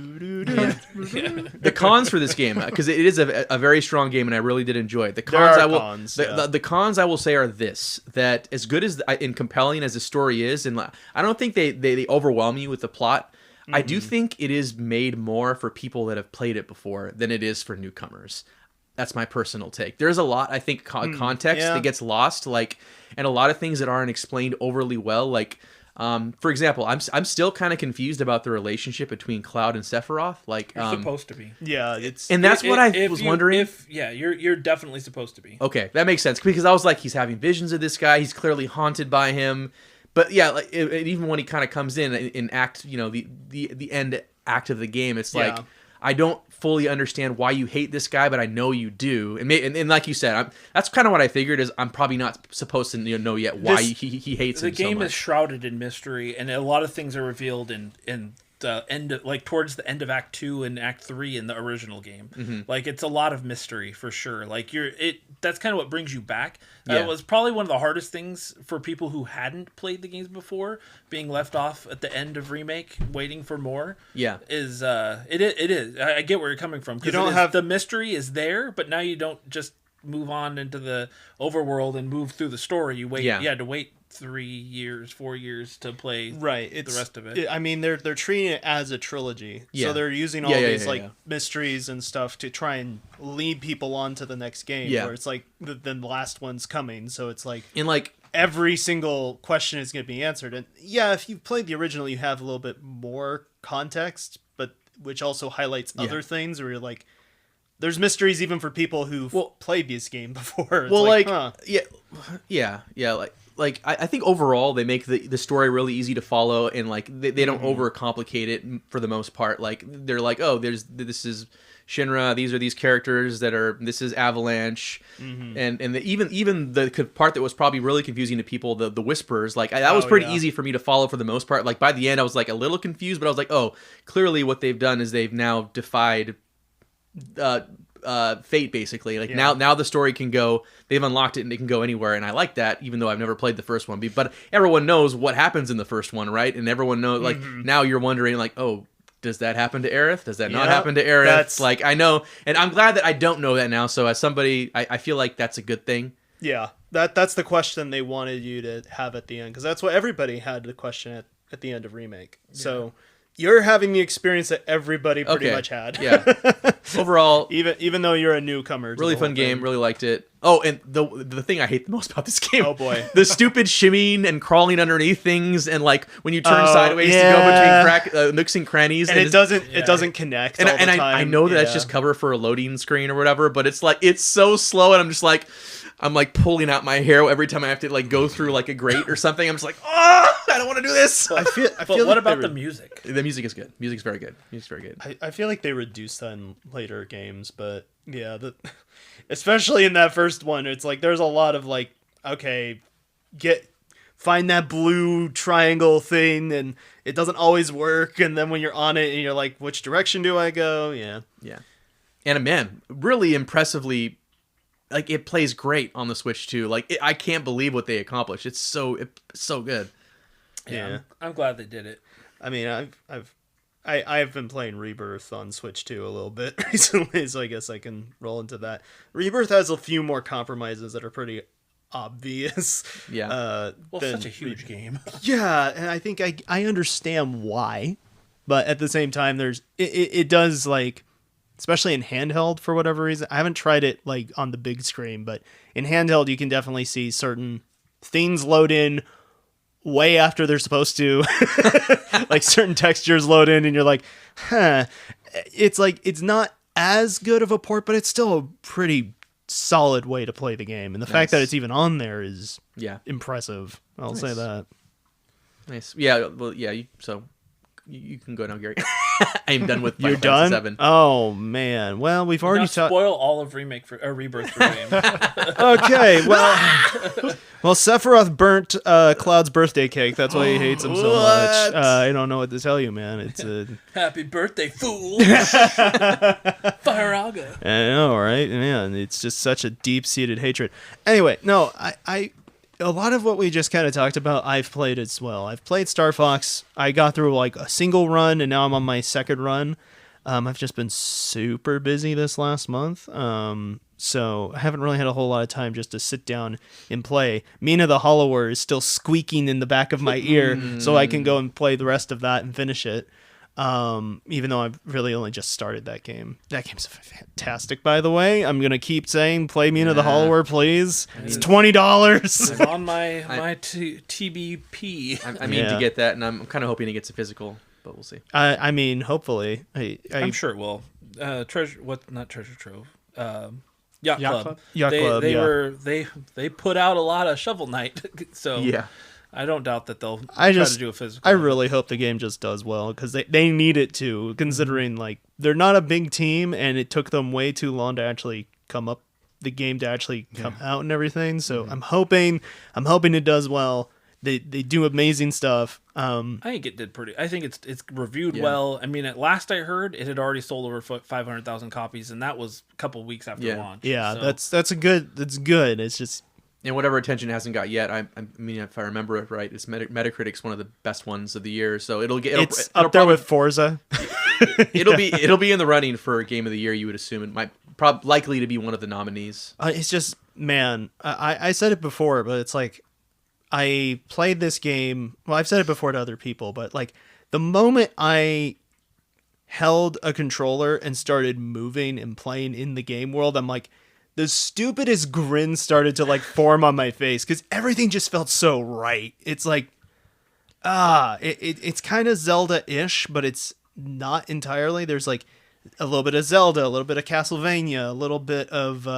The cons for this game, because it is a very strong game, and I really did enjoy it. The cons the cons I will say are this: that as good as and compelling as the story is, and I don't think they overwhelm you with the plot. I do think it is made more for people that have played it before than it is for newcomers. That's my personal take. There's a lot, I think, context that gets lost, like, and a lot of things that aren't explained overly well. Like, for example, I'm still kind of confused about the relationship between Cloud and Sephiroth. Like, You're supposed to be. Yeah, it's and that's what I was wondering. You're definitely supposed to be. Okay, that makes sense because I was like, he's having visions of this guy. He's clearly haunted by him. But yeah, like even when he kind of comes in act, the end act of the game, it's like I don't fully understand why you hate this guy, but I know you do. And like you said, that's kind of what I figured is I'm probably not supposed to know yet why he hates him so much. The game is shrouded in mystery, and a lot of things are revealed in the end of, like towards the end of Act 2 and Act 3 in the original game. Like it's a lot of mystery for sure. Like that's kind of what brings you back. That was probably one of the hardest things for people who hadn't played the games before, being left off at the end of Remake, waiting for more. Yeah, is it is. I get where you're coming from. You don't have the mystery is there, but now you don't just move on into the overworld and move through the story. You wait. You had to wait 3 years, 4 years to play the rest of it. I mean, they're treating it as a trilogy, so they're using all these mysteries and stuff to try and lead people on to the next game. Where it's like the last one's coming, so it's like every single question is going to be answered. And if you've played the original, you have a little bit more context, but which also highlights other things where you're like, there's mysteries even for people who've played this game before. Like I think overall they make the story really easy to follow, and like they don't overcomplicate it for the most part. Like they're like, oh, this is Shinra, these are these characters this is Avalanche, and even the part that was probably really confusing to people, the Whisperers, like that was pretty easy for me to follow for the most part. Like by the end I was like a little confused, but I was like, oh, clearly what they've done is they've now defied fate, basically. Like now the story can go, they've unlocked it and it can go anywhere, and I like that, even though I've never played the first one. But everyone knows what happens in the first one, right? And everyone knows, like, now you're wondering, like, oh, does that happen to Aerith? Does that not happen to Aerith? That's like, I know, and I'm glad that I don't know that now, so as somebody, I feel like that's a good thing. Yeah, that's the question they wanted you to have at the end, because that's what everybody had the question at the end of Remake. So you're having the experience that everybody pretty much had. Yeah. Overall, even though you're a newcomer. really fun game. Really liked it. Oh, and the thing I hate the most about this game. Oh boy. The stupid shimmying and crawling underneath things, and like when you turn sideways to go between nooks and crannies, and it doesn't connect. And, all the and time. I know that that's just cover for a loading screen or whatever, but it's like it's so slow, and I'm like pulling out my hair every time I have to like go through like a grate or something. I'm just like, oh, I don't want to do this. I feel. But Like what about the music? The music is good. Music's very good. Music's very good. I feel like they reduced that in later games, but yeah, especially in that first one, it's like there's a lot of like, okay, find that blue triangle thing, and it doesn't always work, and then when you're on it and you're like, which direction do I go? Yeah. And man, really impressively, like it plays great on the Switch too. Like I can't believe what they accomplished. It's so good. Yeah. I'm glad they did it. I mean, I've been playing Rebirth on Switch 2 a little bit recently, so I guess I can roll into that. Rebirth has a few more compromises that are pretty obvious. Yeah. Such a huge game. Yeah, and I think I understand why, but at the same time, it does, like, especially in handheld for whatever reason. I haven't tried it like on the big screen, but in handheld, you can definitely see certain things load in way after they're supposed to. Like certain textures load in and you're like, huh. It's like, it's not as good of a port, but it's still a pretty solid way to play the game. And the fact that it's even on there is impressive. I'll say that. Nice. Yeah. Well, yeah. So you can go now, Gary. I am done with Final You're done? Fantasy VII. Oh, man. Well, we've already spoil all of Rebirth for game. Okay, well, Sephiroth burnt Cloud's birthday cake. That's why he hates him so much. I don't know what to tell you, man. It's a happy birthday, fool! Firaga. I know, right? Man, it's just such a deep-seated hatred. Anyway, no, I a lot of what we just kind of talked about, I've played as well. I've played Star Fox. I got through like a single run, and now I'm on my second run. I've just been super busy this last month, so I haven't really had a whole lot of time just to sit down and play. Mina the Hollower is still squeaking in the back of my ear, so I can go and play the rest of that and finish it. Even though I've really only just started that game. That game's fantastic, by the way. I'm gonna keep saying, play Mina the Hollower, please. It's $20. I'm on my TBP. I mean to get that, and I'm kind of hoping it gets a physical, but we'll see. I mean, hopefully. I'm sure it will. Not treasure trove. Yacht Club. Yacht Club. They put out a lot of Shovel Knight, so yeah. I don't doubt that they'll try to do a physical. I really hope the game just does well, because they need it to, considering like they're not a big team and it took them way too long to actually come out and everything. So I'm hoping it does well. They do amazing stuff. I think it did pretty. I think it's reviewed well. I mean, at last I heard, it had already sold over 500,000 copies, and that was a couple weeks after launch. Yeah, so. That's good. It's just. And whatever attention it hasn't got yet, I mean, if I remember it right, it's Metacritic's one of the best ones of the year. So it'll up there with Forza. It'll be in the running for Game of the Year. You would assume it might likely to be one of the nominees. It's just, man, I said it before, but it's like I played this game. Well, I've said it before to other people, but like the moment I held a controller and started moving and playing in the game world, I'm like, the stupidest grin started to like form on my face because everything just felt so right. It's like, it's kind of Zelda-ish, but it's not entirely. There's like a little bit of Zelda, a little bit of Castlevania, a little bit of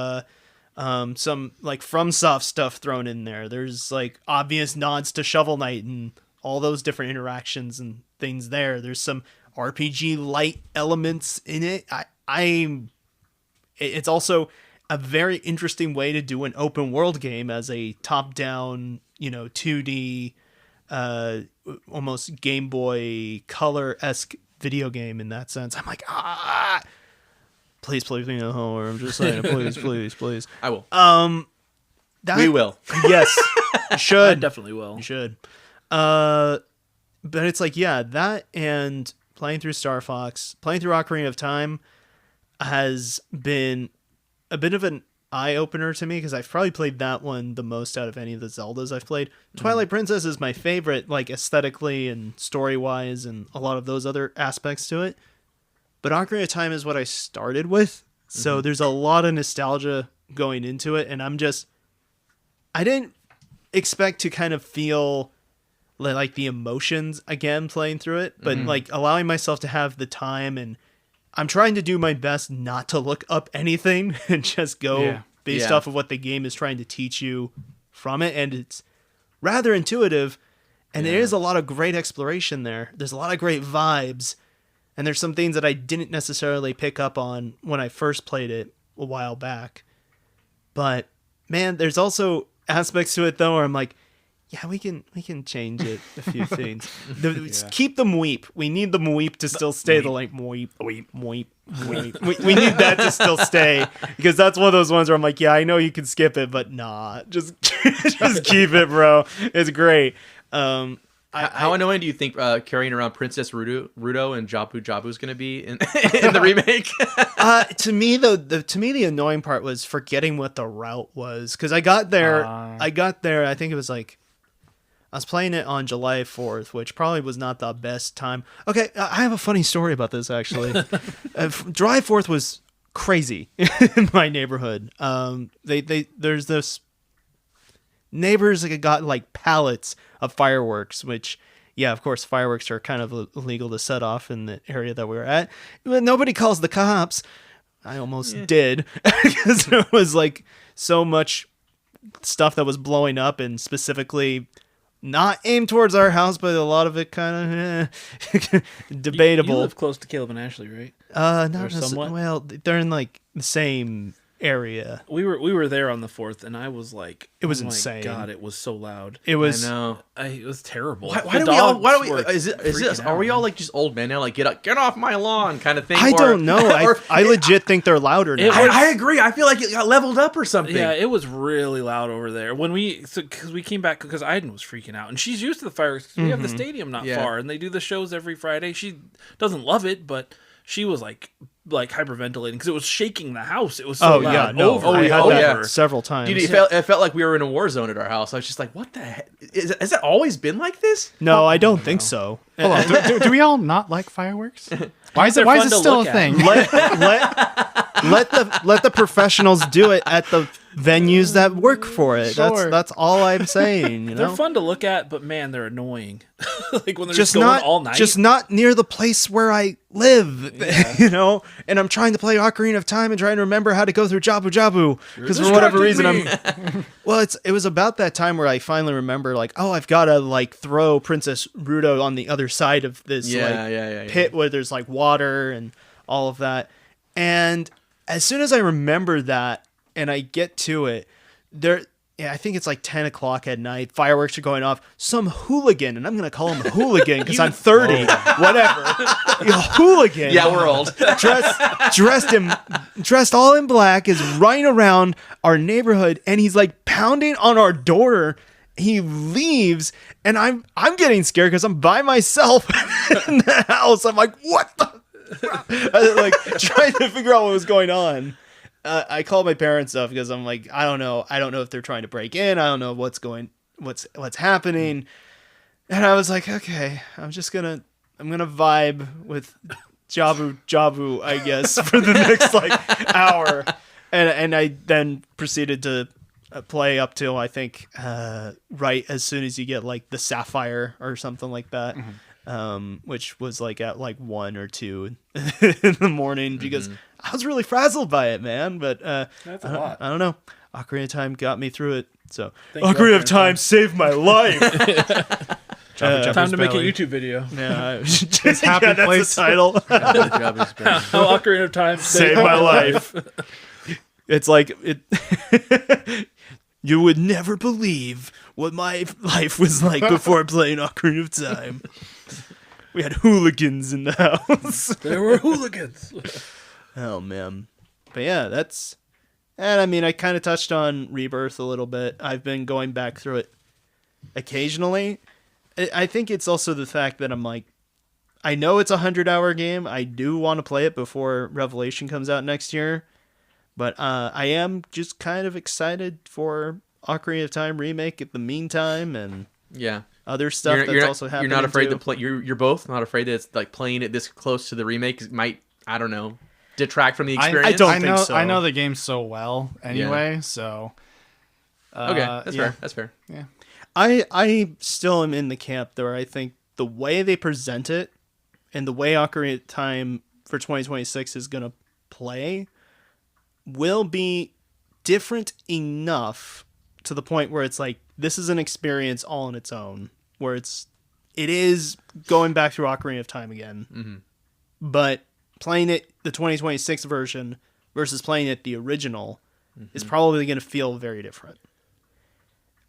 some like FromSoft stuff thrown in there. There's like obvious nods to Shovel Knight and all those different interactions and things there. There's some RPG light elements in it. It's also a very interesting way to do an open world game as a top-down, 2D, almost Game Boy Color-esque video game in that sense. I'm like, please play me the horror. I'm just saying, please. I will. We will. Yes, you should. I definitely will. You should. But it's like, that and playing through Star Fox, playing through Ocarina of Time has been a bit of an eye opener to me because I've probably played that one the most out of any of the Zeldas I've played. Twilight Princess is my favorite, like aesthetically and story wise, and a lot of those other aspects to it. But Ocarina of Time is what I started with, so there's a lot of nostalgia going into it, and I didn't expect to kind of feel like the emotions again playing through it, but like allowing myself to have the time, and I'm trying to do my best not to look up anything and just go based off of what the game is trying to teach you from it. And it's rather intuitive, and there is a lot of great exploration there. There's a lot of great vibes, and there's some things that I didn't necessarily pick up on when I first played it a while back. But man, there's also aspects to it though where I'm like, yeah, we can change it a few things. Keep the mweep. We need the mweep to still stay. The like mweep. We need that to still stay, because that's one of those ones where I'm like, yeah, I know you can skip it, but nah, just keep it, bro. It's great. How annoying do you think carrying around Princess Ruto and Jabu Jabu is going to be in the remake? To me, the annoying part was forgetting what the route was, because I got there. I think it was like, I was playing it on July 4th, which probably was not the best time. Okay, I have a funny story about this, actually. July 4th was crazy in my neighborhood. There's this neighbors that got like pallets of fireworks, which, yeah, of course, fireworks are kind of illegal to set off in the area that we were at. But nobody calls the cops. I almost did, because there was like so much stuff that was blowing up, and specifically not aimed towards our house, but a lot of it kind of debatable. You live close to Caleb and Ashley, right? Not somewhat. Well, they're in like the same area. We were there on the 4th, and I was like, it was oh insane. My God, it was so loud. It was. I know. It was terrible. Why do we? Is this? Are we all like just old men now? Like get off my lawn kind of thing? I don't know. I legit think they're louder now. I agree. I feel like it got leveled up or something. Yeah, it was really loud over there when because we came back, because Aiden was freaking out, and she's used to the fireworks. We have the stadium not far, and they do the shows every Friday. She doesn't love it, but she was like hyperventilating because it was shaking the house. It was so loud. Yeah, no. I had that several times. Dude, it felt like we were in a war zone at our house. I was just like, what the heck? Has it always been like this? No, I don't think so. Hold on. Do we all not like fireworks? Why is it still a thing? Let the professionals do it at the venues that work for it. Sure. That's all I'm saying. You know? They're fun to look at, but man, they're annoying. Like when they're just going all night. Just not near the place where I live. Yeah. You know, and I'm trying to play Ocarina of Time and trying to remember how to go through Jabu Jabu, because for whatever reason Well, it was about that time where I finally remember, like, oh, I've got to like throw Princess Ruto on the other side of this pit where there's like water and all of that. And as soon as I remember that and I get to it, I think it's like 10 o'clock at night. Fireworks are going off. Some hooligan, and I'm going to call him a hooligan because I'm 30, whatever. A hooligan. Yeah, we're old. Dressed all in black, is running around our neighborhood, and he's like pounding on our door. He leaves, and I'm getting scared because I'm by myself in the house. I'm like, what the? I like trying to figure out what was going on. I called my parents up because I'm like, I don't know if they're trying to break in. I don't know what's happening. And I was like, okay, I'm gonna vibe with Jabu, I guess, for the next like hour. And I then proceeded to play up till I think right as soon as you get like the sapphire or something like that. Which was like at like 1 or 2 in the morning, because I was really frazzled by it, man. But that's a lot. I don't know. Ocarina of Time got me through it. So Ocarina of Time saved my life. Time to make a YouTube video. Yeah, It's happy that's place. the title. How Ocarina of Time Saved my life. It's like it. You would never believe what my life was like before playing Ocarina of Time. We had hooligans in the house. There were hooligans. Oh, man. But yeah, and I mean, I kind of touched on Rebirth a little bit. I've been going back through it occasionally. I think it's also the fact that I'm like, I know it's a 100-hour game. I do want to play it before Revelation comes out next year. But I am just kind of excited for Ocarina of Time remake in the meantime, and Yeah. other stuff that's also happening. You're not afraid too. to play. You're both not afraid that it's like playing it this close to the remake might, I don't know, detract from the experience. I don't think so. I know the game so well anyway, so. Okay, that's fair. That's fair. Yeah. I still am in the camp where I think the way they present it and the way Ocarina of Time for 2026 is going to play will be different enough to the point where it's like, this is an experience all on its own, where it is going back through Ocarina of Time again, but playing it, the 2026 version versus playing it the original, is probably going to feel very different.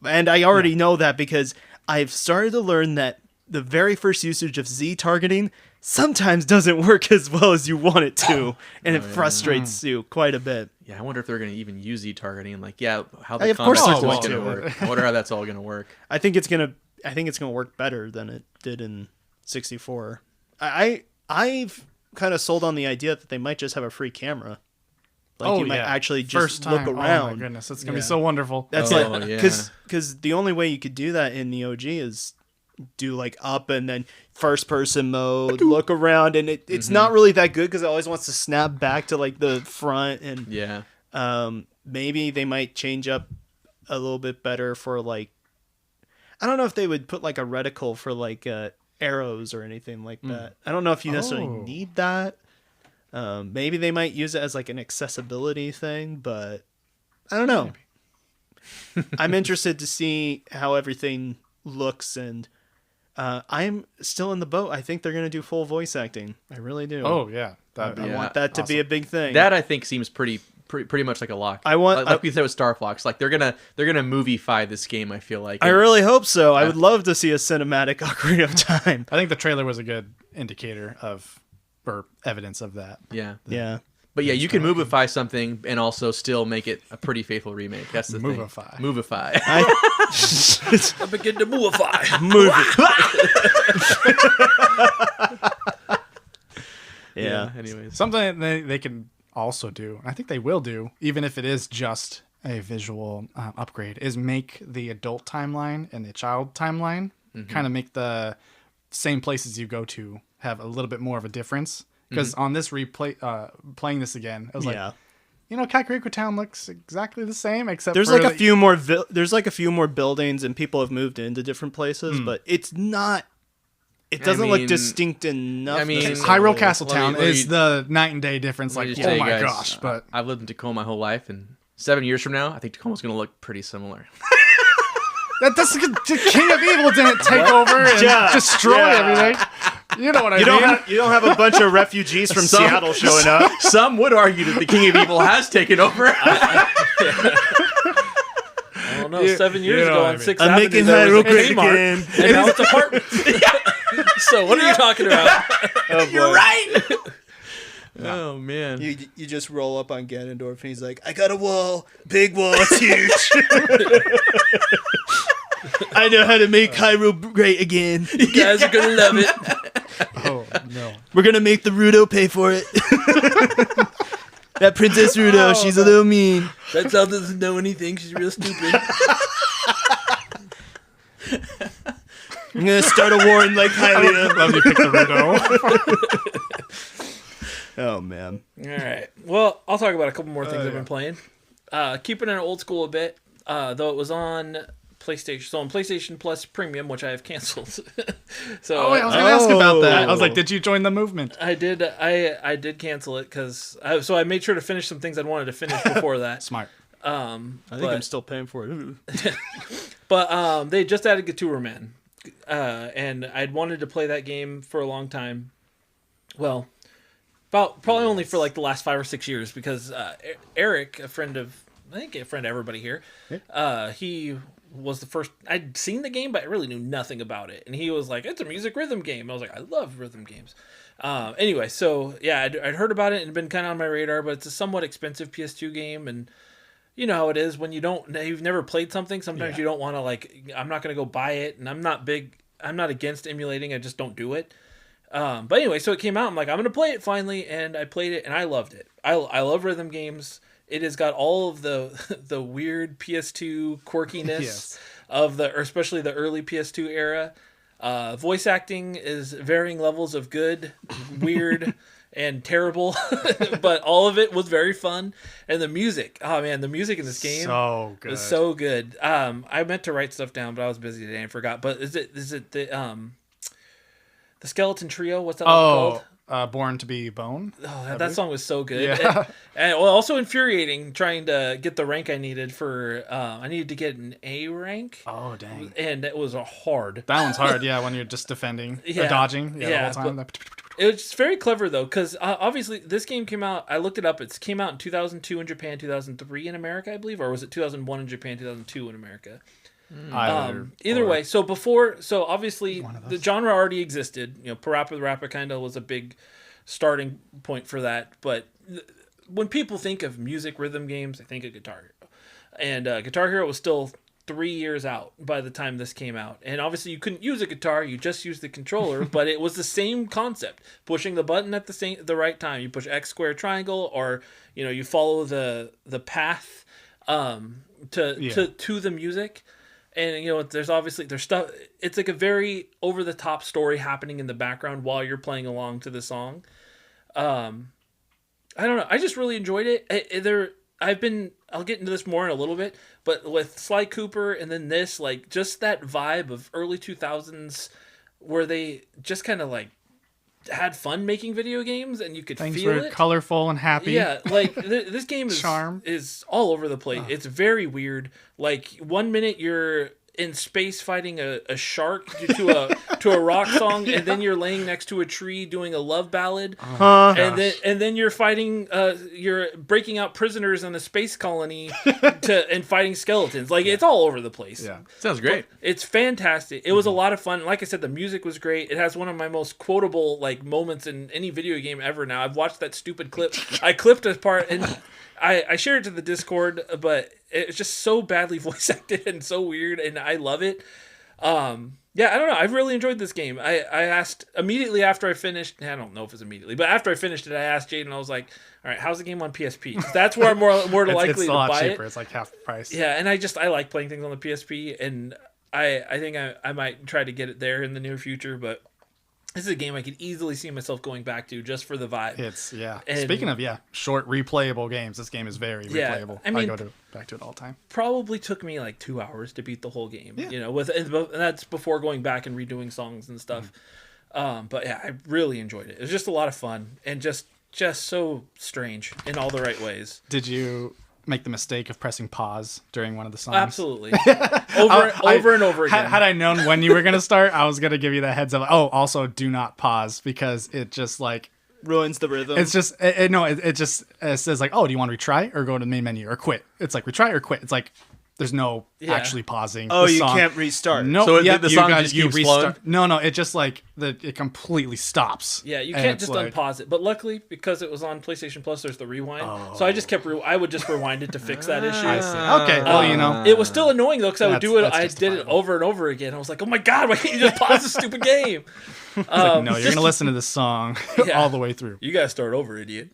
And I already know that because I've started to learn that the very first usage of Z targeting sometimes doesn't work as well as you want it to, and it frustrates you quite a bit. Yeah, I wonder if they're going to even use Z targeting. Like, yeah, how Of the course combat they're system's going going to. to work. I wonder how that's all going to work. I think it's gonna work better than it did in 64. I've kind of sold on the idea that they might just have a free camera. Like you might actually just look around. Oh my goodness, it's gonna be so wonderful. That's Oh, yeah. because the only way you could do that in the OG is do like up and then first person mode, look around, and it's not really that good because it always wants to snap back to like the front, and Yeah. maybe they might change up a little bit better for like, I don't know if they would put like a reticle for like arrows or anything like that. I don't know if you necessarily need that. Maybe they might use it as like an accessibility thing, but I don't know. I'm interested to see how everything looks, and I'm still in the boat. I think they're going to do full voice acting. I really do. Oh yeah, I Yeah. want that to be a big thing. That I think seems pretty much like a lock. I want- like we said with Star Fox. Like they're gonna movie-fy this game. I feel like. I really hope so. I would love to see a cinematic Ocarina of Time. I think the trailer was a good indicator of, or evidence of that. Yeah. Yeah. But yeah, you can movify something and also still make it a pretty faithful remake. That's the Movify. thing. Movify. I begin to moveify. Move it. Yeah. Anyways. Something that they can also do, and I think they will do, even if it is just a visual upgrade, is make the adult timeline and the child timeline kind of make the same places you go to have a little bit more of a difference. Because on this playing this again, I was like, Kakariko Town looks exactly the same, except There's for like a few more. There's like a few more buildings, and people have moved into different places, but it's not. It doesn't look distinct enough. I mean, Hyrule Castle Town let me- is the night and day difference. Let me Like, just oh tell my you guys, gosh! But I've lived in Tacoma my whole life, and 7 years from now, I think Tacoma's going to look pretty similar. that's the King of Evil didn't take over and destroy everything. You know what I mean? You don't have a bunch of refugees from Seattle showing up. Some would argue that the King of Evil has taken over. I don't know. 7 years you know ago what I on mean. 6th I'm Avenue, making there was a Hyrule great Kmart, again. and now it's apartments. So what are you talking about? You're right. Oh man. You just roll up on Ganondorf, and he's like, "I got a wall, big wall, it's huge. I know how to make Hyrule great again. You guys are gonna love it. Oh no! We're gonna make the Rudo pay for it." That Princess Rudo, she's a little mean. That Zelda doesn't know anything. She's real stupid. I'm gonna start a war in Lake Hylia. Love you pick the Rudo. Oh man. All right. Well, I'll talk about a couple more things I've been playing. Keeping it old school a bit, though it was on PlayStation. So on PlayStation Plus Premium, which I have canceled. So Oh, wait, I was going to ask about that. I was like, did you join the movement? I did. I did cancel it because I made sure to finish some things I'd wanted to finish before that. Smart. I think I'm still paying for it. But they just added Gatura Man, and I'd wanted to play that game for a long time. Well, probably only for like the last 5 or 6 years because Eric, a friend of everybody here, he was the first. I'd seen the game, but I really knew nothing about it, and he was like, "It's a music rhythm game." I was like, "I love rhythm games." Anyway, so yeah, I'd heard about it and been kind of on my radar, but it's a somewhat expensive PS2 game, and you know how it is when you've never played something. Sometimes you don't want to I'm not going to go buy it, and I'm not against emulating. I just don't do it. But anyway, so it came out. I'm like, I'm going to play it finally, and I played it, and I loved it. I love rhythm games. It has got all of the weird PS2 quirkiness Yes. of or especially the early PS2 era. Voice acting is varying levels of good, weird, and terrible, but all of it was very fun. And the music, oh man, the music in this game So good. was so good. I meant to write stuff down, but I was busy today and forgot. But is it the Skeleton Trio? What's that one called? Born to be Bone. Oh, that song was so good. Yeah. And well, also infuriating trying to get the rank I needed for. I needed to get an A rank. Oh dang. And it was hard. That one's hard. Yeah, when you're just defending, Yeah. dodging. Yeah, Yeah, the whole time. It was very clever though, because obviously this game came out. I looked it up. It came out in 2002 in Japan, 2003 in America, I believe, or was it 2001 in Japan, 2002 in America? Either way, so obviously the genre already existed. You know, Parappa the Rapper kind of was a big starting point for that. But when people think of music rhythm games, they think of Guitar Hero, and Guitar Hero was still 3 years out by the time this came out. And obviously you couldn't use a guitar, you just used the controller, but it was the same concept. Pushing the button at the right time. You push X, square, triangle, or you follow the path to the music. And there's stuff. It's like a very over the top story happening in the background while you're playing along to the song. I don't know. I just really enjoyed it. I'll get into this more in a little bit, but with Sly Cooper and then this, like, just that vibe of early 2000s where they just kind of like had fun making video games and you could Things feel were it. colorful and happy. Yeah, like this game Charm. is all over the place. It's very weird. Like 1 minute you're in space fighting a shark to a rock song, and then you're laying next to a tree doing a love ballad, and then you're fighting you're breaking out prisoners in a space colony and fighting skeletons. Like it's all over the place. Yeah. Sounds great. It's fantastic. It was a lot of fun. Like I said, the music was great. It has one of my most quotable like moments in any video game ever now. I've watched that stupid clip. I clipped a part and I shared it to the Discord, but it's just so badly voice acted and so weird, and I love it. Yeah, I don't know. I've really enjoyed this game. I asked immediately after I finished. I don't know if it's immediately, but after I finished it, I asked Jaiden. I was like, "All right, how's the game on PSP?" 'Cause that's where I'm more likely it's a to lot buy cheaper. it. It's like half the price. Yeah, and I like playing things on the PSP, and I think I might try to get it there in the near future, but this is a game I could easily see myself going back to just for the vibe. And speaking of short replayable games, this game is very replayable. I mean, go back to it all the time. Probably took me like 2 hours to beat the whole game. Yeah. And that's before going back and redoing songs and stuff. But yeah, I really enjoyed it. It was just a lot of fun and just so strange in all the right ways. Did you make the mistake of pressing pause during one of the songs? Absolutely. over and over again. Had I known when you were going to start, I was going to give you that heads up. Oh, also do not pause, because it just like ruins the rhythm. it's just it just says like, oh, do you want to retry or go to the main menu or quit? It's like retry or quit. It's like there's no actually pausing. Oh, the you song. can't restart. No, So yeah, the song just keeps flowing? No, it just like it completely stops. Yeah, you And can't it's just like, unpause it. But luckily, because it was on PlayStation Plus, there's the rewind. So I just kept. I would just rewind it to fix that issue. I see. Okay, well, It was still annoying though, because I would do it. That's I did it justifiable. over and over again. I was like, "Oh my god, why can't you just pause the stupid game?" no, you're gonna listen to this song all the way through. You gotta start over, idiot.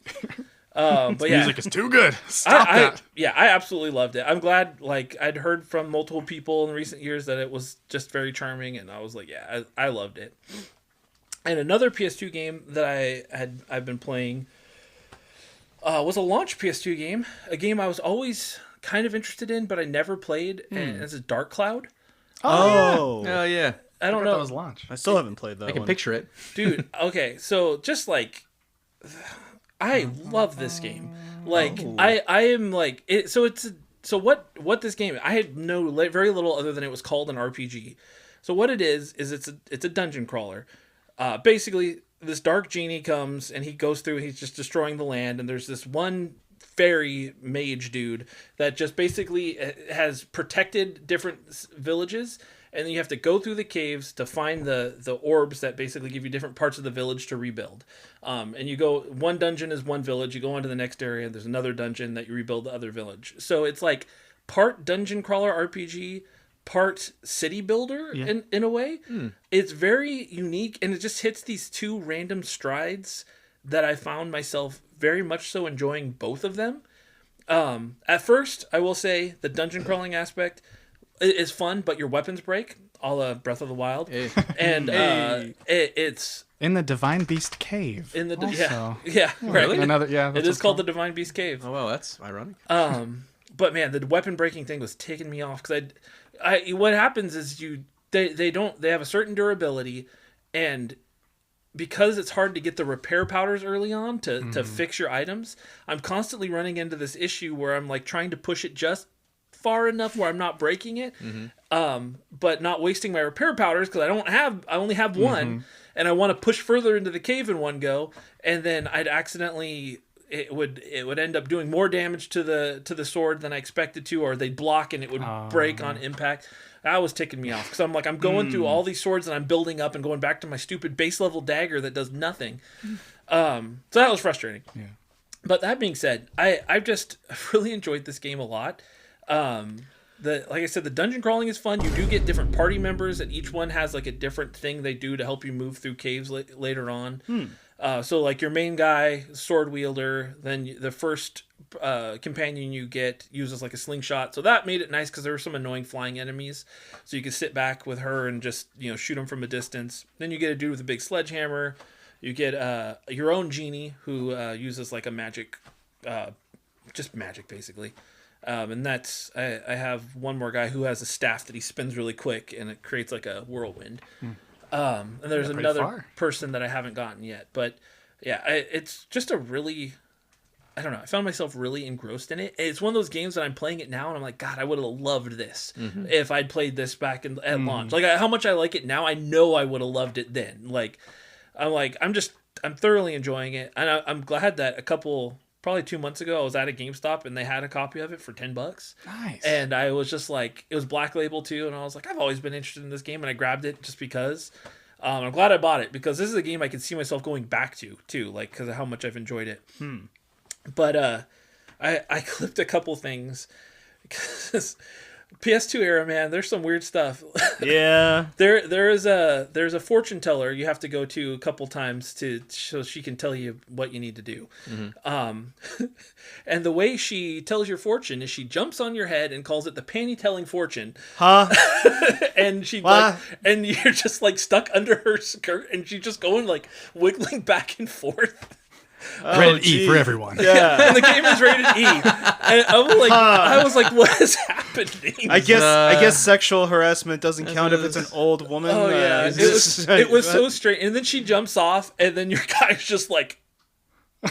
But yeah, Music is too good. Stop that. I absolutely loved it. I'm glad. Like I'd heard from multiple people in recent years that it was just very charming, and I was like, yeah, I loved it. And another PS2 game that I've been playing was a launch PS2 game, a game I was always kind of interested in, but I never played. And it's Dark Cloud. Oh, Oh yeah, I don't That know, was launch. I still haven't played that I can one. picture it. dude. Okay, so just like. I love this game. Like I am like it. So what this game? I had very little other than it was called an RPG. So what it is it's a dungeon crawler. Basically, this dark genie comes and he goes through. He's just destroying the land, and there's this one fairy mage dude that just basically has protected different villages. And then you have to go through the caves to find the orbs that basically give you different parts of the village to rebuild. And you go, one dungeon is one village. You go on to the next area, and there's another dungeon that you rebuild the other village. So it's like part dungeon crawler RPG, part city builder in a way. It's very unique, and it just hits these two random strides that I found myself very much so enjoying both of them. At first, I will say the dungeon crawling aspect is fun, but your weapons break, a la Breath of the Wild, and it's In the Divine Beast Cave. in the also. yeah right. Another It that's is what's called the Divine Beast Cave. Oh, wow, that's ironic. But man, the weapon breaking thing was ticking me off because I what happens is they have a certain durability, and because it's hard to get the repair powders early on to fix your items, I'm constantly running into this issue where I'm like trying to push it just far enough where I'm not breaking it, but not wasting my repair powders because I only have one, and I want to push further into the cave in one go, and then I'd accidentally it would end up doing more damage to the sword than I expected to, or they'd block and it would break on impact. That was ticking me off because I'm like, I'm going through all these swords and I'm building up and going back to my stupid base level dagger that does nothing. So that was frustrating. Yeah. But that being said, I've just really enjoyed this game a lot. Like I said, the dungeon crawling is fun. You do get different party members, and each one has like a different thing they do to help you move through caves later on. So like your main guy, sword wielder, then the first companion you get uses like a slingshot. So that made it nice because there were some annoying flying enemies. So you could sit back with her and just shoot them from a distance. Then you get a dude with a big sledgehammer. You get your own genie who uses like a magic, just magic basically. And that's I have one more guy who has a staff that he spins really quick and it creates like a whirlwind. And there's another person that I haven't gotten yet, but yeah, it's just a really, I don't know. I found myself really engrossed in it. It's one of those games that I'm playing it now and I'm like, God, I would have loved this if I'd played this back at launch. Like how much I like it now, I know I would have loved it then. I'm thoroughly enjoying it, and I'm glad that probably 2 months ago, I was at a GameStop and they had a copy of it for $10. Nice. And I was just like, it was Black Label too, and I was like, I've always been interested in this game, and I grabbed it just because. I'm glad I bought it because this is a game I can see myself going back to too, like because of how much I've enjoyed it. But I clipped a couple things because PS2 era, man, there's some weird stuff. Yeah. There's a fortune teller you have to go to a couple times so she can tell you what you need to do. And the way she tells your fortune is she jumps on your head and calls it the panty telling fortune. Huh? And and you're just like stuck under her skirt and she's just going like wiggling back and forth. Rated E for everyone. Yeah. And the game is rated E. And I was like, what is happening? I guess sexual harassment doesn't count if it's an old woman. Oh yeah, it was so straight. And then she jumps off, and then your guy's just like, he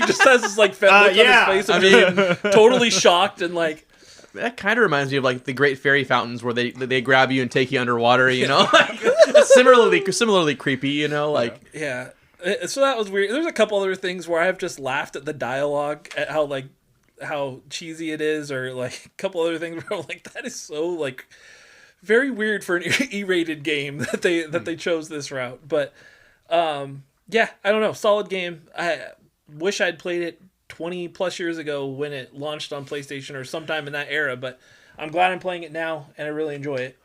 just has this like fat look on his face of being totally shocked and like. That kind of reminds me of like the Great Fairy Fountains where they grab you and take you underwater. Like, it's similarly creepy. Yeah. So that was weird. There's a couple other things where I've just laughed at the dialogue, at how cheesy it is, or like a couple other things where I'm like, that is so like very weird for an E-rated game that they chose this route. But yeah, I don't know. Solid game. I wish I'd played it 20 plus years ago when it launched on PlayStation or sometime in that era. But I'm glad I'm playing it now, and I really enjoy it.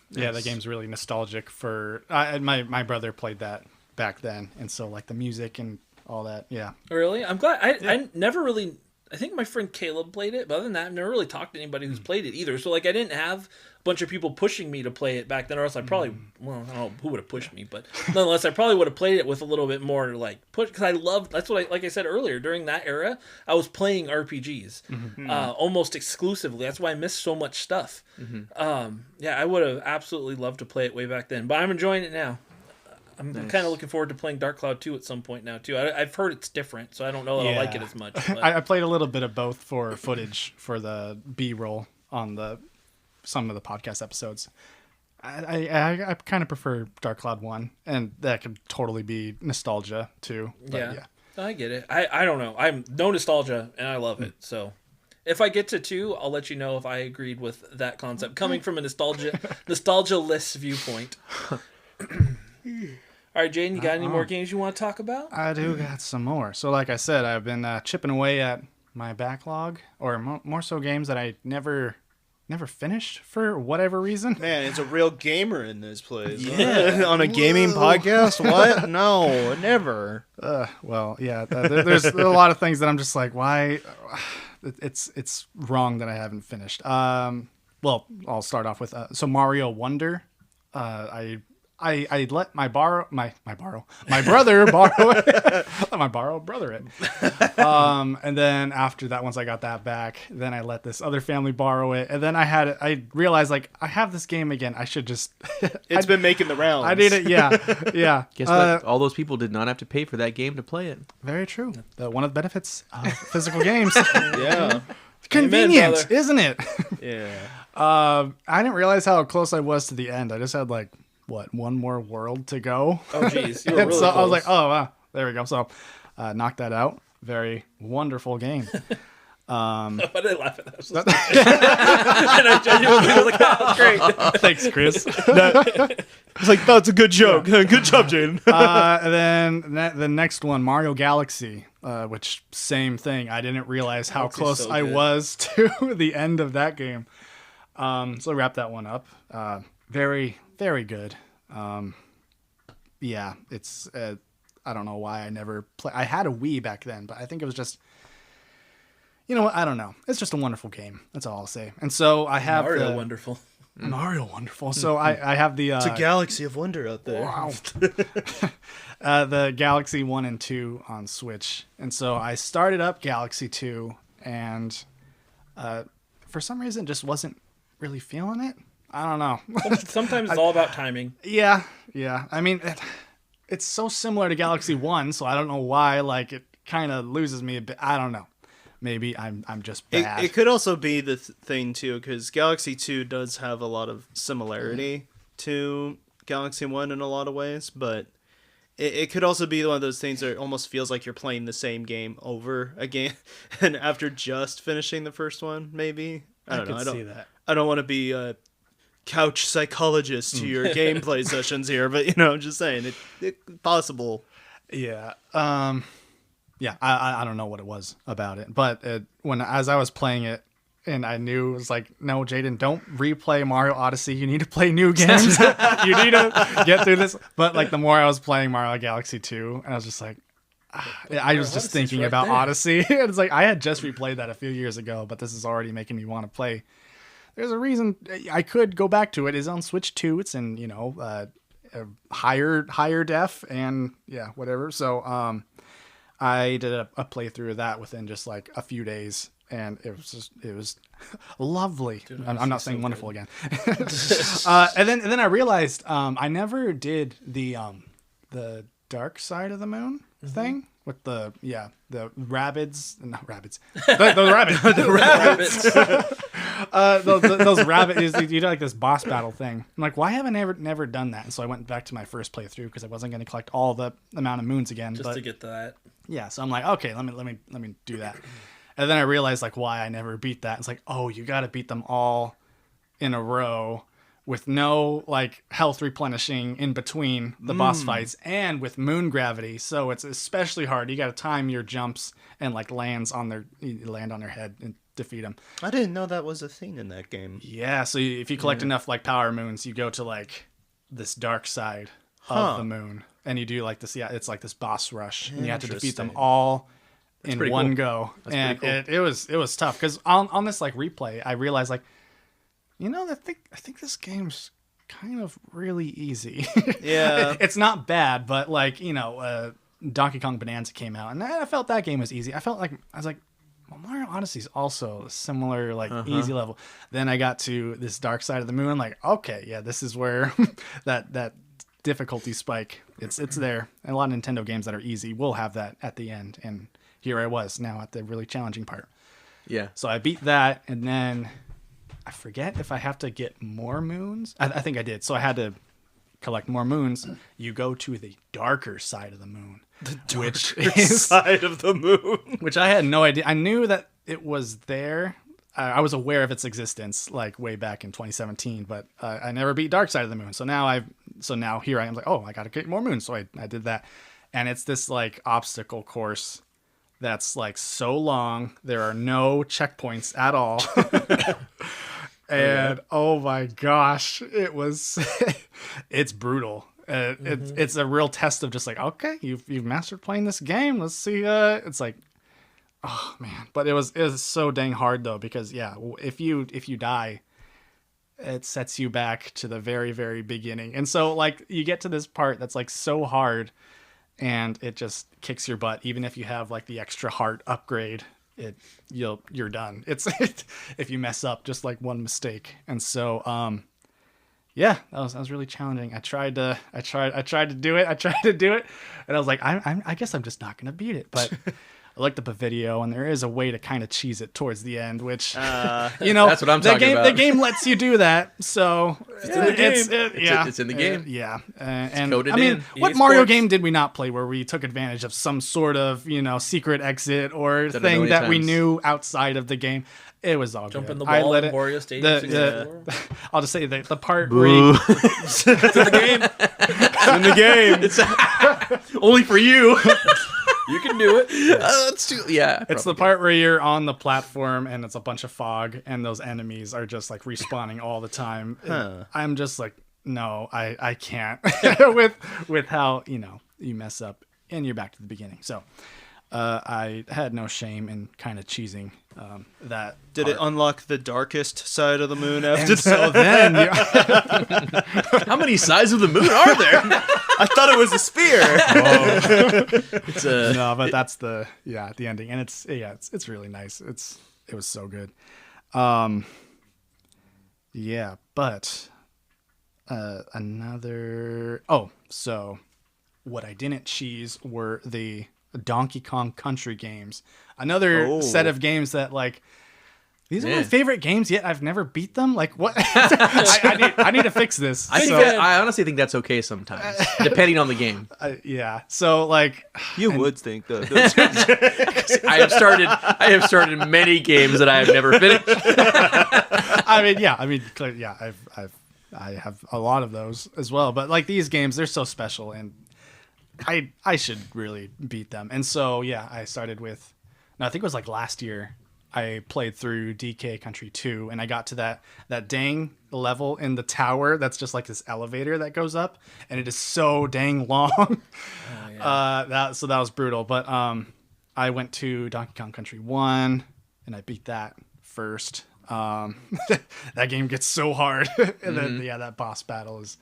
Yeah, the game's really nostalgic for. My brother played that back then, and so like the music and all that. Yeah, really, I'm glad. I never really, I think my friend Caleb played it, but other than that, I've never really talked to anybody who's played it either. So like I didn't have a bunch of people pushing me to play it back then, or else I probably, well, I don't know who would have pushed me, but nonetheless, I probably would have played it with a little bit more like push, because I loved, that's what like I said earlier, during that era I was playing RPGs almost exclusively. That's why I missed so much stuff. Yeah, I would have absolutely loved to play it way back then, but I'm enjoying it now. I'm kind of looking forward to playing Dark Cloud 2 at some point now, too. I've heard it's different, so I don't know that I like it as much. But. I played a little bit of both for footage for the B-roll on some of the podcast episodes. I kind of prefer Dark Cloud 1, and that could totally be nostalgia, too. But yeah. I get it. I don't know. I'm no nostalgia, and I love it, so... If I get to 2, I'll let you know if I agreed with that concept, coming from a nostalgia-less viewpoint. All right, Jaiden, you got any more games you want to talk about? I do got some more. So like I said, I've been chipping away at my backlog, or more so games that I never never finished for whatever reason. Man, it's a real gamer in this place. Yeah. On a gaming podcast? What? No, never. Well, yeah. There's a lot of things that I'm just like, why? It's wrong that I haven't finished. Well, I'll start off with so Mario Wonder. I let my brother borrow it. Let my brother it. And then after that, once I got that back, then I let this other family borrow it. And then I realized like I have this game again. I should just. It's been making the rounds. I need it. Yeah, yeah. Guess what? All those people did not have to pay for that game to play it. Very true. One of the benefits of physical games. Yeah. Convenient, Amen, isn't it? Yeah. I didn't realize how close I was to the end. I just had like one more world to go. Oh jeez, you were And really so close. I was like, oh wow, there we go. So knocked that out. Very wonderful game. Why did I laugh at that? I was just and I genuinely was like, "That's great." Thanks, Chris. It's like, that's a good joke. Good job, Jaiden. And then the next one, Mario Galaxy, which same thing. I didn't realize how Galaxy's close so I good. was to the end of that game. So wrap that one up. Very, very good. Yeah, it's. I don't know why I never play. I had a Wii back then, but I think it was just. You know what? I don't know. It's just a wonderful game. That's all I'll say. And so I have Mario wonderful. Mario wonderful. So I have the. It's a galaxy of wonder out there. Wow. The Galaxy 1 and 2 on Switch. And so I started up Galaxy 2 and for some reason just wasn't really feeling it. I don't know. Sometimes it's all about timing. Yeah. I mean, it's so similar to Galaxy 1, so I don't know why like it kind of loses me a bit. I don't know. Maybe I'm just bad. It could also be the thing, too, because Galaxy 2 does have a lot of similarity to Galaxy 1 in a lot of ways, but it could also be one of those things that almost feels like you're playing the same game over again, and after just finishing the first one, maybe. I don't know. see that. I don't want to be a couch psychologist to your gameplay sessions here, but, I'm just saying, it possible. Yeah. Yeah, I don't know what it was about it, but as I was playing it, and I knew it was like, no, Jaiden, don't replay Mario Odyssey. You need to play new games. You need to get through this. But like the more I was playing Mario Galaxy 2, and I was just like, I was just thinking right about there. Odyssey. And it's like I had just replayed that a few years ago, but this is already making me want to play. There's a reason I could go back to it. It's on Switch 2. It's in higher def and yeah, whatever. So I did a playthrough of that within just like a few days, and it was lovely. Dude, I'm not saying wonderful again. And then I realized I never did the dark side of the moon thing with the rabbits, not rabbits, the rabbits, those rabbits. You do like this boss battle thing. I'm like, why haven't I never done that? And so I went back to my first playthrough because I wasn't going to collect all the amount of moons again. Just but, to get to that. yeah, so I'm like, okay, let me do that. And then I realized like why I never beat that. It's like, oh, you got to beat them all in a row with no like health replenishing in between the boss fights and with moon gravity. So it's especially hard. You got to time your jumps and like land on their head and defeat them. I didn't know that was a thing in that game. Yeah, so if you collect enough like power moons, you go to like this dark side of the moon, and you do like this. Yeah, it's like this boss rush, and you have to defeat them Interesting. all in pretty one cool. go. That's And pretty cool. it was tough because on this like replay, I realized like, I think this game's kind of really easy. Yeah. It's not bad, but like Donkey Kong Bonanza came out, and I felt that game was easy. I was like. Well, Mario Odyssey's also a similar, like, easy level. Then I got to this dark side of the moon. I'm like, okay, yeah, this is where that difficulty spike, it's there. And a lot of Nintendo games that are easy will have that at the end. And here I was now at the really challenging part. Yeah. So I beat that, and then I forget if I have to get more moons. I think I did. So I had to collect more moons. You go to the darker side of the moon. Which is Side of the moon. which I had no idea. I knew that it was there. I was aware of its existence like way back in 2017, but I never beat Dark Side of the Moon. So now here I am like, oh, I got to get more moons. So I did that. And it's this like obstacle course that's like so long. There are no checkpoints at all. And oh my gosh, it was it's brutal. It's a real test of just like, okay, you've mastered playing this game. Let's see. It's like, oh man, but it was so dang hard though, because yeah, if you die, it sets you back to the very, very beginning. And so like you get to this part that's like so hard, and it just kicks your butt. Even if you have like the extra heart upgrade, you're done. It's if you mess up just like one mistake. And so yeah, that was really challenging. I tried to do it. And I was like, I guess I'm just not gonna beat it. But I looked up a video, and there is a way to kind of cheese it towards the end, which that's what I'm talking about. The game lets you do that, so it's in the game. It's in the game. Yeah, and coded I mean, in. what Mario game did we not play where we took advantage of some sort of secret exit or thing that we knew outside of the game? It was all Jump good. in the wall in Wario Stadium. I'll just say the part where you, It's in the game. It's in the game. It's only for you. You can do it. it's the part where you're on the platform and it's a bunch of fog and those enemies are just like respawning all the time. I'm just like, no, I can't with how you mess up and you're back to the beginning. So I had no shame in kind of cheesing that. Did it unlock the darkest side of the moon after And that? so then How many sides of the moon are there? I thought it was a spear. It's a no, but that's the ending, and it's really nice. It was so good. But so what I didn't cheese were the Donkey Kong Country games. Another set of games that like these are my favorite games, yet I've never beat them. Like what? I need to fix this. I honestly think that's okay sometimes, depending on the game. So like You would think though. I have started many games that I have never finished. I have a lot of those as well. But like these games, they're so special, and I should really beat them. And so I started with. I think it was like last year. I played through DK Country 2, and I got to that dang level in the tower that's just like this elevator that goes up, and it is so dang long. That was brutal. But I went to Donkey Kong Country 1, and I beat that first. That game gets so hard. And then that boss battle is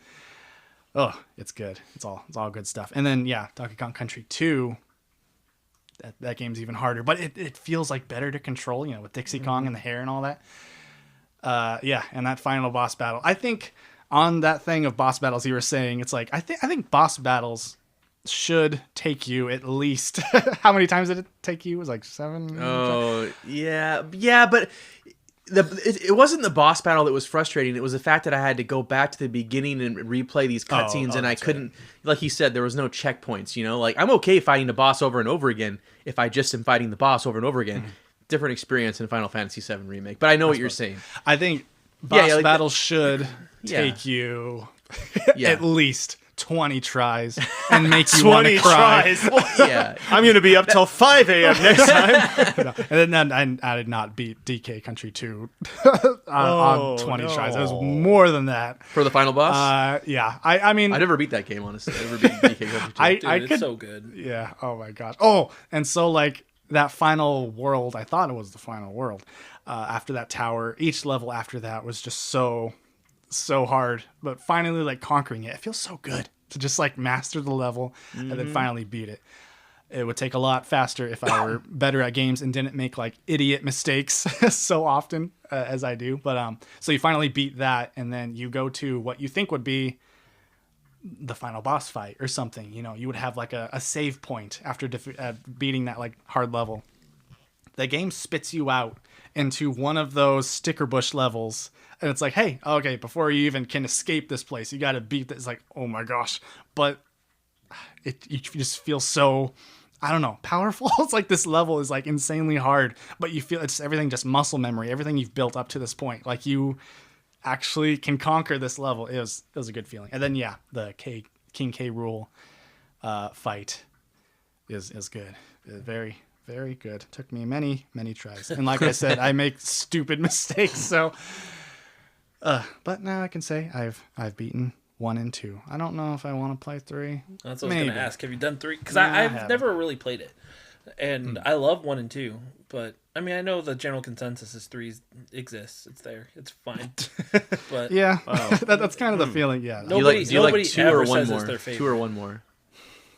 it's good. It's all good stuff. And then Donkey Kong Country 2, that game's even harder, but it feels like better to control, with Dixie Kong and the hair and all that. And that final boss battle. I think on that thing of boss battles you were saying, it's like I think boss battles should take you at least how many times did it take you? It was like 7. Oh, yeah, but it wasn't the boss battle that was frustrating. It was the fact that I had to go back to the beginning and replay these cutscenes, and I couldn't. Right. Like you said, there was no checkpoints. Like I'm okay fighting the boss over and over again if I just am fighting the boss over and over again. Different experience in Final Fantasy VII Remake, but I know what you're saying. I think boss battles should take you at least 20 tries and make you want to cry. Well, I'm going to be up till 5 a.m. next time. And then I did not beat DK Country 2 on 20 tries. It was more than that. For the final boss? I mean... I never beat that game, honestly. I never beat DK Country 2. It's so good. Yeah, oh my gosh. Oh, and so like that final world, I thought it was the final world. After that tower, each level after that was just so hard, but finally like conquering it feels so good to just like master the level and then finally beat it. It would take a lot faster if I were better at games and didn't make like idiot mistakes so often as I do. But so you finally beat that, and then you go to what you think would be the final boss fight or something. You would have like a save point after beating that like hard level. The game spits you out into one of those sticker bush levels. And it's like, hey, okay, before you even can escape this place, you got to beat this. It's like, oh my gosh. But you just feel so, I don't know, powerful. It's like this level is like insanely hard, but you feel it's everything just muscle memory, everything you've built up to this point. Like you actually can conquer this level. It was a good feeling. And then, the King K. Rool fight is good. Very, very good. Took me many, many tries. And like I said, I make stupid mistakes. So... But now I can say I've beaten 1 and 2. I don't know if I want to play 3. That's what I was going to ask. Have you done 3? Because Nah, I I've haven't. never really played it. And I love 1 and 2. But, I mean, I know the general consensus is 3 exists. It's there. It's fine. But Yeah, that's kind of the feeling. Yeah, Do you like Nobody 2 ever or 1 says it's more? their 2 favorite. or 1 more?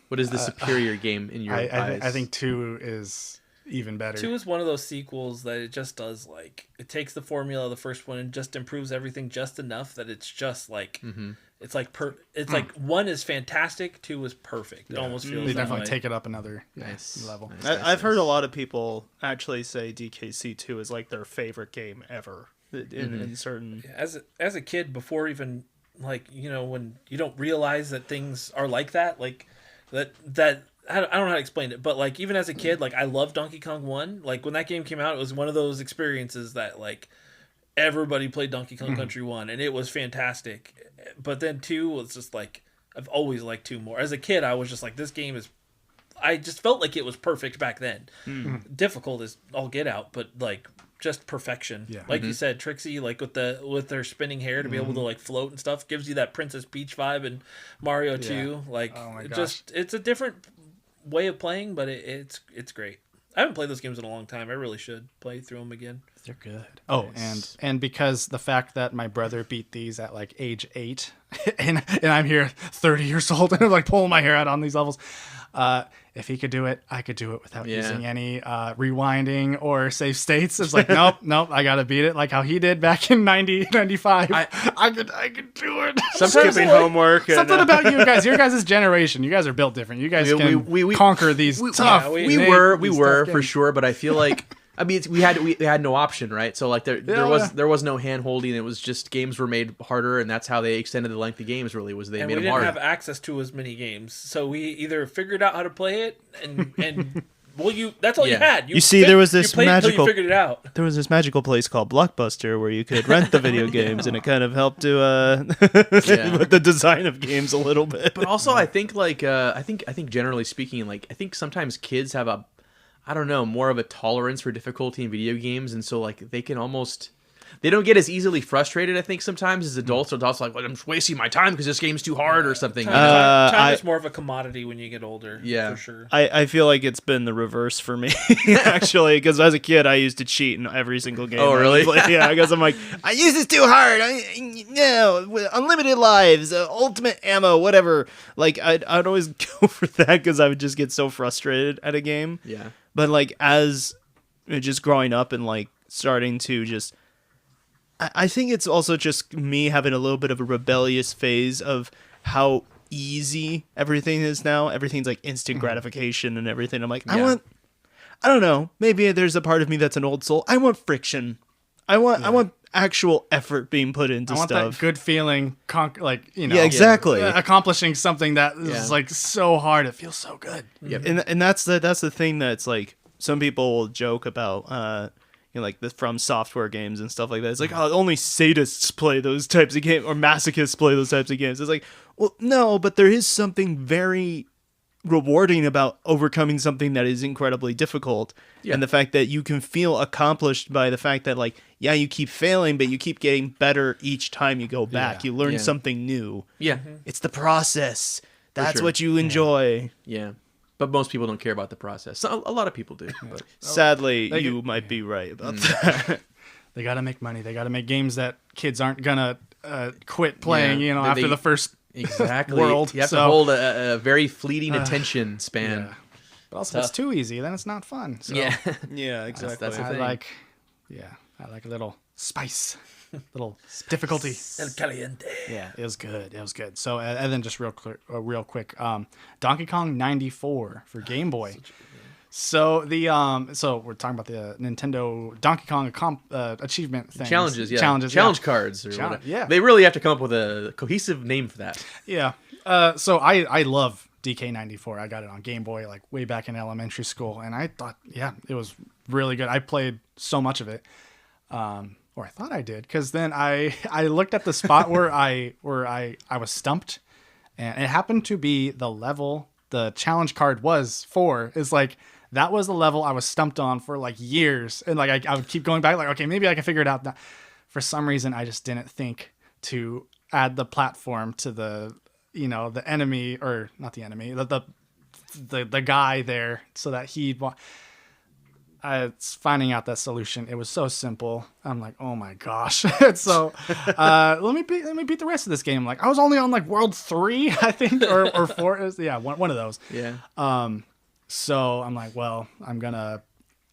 What is the superior game in your eyes? I think 2 is even better. 2 is one of those sequels that it just does, like, it takes the formula of the first one and just improves everything just enough that it's just like, it's like, like 1 is fantastic, 2 is perfect. It almost feels They that definitely way. take it up another Nice. level. Nice. I've heard a lot of people actually say DKC2 is like their favorite game ever in certain. As a kid, before even, like, you know, when you don't realize that things are like that, like, that I don't know how to explain it, but, like, even as a kid, like, I loved Donkey Kong 1. Like, when that game came out, it was one of those experiences that, like, everybody played Donkey Kong Country 1, and it was fantastic. But then 2 was just, like, I've always liked 2 more. As a kid, I was just like, this game is... I just felt like it was perfect back then. Difficult as all get out, but, like, just perfection. Yeah. Like you said, Trixie, like, with her spinning hair to be able to, like, float and stuff, gives you that Princess Peach vibe in Mario 2. Like, Oh my it gosh. just... It's a different way of playing, but it's great. I haven't played those games in a long time. I really should play through them again. They're good. Oh, and because the fact that my brother beat these at like age 8, and I'm here 30 years old and I'm like pulling my hair out on these levels. If he could do it, I could do it without using any rewinding or save states. It's like, nope, I gotta beat it like how he did back in 95. I could do it. Sometimes Skipping homework. Something about you guys, your guys' generation. You guys are built different. You guys can conquer these tough. we these were tough for games. sure, but I feel like I mean we had no option, right? So like there was no hand holding. It was just games were made harder, and that's how they extended the length of games. Really, was they And made we them didn't hard. have access to as many games, so we either figured out how to play it, and well, that's all you Yeah. had. You see, there was this you played it until magical- you figured it out. There was this magical place called Blockbuster where you could rent the video games, and it kind of helped to with the design of games a little bit. But also, I think like I think generally speaking, like I think sometimes kids have more of a tolerance for difficulty in video games, and so like they don't get as easily frustrated. I think sometimes as adults, adults are like, well, I'm just wasting my time because this game's too hard or something. Time is more of a commodity when you get older. Yeah. for sure. I feel like it's been the reverse for me, actually, because as a kid, I used to cheat in every single game. Oh, I really? would play. Yeah, because I'm like, I use this too hard. With unlimited lives, ultimate ammo, whatever. Like, I'd always go for that because I would just get so frustrated at a game. Yeah. But like as just growing up and like starting to just, I think it's also just me having a little bit of a rebellious phase of how easy everything is now. Everything's like instant gratification and everything. I'm like, I don't know. Maybe there's a part of me that's an old soul. I want friction. I want actual effort being put into I want stuff. that good feeling, Yeah, exactly. accomplishing something that is Yeah. like so hard. It feels so good. Yep. And that's the thing that's like some people will joke about like the From Software games and stuff like that. It's like, oh, only sadists play those types of games or masochists play those types of games. It's like, well, no, but there is something very rewarding about overcoming something that is incredibly difficult. Yeah. And the fact that you can feel accomplished by the fact that like, yeah, you keep failing, but you keep getting better each time you go back. Yeah. You learn Yeah. something new. Yeah. It's the process. That's sure. what you enjoy. Yeah. But most people don't care about the process. So, a lot of people do. But Sadly, They you get- might be right about that. They got to make money. They got to make games that kids aren't gonna quit playing. Yeah, that After they- the first exactly. world. You have to So- hold a very fleeting attention span. Yeah. But also, if it's too easy, then it's not fun. So Yeah. Yeah, exactly. That's the I thing. I like a little spice, little difficulty. El Caliente. Yeah, it was good. It was good. So, and then just real quick, Donkey Kong 94 for Game Boy. So so we're talking about the Nintendo Donkey Kong achievement thing. Challenges, yeah. Challenge cards or Challenge, whatever. yeah. They really have to come up with a cohesive name for that. Yeah. So I love DK94. I got it on Game Boy like way back in elementary school, and I thought, yeah, it was really good. I played so much of it, or I thought I did, because then I looked at the spot where I was stumped, and it happened to be the level the challenge card was for. Is like that was the level I was stumped on for like years, and like I would keep going back, like, okay, maybe I can figure it out now. for some reason I just didn't think to add the platform to the the enemy, or not the enemy, the guy there, so that it's finding out that solution. It was so simple. I'm like, oh my gosh. So let me beat the rest of this game. Like, I was only on like world 3, I think, or 4. Yeah, one of those. Yeah. So I'm like, well, I'm gonna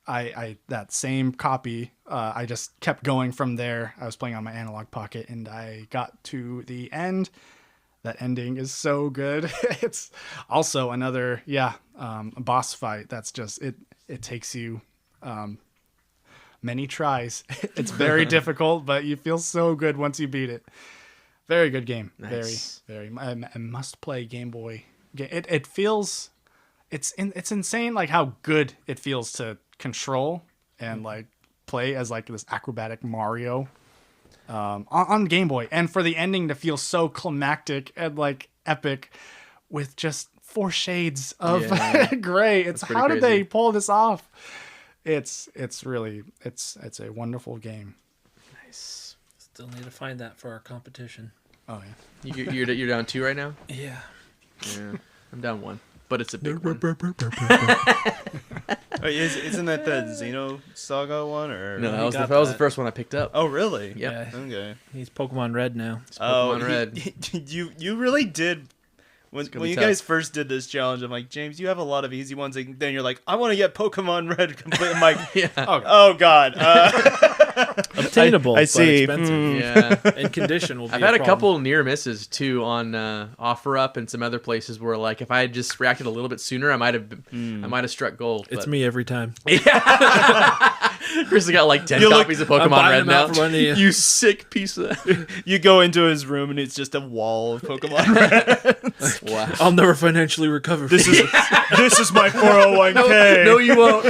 I that same copy. I just kept going from there. I was playing on my analog pocket, and I got to the end. That ending is so good. It's also another boss fight. That's just it takes you many tries. It's very difficult, but you feel so good once you beat it. Very good game. Nice. Very a must play Game Boy. It feels it's insane, like how good it feels to control and like play as like this acrobatic Mario on Game Boy, and for the ending to feel so climactic and like epic with just 4 shades of gray. It's how did they pull this off? It's really it's a wonderful game. Nice. Still need to find that for our competition. Oh yeah. You're down 2 right now? Yeah. Yeah. I'm down 1, but it's a big one. Wait, isn't that the Xeno Saga one, or No, that was the first one I picked up. Oh, really? Yep. Yeah. Okay. He's Pokemon Red now. It's Pokemon Red. You really did. When you tough. guys first did this challenge, I'm like, James, you have a lot of easy ones. And then you're like, I want to get Pokemon Red complete. I'm like, Yeah. oh God. Obtainable, I see. but expensive. Yeah. And condition will be I've had a problem. couple near misses too on OfferUp and some other places where, like, if I had just reacted a little bit sooner, I might have struck gold. It's but... me every time. Chris has got like 10 copies of I'm Pokemon buying Red them out now. for money. You sick piece of. You go into his room and it's just a wall of Pokemon Red. Wow. I'll never financially recover. This is my 401k. No, you won't.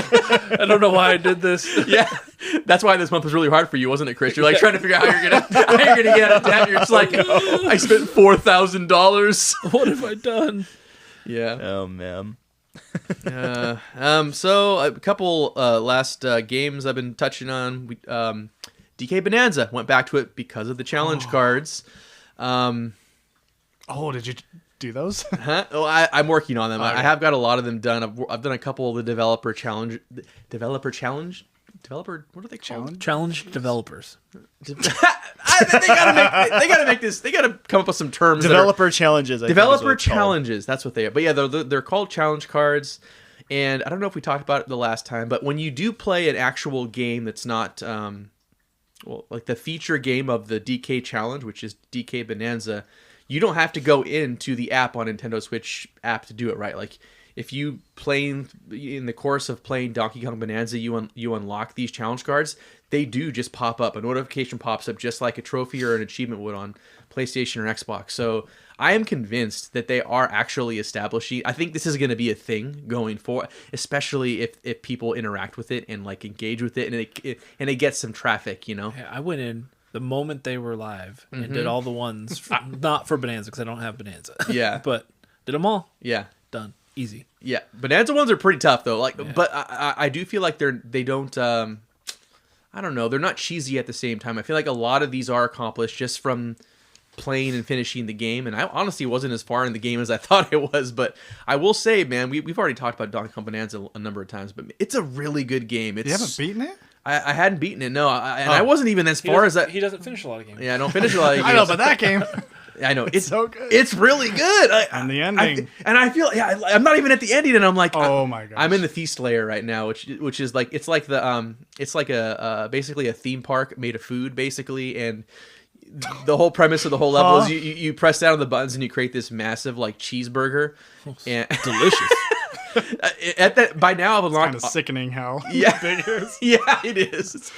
I don't know why I did this. Yeah, that's why this month was really hard for you, wasn't it, Chris? You're like trying to figure out how you're gonna get out of debt. You're just like, I spent $4,000. What have I done? Yeah. Oh man. So a couple last games I've been touching on. DK Bonanza, went back to it because of the challenge cards. Oh, did you do those? Huh? Oh, I'm working on them. Okay. I have got a lot of them done. I've done a couple of the developer challenge. What are they called? Challenge developers. They gotta make this. They gotta come up with some terms. Developer challenges. I think is what Developer it's called. challenges. That's what they are. But yeah, they're called challenge cards. And I don't know if we talked about it the last time, but when you do play an actual game that's not, like the feature game of the DK challenge, which is DK Bonanza, you don't have to go into the app on Nintendo Switch app to do it, right? Like, if you playing in the course of playing Donkey Kong Bonanza, you unlock these challenge cards. They do just pop up. A notification pops up just like a trophy or an achievement would on PlayStation or Xbox. So I am convinced that they are actually establishing. I think this is going to be a thing going forward, especially if people interact with it and like engage with it, and it gets some traffic. You know. Yeah, I went in the moment they were live and did all the ones, not for Bonanza because I don't have Bonanza. Yeah. But did them all. Yeah. Done. Easy. Yeah. Bonanza ones are pretty tough though. Like, but I do feel like they don't. I don't know. They're not cheesy at the same time. I feel like a lot of these are accomplished just from playing and finishing the game. And I honestly wasn't as far in the game as I thought it was. But I will say, man, we've already talked about Donkey Kong Bonanza a number of times, but it's a really good game. You haven't beaten it? I hadn't beaten it. No, I wasn't even as far as that. He doesn't finish a lot of games. Yeah, I don't finish a lot of games. I know, but that game. I know it's so good. It's really good. And the ending. I feel I'm not even at the ending, and I'm like, Oh my gosh. I'm in the feast layer right now, which is like it's like a basically a theme park made of food basically, and the whole premise of the whole level is you press down on the buttons and you create this massive like cheeseburger, and Delicious. at that by now I've unlocked. Kind of sickening how Yeah. big it is. Yeah, it is.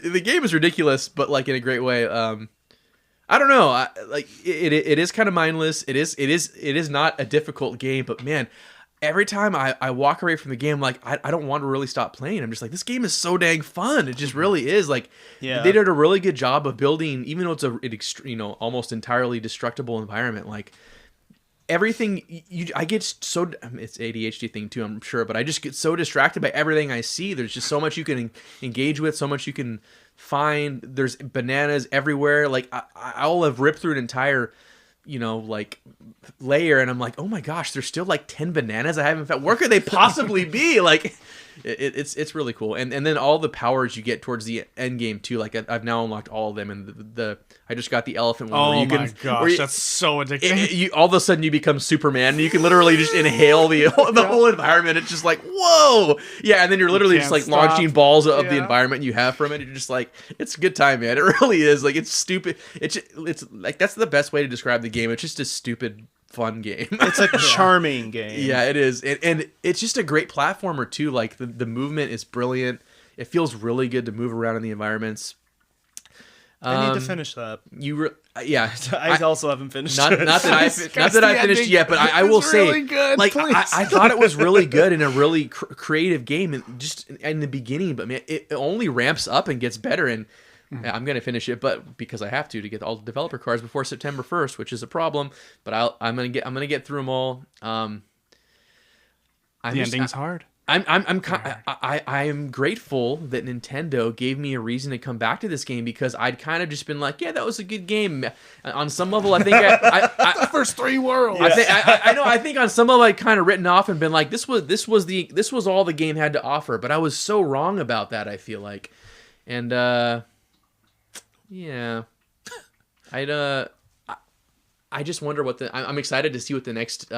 The game is ridiculous, but like in a great way. I don't know. It is kind of mindless. It is not a difficult game, but man, every time I walk away from the game, like I don't want to really stop playing. I'm just like, this game is so dang fun. It just really is. Like, Yeah. they did a really good job of building, even though it's almost entirely destructible environment. Like, everything I get so it's ADHD thing too, I'm sure, but I just get so distracted by everything I see. There's just so much you can engage with, so much you can find. There's bananas everywhere. Like I'll have ripped through an entire, like layer, and I'm like, oh my gosh, there's still like 10 bananas I haven't found. Where could they possibly be? Like it's really cool. And then all the powers you get towards the end game too. Like I've now unlocked all of them, and I just got the elephant one. Oh my gosh, that's so addicting. All of a sudden you become Superman, and you can literally just inhale the whole environment. It's just like, whoa, yeah. And then you're literally just like launching balls of the environment you have from it. You're just like, it's a good time, man. It really is. Like it's stupid. It's like that's the best way to describe the game. It's just a stupid fun game. It's a charming game. Yeah, it is, and it's just a great platformer too. Like the movement is brilliant. It feels really good to move around in the environments. I need to finish that. Yeah, I also haven't finished. Not it. that I finished yet, but I will say, good, like I thought it was really good and a really creative game, and just in the beginning. But man, it only ramps up and gets better. And I'm gonna finish it, but because I have to get all the developer cards before September 1st, which is a problem. But I'm gonna get through them all. The ending's hard. I'm grateful that Nintendo gave me a reason to come back to this game, because I'd kind of just been like, yeah, that was a good game. On some level, I think the first 3 worlds. I think on some level I'd kind of written off and been like, this was all the game had to offer. But I was so wrong about that, I feel like, and yeah, I just wonder what I'm excited to see what the next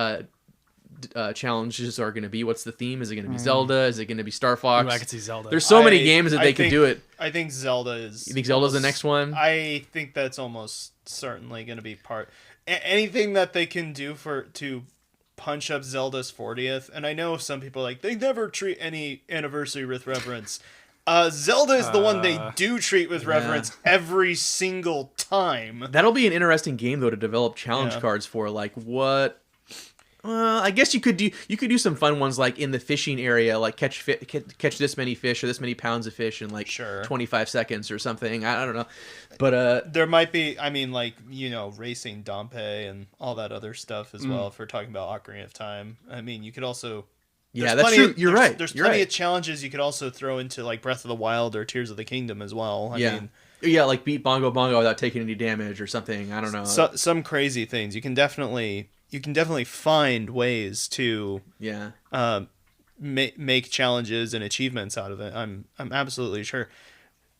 challenges are going to be. What's the theme? Is it going to be Zelda? Is it going to be Star Fox? Ooh, I could see Zelda. There's so many games that they could do it. I think Zelda is. You think Zelda's the next one? I think that's almost certainly going to be part. Anything that they can do to punch up Zelda's 40th, and I know some people are like, they never treat any anniversary with reverence. Zelda is the one they do treat with reverence every single time. That'll be an interesting game though to develop challenge cards for. Like what? I guess you could do some fun ones, like in the fishing area, like catch this many fish or this many pounds of fish in like 25 seconds or something. I don't know, but there might be. I mean, like racing Dompe and all that other stuff as well. If we're talking about Ocarina of Time, I mean, you could also. That's true. You're right. There's plenty of challenges you could also throw into like Breath of the Wild or Tears of the Kingdom as well. I mean, like beat Bongo Bongo without taking any damage or something. I don't know. Some crazy things. You can definitely find ways to make challenges and achievements out of it. I'm absolutely sure.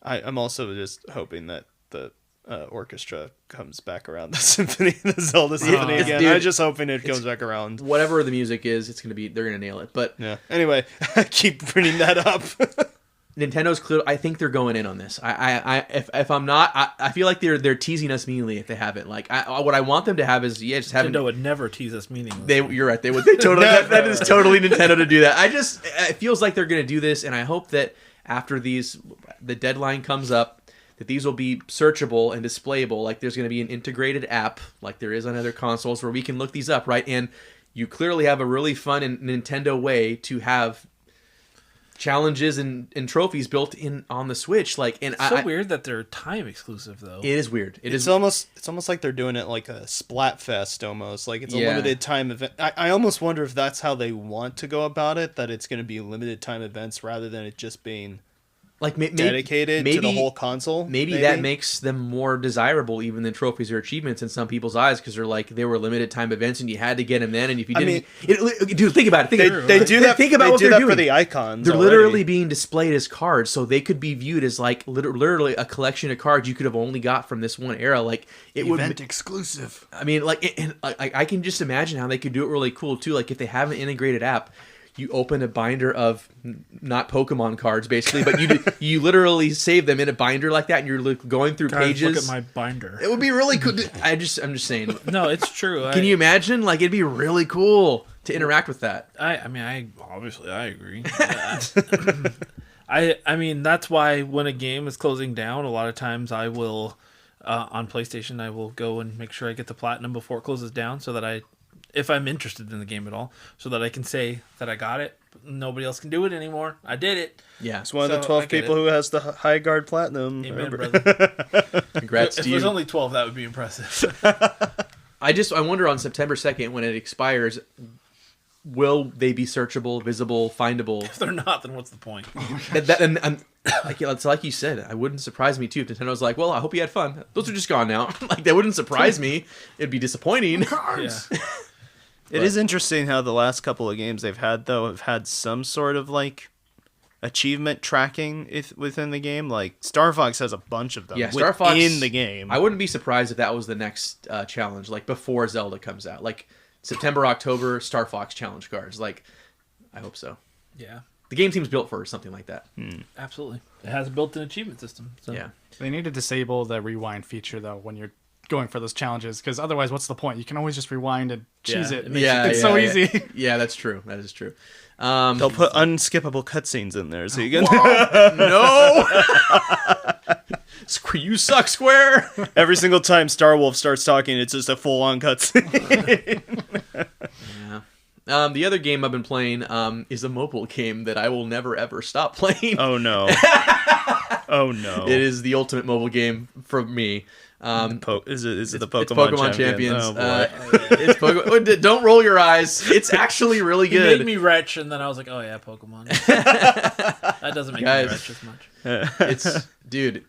I'm also just hoping that the orchestra comes back around the Zelda symphony again. Dude, I'm just hoping it comes back around. Whatever the music is, they're gonna nail it. But yeah. Anyway, I keep bringing that up. Nintendo's clear. I think they're going in on this. If I'm not, I feel like they're teasing us meanly if they haven't. Like what I want them to have is just have. Nintendo would never tease us meaningly. You're right. They would. They totally. that is totally Nintendo to do that. It feels like they're going to do this, and I hope that after the deadline comes up, that these will be searchable and displayable. Like there's going to be an integrated app, like there is on other consoles, where we can look these up, right? And you clearly have a really fun and Nintendo way to have challenges and trophies built in on the Switch. Like, and it's so weird that they're time exclusive though. It is weird. It's almost like they're doing it like a Splatfest almost. Like it's a limited time event. I almost wonder if that's how they want to go about it. That it's going to be limited time events rather than it just being like dedicated to the whole console. Maybe that makes them more desirable even than trophies or achievements in some people's eyes, because they're like, they were limited time events and you had to get them then, and if you didn't, dude, think about it. They do that. Think about what they're doing for the icons. They're literally being displayed as cards, so they could be viewed as like literally a collection of cards you could have only got from this one era. Like it would event exclusive. I mean, I can just imagine how they could do it really cool too. Like if they have an integrated app. You open a binder of not Pokemon cards, basically, but you literally save them in a binder like that, and you're going through pages. Look at my binder. It would be really cool. I'm just saying. No, it's true. Can you imagine? Like, it'd be really cool to interact with that. I obviously agree. I mean, that's why when a game is closing down, a lot of times I will on PlayStation, I will go and make sure I get the platinum before it closes down, so that if I'm interested in the game at all, so that I can say that I got it. Nobody else can do it anymore. I did it. Yeah. It's one of the 12 people who has the High Guard Platinum. Amen, brother. Congrats to you. If there's only 12, that would be impressive. I wonder on September 2nd when it expires, will they be searchable, visible, findable? If they're not, then what's the point? It's like you said, it wouldn't surprise me too if Nintendo's like, well, I hope you had fun. Those are just gone now. Like, that wouldn't surprise me. It'd be disappointing. Yeah. It is interesting how the last couple of games they've had, though, have had some sort of, like, achievement tracking within the game. Like, Star Fox has a bunch of them Star Fox in the game. I wouldn't be surprised if that was the next challenge, like before Zelda comes out. Like, September, October, Star Fox challenge cards. Like, I hope so. Yeah. The game seems built for something like that. Absolutely. It has a built-in achievement system. So. Yeah. They need to disable the rewind feature though when you're going for those challenges, because otherwise, what's the point? You can always just rewind and cheese it. It's so easy. Yeah, that's true. That is true. They'll put unskippable cutscenes in there, so you can. No. You suck, Square. Every single time Starwolf starts talking, it's just a full-on cutscene. The other game I've been playing is a mobile game that I will never ever stop playing. Oh no! Oh no! It is the ultimate mobile game for me. Is it the Pokemon, It's Pokemon Champions. Oh boy! It's Pokemon. Don't roll your eyes. It's actually really It good. made me retch, and then I was like, oh yeah, Pokemon. That doesn't make Guys. me retch as much. It's dude.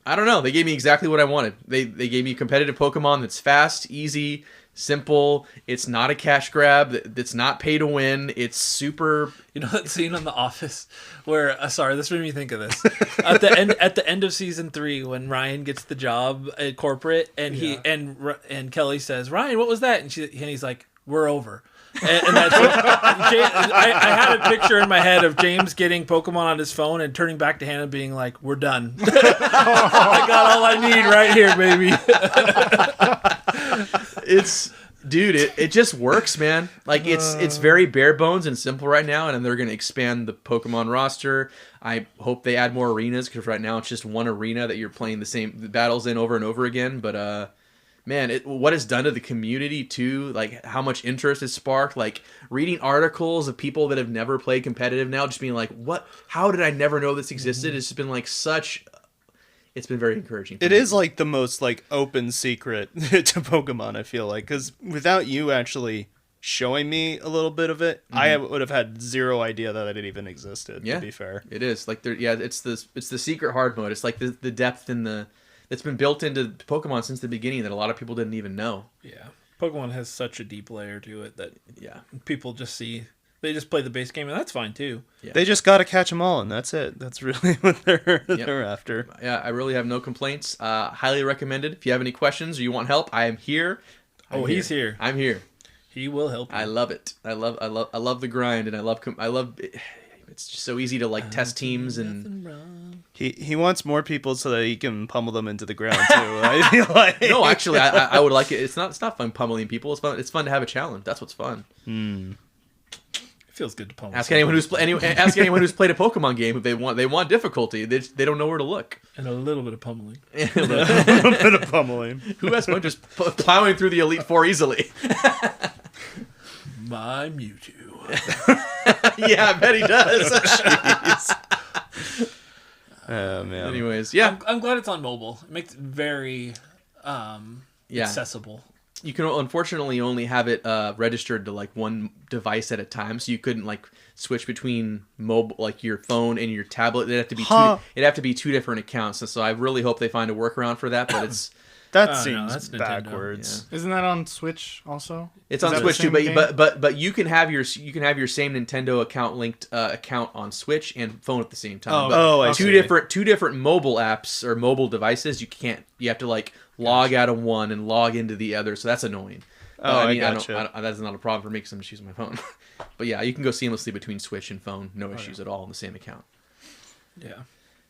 I don't know. They gave me exactly what I wanted. They gave me competitive Pokemon that's fast, easy, simple. It's not a cash grab. It's not pay to win. It's super. You know that scene on The Office where sorry, this made me think of this. At the end of season 3, when Ryan gets the job at corporate, and and Kelly says, "Ryan, what was that?" And he's like, "We're over." And that's what, I had a picture in my head of James getting Pokemon on his phone and turning back to Hannah being like, "We're done. I got all I need right here, baby." It just works, man. Like it's very bare bones and simple right now, and then they're gonna expand the Pokemon roster. I hope they add more arenas, because right now it's just one arena that you're playing the battles in over and over again. But man, what it's done to the community too, like how much interest it's sparked, like reading articles of people that have never played competitive now, just being like, what? How did I never know this existed? It's been like it's been very encouraging. It is like the most like open secret to Pokemon, I feel like, because without you actually showing me a little bit of it, I would have had zero idea that it even existed. To be fair, it is like it's the secret hard mode. It's like the depth in that's been built into Pokemon since the beginning that a lot of people didn't even know. Yeah, Pokemon has such a deep layer to it that people just see. They just play the base game, and that's fine too. Yeah. They just got to catch them all, and that's it. That's really what they're after. Yeah, I really have no complaints. Highly recommended. If you have any questions or you want help, I am here. He's here. I'm here. He will help you. I love it. I love the grind, and I love. It's just so easy to like test teams, and he wants more people so that he can pummel them into the ground too. I feel like no, actually, I would like it. It's not fun pummeling people. It's fun. It's fun to have a challenge. That's what's fun. It feels good to pummel. Ask anyone who's played a Pokemon game if they want difficulty. They don't know where to look. And a little bit of pummeling. a little bit of pummeling. Who has fun just plowing through the Elite Four easily? My Mewtwo. Yeah, I bet he does. Oh man. Anyways, yeah, I'm glad it's on mobile. It makes it very accessible. You can unfortunately only have it registered to like one device at a time, so you couldn't like switch between mobile, like your phone and your tablet. It'd have to be two different accounts. So I really hope they find a workaround for that. But it's that seems that's Nintendo. backwards. Isn't that on Switch also? It's Is on that Switch the too. same But you can have your same Nintendo account linked account on Switch and phone at the same time. I see. Two different mobile apps or mobile devices. You can't. You have to like log out of one and log into the other. So that's annoying. I gotcha. That's not a problem for me because I'm just using my phone. But yeah, you can go seamlessly between Switch and phone, no issues at all in the same account. Yeah.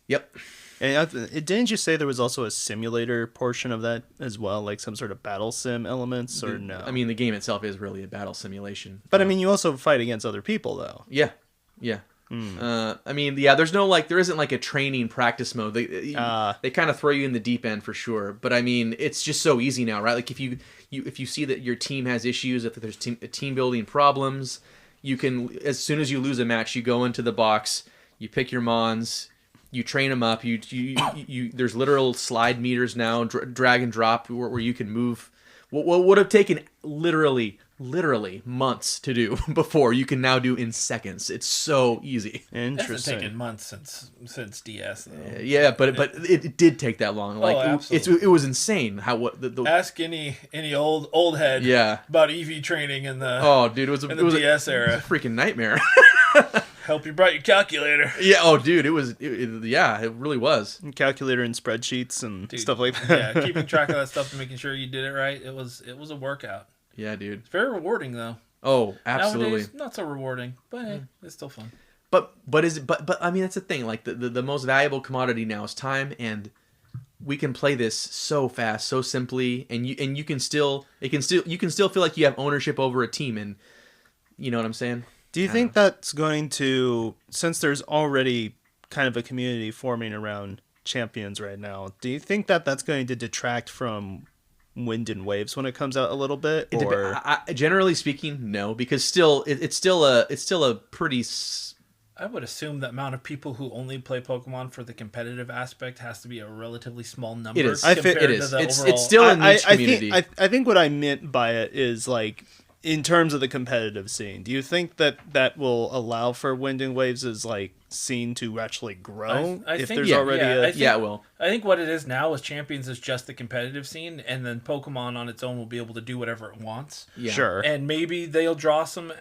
Yep. And didn't you say there was also a simulator portion of that as well, like some sort of battle sim elements, or no? I mean, the game itself is really a battle simulation. But I mean, you also fight against other people, though. Yeah. I mean, there isn't like a training practice mode. They kind of throw you in the deep end for sure. But I mean, it's just so easy now, right? Like if you see that your team has issues, if there's team building problems, you can, as soon as you lose a match, you go into the box, you pick your mons, you train them up. You there's literal slide meters now, drag and drop where you can move what would have taken literally months to do before, you can now do in seconds. It's so easy. It hasn't Interesting. taken months since DS though. Yeah, but it did take that long. Like absolutely. it was insane how what the Ask any old head Yeah. about EV training in the oh dude, it was in the DS era. a freaking nightmare. Hope you brought your calculator. Yeah, oh dude, it really was. Calculator and spreadsheets and Dude, stuff like that. Yeah, keeping track of that stuff and making sure you did it right. It was a workout. Yeah, dude. It's very rewarding though. Oh, absolutely. Nowadays, not so rewarding, but hey, it's still fun. But I mean, that's the thing. Like the most valuable commodity now is time, and we can play this so fast, so simply, and you can still feel like you have ownership over a team, and you know what I'm saying? Do you think that's going to, since there's already kind of a community forming around champions right now, do you think that that's going to detract from Wind and Waves when it comes out a little bit? Or Generally speaking, no, because it's still a pretty. I would assume the amount of people who only play Pokemon for the competitive aspect has to be a relatively small number. It is. compared It to is. the It's overall- still a niche community. I think what I meant by it is like, in terms of the competitive scene, do you think that will allow for Wind and Waves' like scene to actually grow? I if think- there's yeah, already yeah, a I think- Yeah, it will. I think what it is now is Champions is just the competitive scene, and then Pokemon on its own will be able to do whatever it wants. Yeah. sure. And maybe they'll draw some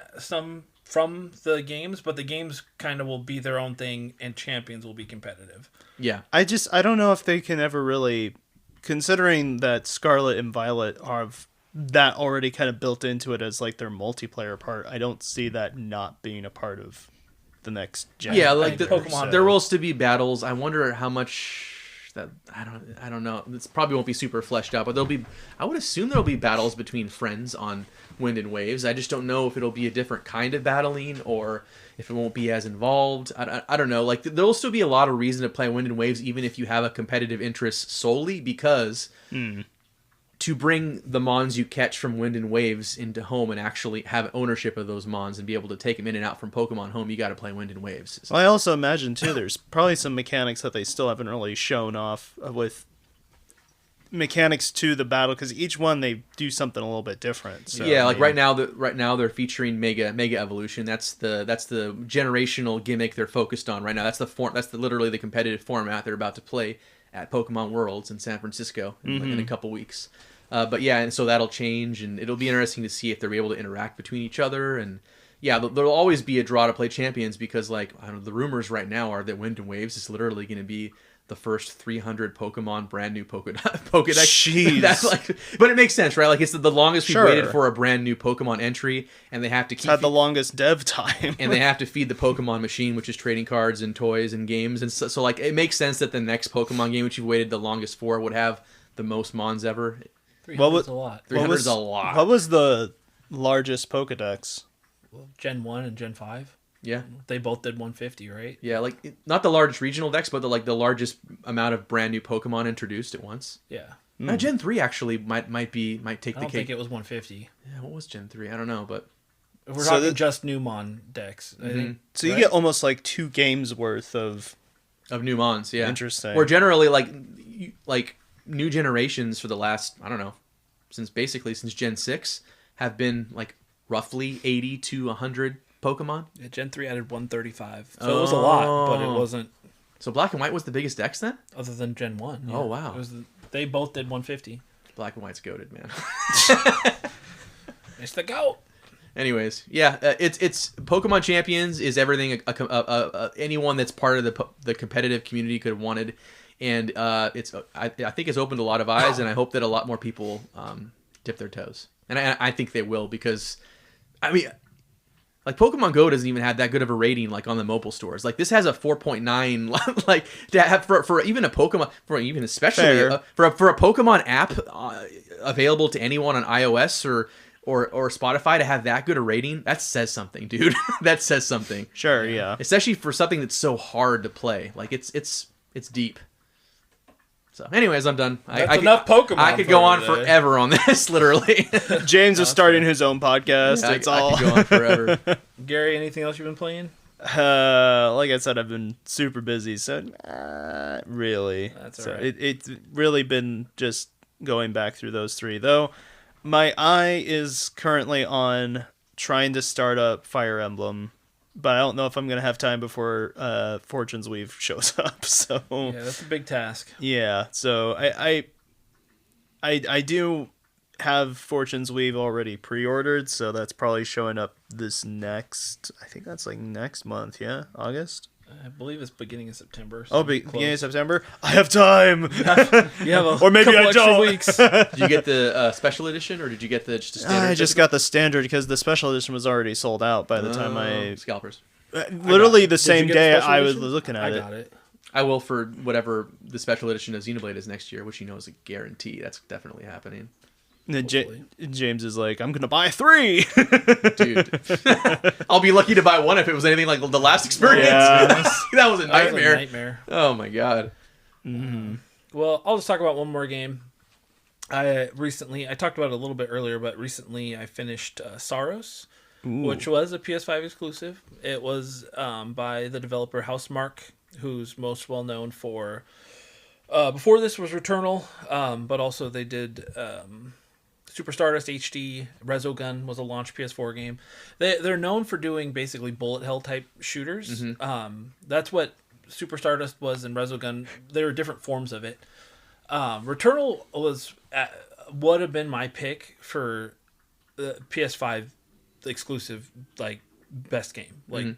from the games, but the games kind of will be their own thing, and Champions will be competitive. Yeah. I don't know if they can ever really, considering that Scarlet and Violet have that already kind of built into it as like their multiplayer part. I don't see that not being a part of the next gen. Yeah, like I think Pokemon- there will still be battles. I wonder how much that I don't know. This probably won't be super fleshed out, but I would assume there'll be battles between friends on Wind and Waves. I just don't know if it'll be a different kind of battling or if it won't be as involved. I don't know. Like there'll still be a lot of reason to play Wind and Waves even if you have a competitive interest solely because to bring the Mons you catch from Wind and Waves into home and actually have ownership of those Mons and be able to take them in and out from Pokemon Home, you got to play Wind and Waves. Well, I also imagine too there's probably some mechanics that they still haven't really shown off with mechanics to the battle, because each one they do something a little bit different. So, yeah, like I mean, right now they're featuring Mega Evolution. That's the generational gimmick they're focused on right now. That's literally the competitive format they're about to play at Pokemon Worlds in San Francisco in a couple weeks. But yeah, and so that'll change, and it'll be interesting to see if they're able to interact between each other. And yeah, there'll always be a draw to play Champions because, like, I don't know, the rumors right now are that Wind and Waves is literally going to be the first 300 Pokemon brand new Pokedex. Jeez. That's like, but it makes sense, right? Like it's the longest Sure. we've waited for a brand new Pokemon entry, and they have to keep had the longest dev time. and they have to feed the Pokemon machine, which is trading cards and toys and games, and so like it makes sense that the next Pokemon game, which you've waited the longest for, would have the most Mons ever. 300 is a lot. 300 is a lot. What was the largest Pokedex? Gen 1 and Gen 5. Yeah, They both did 150, right? yeah, like not the largest regional decks, but the largest amount of brand new Pokemon introduced at once. Yeah. Gen 3 actually might take I the don't cake. think it was 150. Yeah, what was Gen 3? I don't know, but If we're So talking that- just Newmon decks. I think, So you right? get almost like 2 games worth of. of new Mons, yeah. Interesting. Or generally like new generations for the last, I don't know, since Gen 6 have been like roughly 80 to 100 Pokemon. Yeah, Gen 3 added 135. So it was a lot, but it wasn't So Black and White was the biggest dex then? other than Gen 1. Oh, wow. They both did 150. Black and White's goated, man. It's the GOAT. Anyways, yeah, it's Pokemon Champions is everything anyone that's part of the competitive community could have wanted, and I think it's opened a lot of eyes, and I hope that a lot more people dip their toes, and I think they will, because I mean, like Pokemon Go doesn't even have that good of a rating like on the mobile stores. Like this has a 4.9, like to have for even a Pokemon, for even especially for a Pokemon app available to anyone on iOS or Spotify to have that good a rating, that says something, dude. That says something. Sure, yeah. Especially for something that's so hard to play. Like it's deep. So, anyways, I'm done. That's enough Pokemon I could for go on today. forever on this, literally. James is starting his own podcast. I It's all. could go on forever. Gary, anything else you've been playing? Like I said, I've been super busy, so really. That's So all right. It's really been just going back through those 3, though. My eye is currently on trying to start up Fire Emblem, but I don't know if I'm gonna have time before Fortune's Weave shows up. So Yeah, that's a big task. yeah, so I do have Fortune's Weave already pre-ordered, so that's probably showing up this next. I think that's like next month. Yeah, August. I believe it's beginning of September. Oh, beginning of September. I have time. You have a Or maybe couple I extra don't. weeks. Did you get the special edition, or did you get just the standard? I just got the standard because the special edition was already sold out by the time I. Scalpers. Literally the Did same you get the day special I was edition? looking at I it. got it. I will for whatever the special edition of Xenoblade is next year, which you know is a guarantee. That's definitely happening. And then Hopefully. James is like, I'm gonna buy 3. Dude. I'll be lucky to buy one if it was anything like the last experience. Yeah. That was a That was a nightmare. nightmare. Oh my god. Well, I'll just talk about one more game. I talked about it a little bit earlier, but recently I finished Saros, which was a PS5 exclusive. It was by the developer Housemarque, who's most well known for. Before this was Returnal, but also they did Super Stardust HD. Resogun was a launch PS4 game. They're known for doing basically bullet hell type shooters. That's what Super Stardust was, and Resogun. There were different forms of it. Returnal would have been my pick for the PS5 exclusive, like best game. I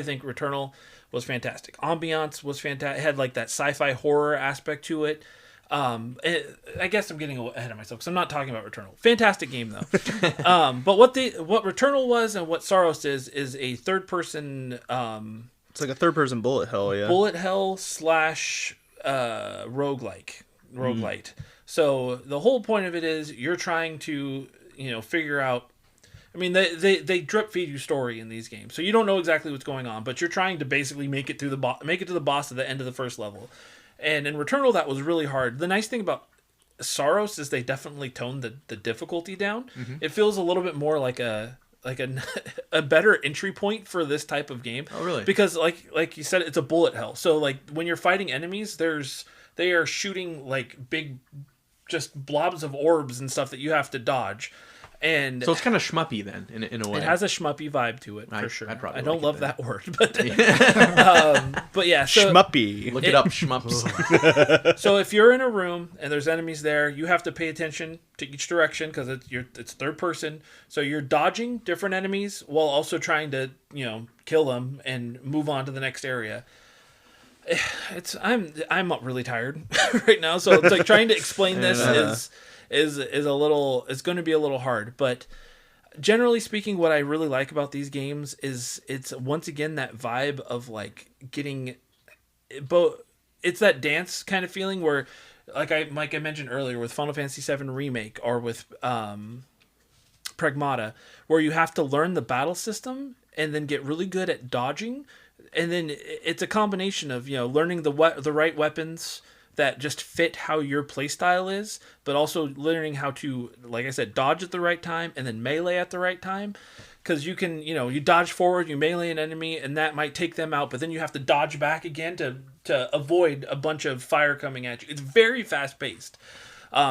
think Returnal was fantastic. Ambiance was fantastic. It had like that sci-fi horror aspect to it. I guess I'm getting ahead of myself because I'm not talking about Returnal. Fantastic game though. But what Returnal was and what Saros is a third person It's like a third-person bullet hell, yeah. bullet hell / roguelite. So the whole point of it is you're trying to figure out. I mean, they drip feed you story in these games, so you don't know exactly what's going on, but you're trying to basically make it to the boss at the end of the first level. And in Returnal, that was really hard. The nice thing about Saros is they definitely toned the difficulty down. It feels a little bit more like a better entry point for this type of game. Oh, really? Because like you said, it's a bullet hell. So like when you're fighting enemies, they are shooting like big, just blobs of orbs and stuff that you have to dodge. And So it's kind of shmuppy then, in a way. it has a schmuppy vibe to it, for sure. I'd probably I don't like it love then. that word, but yeah. So, Schmuppy. Look it up, shmups. so if you're in a room and there's enemies there, you have to pay attention to each direction because it's third person. So you're dodging different enemies while also trying to kill them and move on to the next area. I'm really tired right now, so it's like trying to explain this is going to be a little hard, but generally speaking, what I really like about these games is it's once again that vibe of like getting both. It's that dance kind of feeling where, like I mentioned earlier, with Final Fantasy VII Remake or with Pragmata, where you have to learn the battle system and then get really good at dodging, and then it's a combination of learning the right weapons that just fit how your playstyle is, but also learning how to, like I said, dodge at the right time and then melee at the right time. Because you can, you dodge forward, you melee an enemy, and that might take them out, but then you have to dodge back again to avoid a bunch of fire coming at you. It's very fast paced.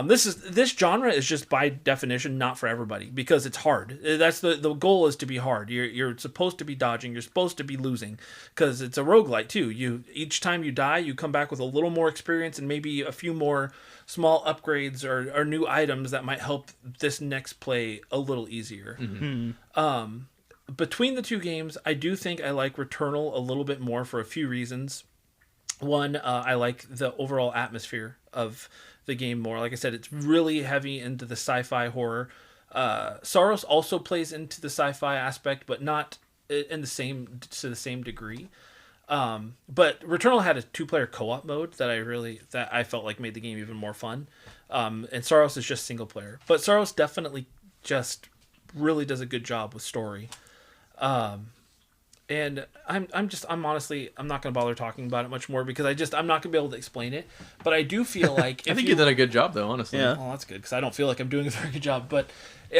This genre is just by definition not for everybody because it's hard. That's the goal is to be hard. You're supposed to be dodging. You're supposed to be losing because it's a roguelite too. Each time you die, you come back with a little more experience and maybe a few more small upgrades or new items that might help this next play a little easier. Between the two games, I do think I like Returnal a little bit more for a few reasons. One, I like the overall atmosphere of the game more. Like I said, it's really heavy into the sci-fi horror. Saros also plays into the sci-fi aspect, but not to the same degree. But Returnal had a 2-player co-op mode that I felt like made the game even more fun. And Saros is just single player, but Saros definitely just really does a good job with story. And I'm honestly not going to bother talking about it much more because I'm not going to be able to explain it. But I do feel like I think you did a good job though, honestly. Yeah. well, that's good because I don't feel like I'm doing a very good job. But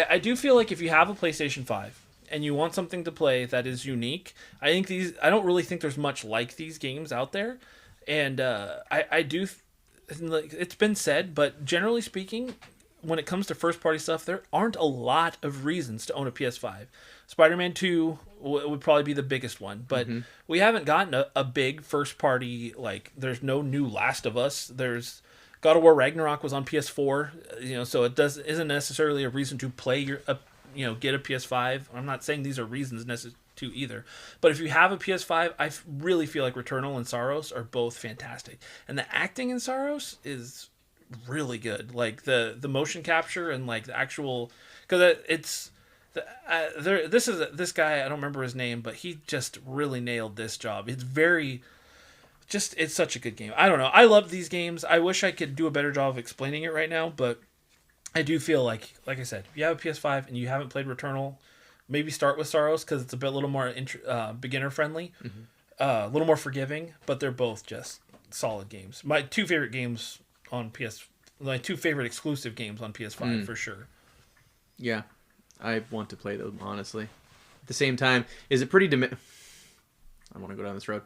I do feel like if you have a PlayStation 5 and you want something to play that is unique, I don't really think there's much like these games out there. And I do, like it's been said, but generally speaking, when it comes to first party stuff, there aren't a lot of reasons to own a PS5. Spider-Man 2 would probably be the biggest one, but we haven't gotten a big first party, like there's no new Last of Us. There's God of War Ragnarok was on PS4, so it isn't necessarily a reason to play get a PS5. I'm not saying these are reasons to either, but if you have a PS5, I really feel like Returnal and Saros are both fantastic, and the acting in Saros is really good. Like the motion capture and like the actual, because it's this guy, I don't remember his name, but he just really nailed this job. It's such a good game. I don't know. I love these games. I wish I could do a better job of explaining it right now, but I do feel like I said, if you have a PS5 and you haven't played Returnal, maybe start with Saros because it's a little more beginner friendly, a little more forgiving, but they're both just solid games. My two favorite exclusive games on PS5 for sure. Yeah, I want to play them, honestly. At the same time, is it pretty... I want to go down this road.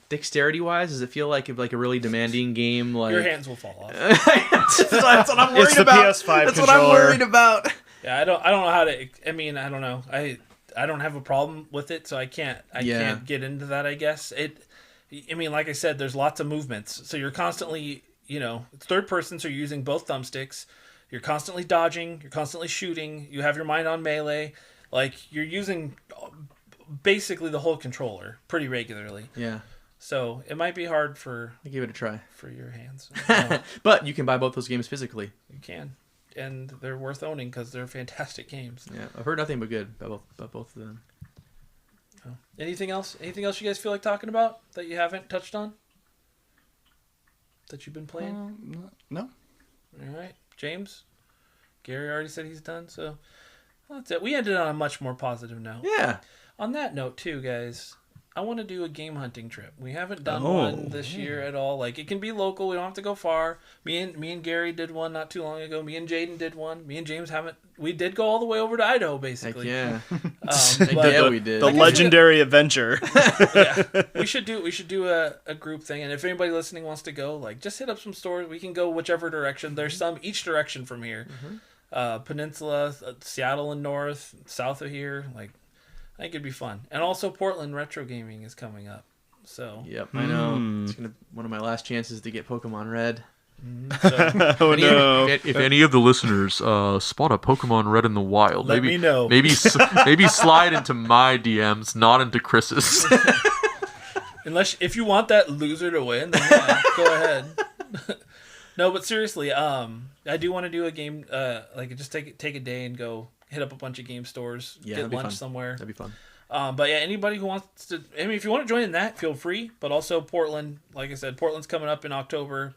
Dexterity-wise, does it feel like a really demanding game? Like your hands will fall off. That's what I'm worried It's the about. PS5 That's controller. what I'm worried about. Yeah, I don't know how to. I mean, I don't know. I don't have a problem with it, so I can't get into that. I guess I mean, like I said, there's lots of movements, so you're constantly, it's third person, so you're using both thumbsticks. You're constantly dodging. You're constantly shooting. You have your mind on melee. Like you're using basically the whole controller pretty regularly. Yeah. So it might be hard I give it a try for your hands. But you can buy both those games physically. You can, and they're worth owning because they're fantastic games. Yeah, I've heard nothing but good about both of them. Anything else? Anything else you guys feel like talking about that you haven't touched on? That you've been playing? No. All right, James. Gary already said he's done, so that's it. We ended on a much more positive note. Yeah. On that note, too, guys, I want to do a game hunting trip. We haven't done one this year at all. Like, it can be local. We don't have to go far. Me and Gary did one not too long ago. Me and Jaiden did one. Me and James haven't. We did go all the way over to Idaho, basically. Heck yeah. But We did. The legendary adventure. yeah, we should do a group thing. And if anybody listening wants to go, like, just hit up some stores. We can go whichever direction. There's some each direction from here. Peninsula, Seattle and north, south of here. Like, I think it'd be fun. And also Portland Retro Gaming is coming up. So Yep, I know. It's one of my last chances to get Pokemon Red. Oh no! If any of the listeners spot a Pokemon Red in the wild, Let me know. Maybe slide into my DMs, not into Chris's. if you want that loser to win, then yeah, go ahead. No, but seriously, I do want to do a game. Like just take a day and go hit up a bunch of game stores, get lunch somewhere. That'd be fun. But yeah, anybody who wants to, I mean, if you want to join in that, feel free. But also Portland, like I said, Portland's coming up in October,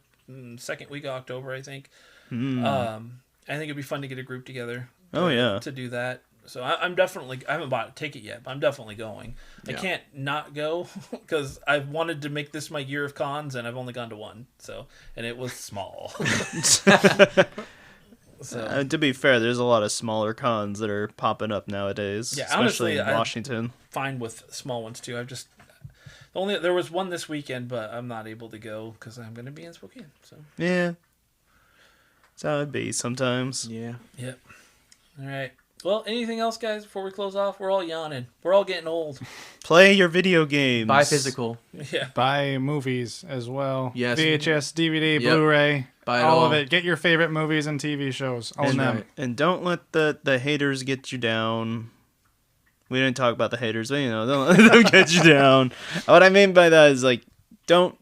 second week of October, I think. I think it'd be fun to get a group together. To do that. So I'm definitely, I haven't bought a ticket yet, but I'm definitely going. I can't not go because I've wanted to make this my year of cons, and I've only gone to one. So, and it was small. So To be fair, there's a lot of smaller cons that are popping up nowadays, Yeah, especially honestly, in Washington. fine with small ones too. There was one this weekend, but I'm not able to go because I'm going to be in Spokane. So Yeah. That's how it be sometimes. Yeah. yep. All right. Well, anything else, guys? Before we close off, we're all yawning. We're all getting old. Play your video games. Buy physical. Yeah. Buy movies as well. Yes. VHS, DVD, Yep. Blu-ray. Buy it all all. of it. Get your favorite movies and TV shows. Own And, them. and don't let the haters get you down. We didn't talk about the haters, but don't let them get you down. What I mean by that is like don't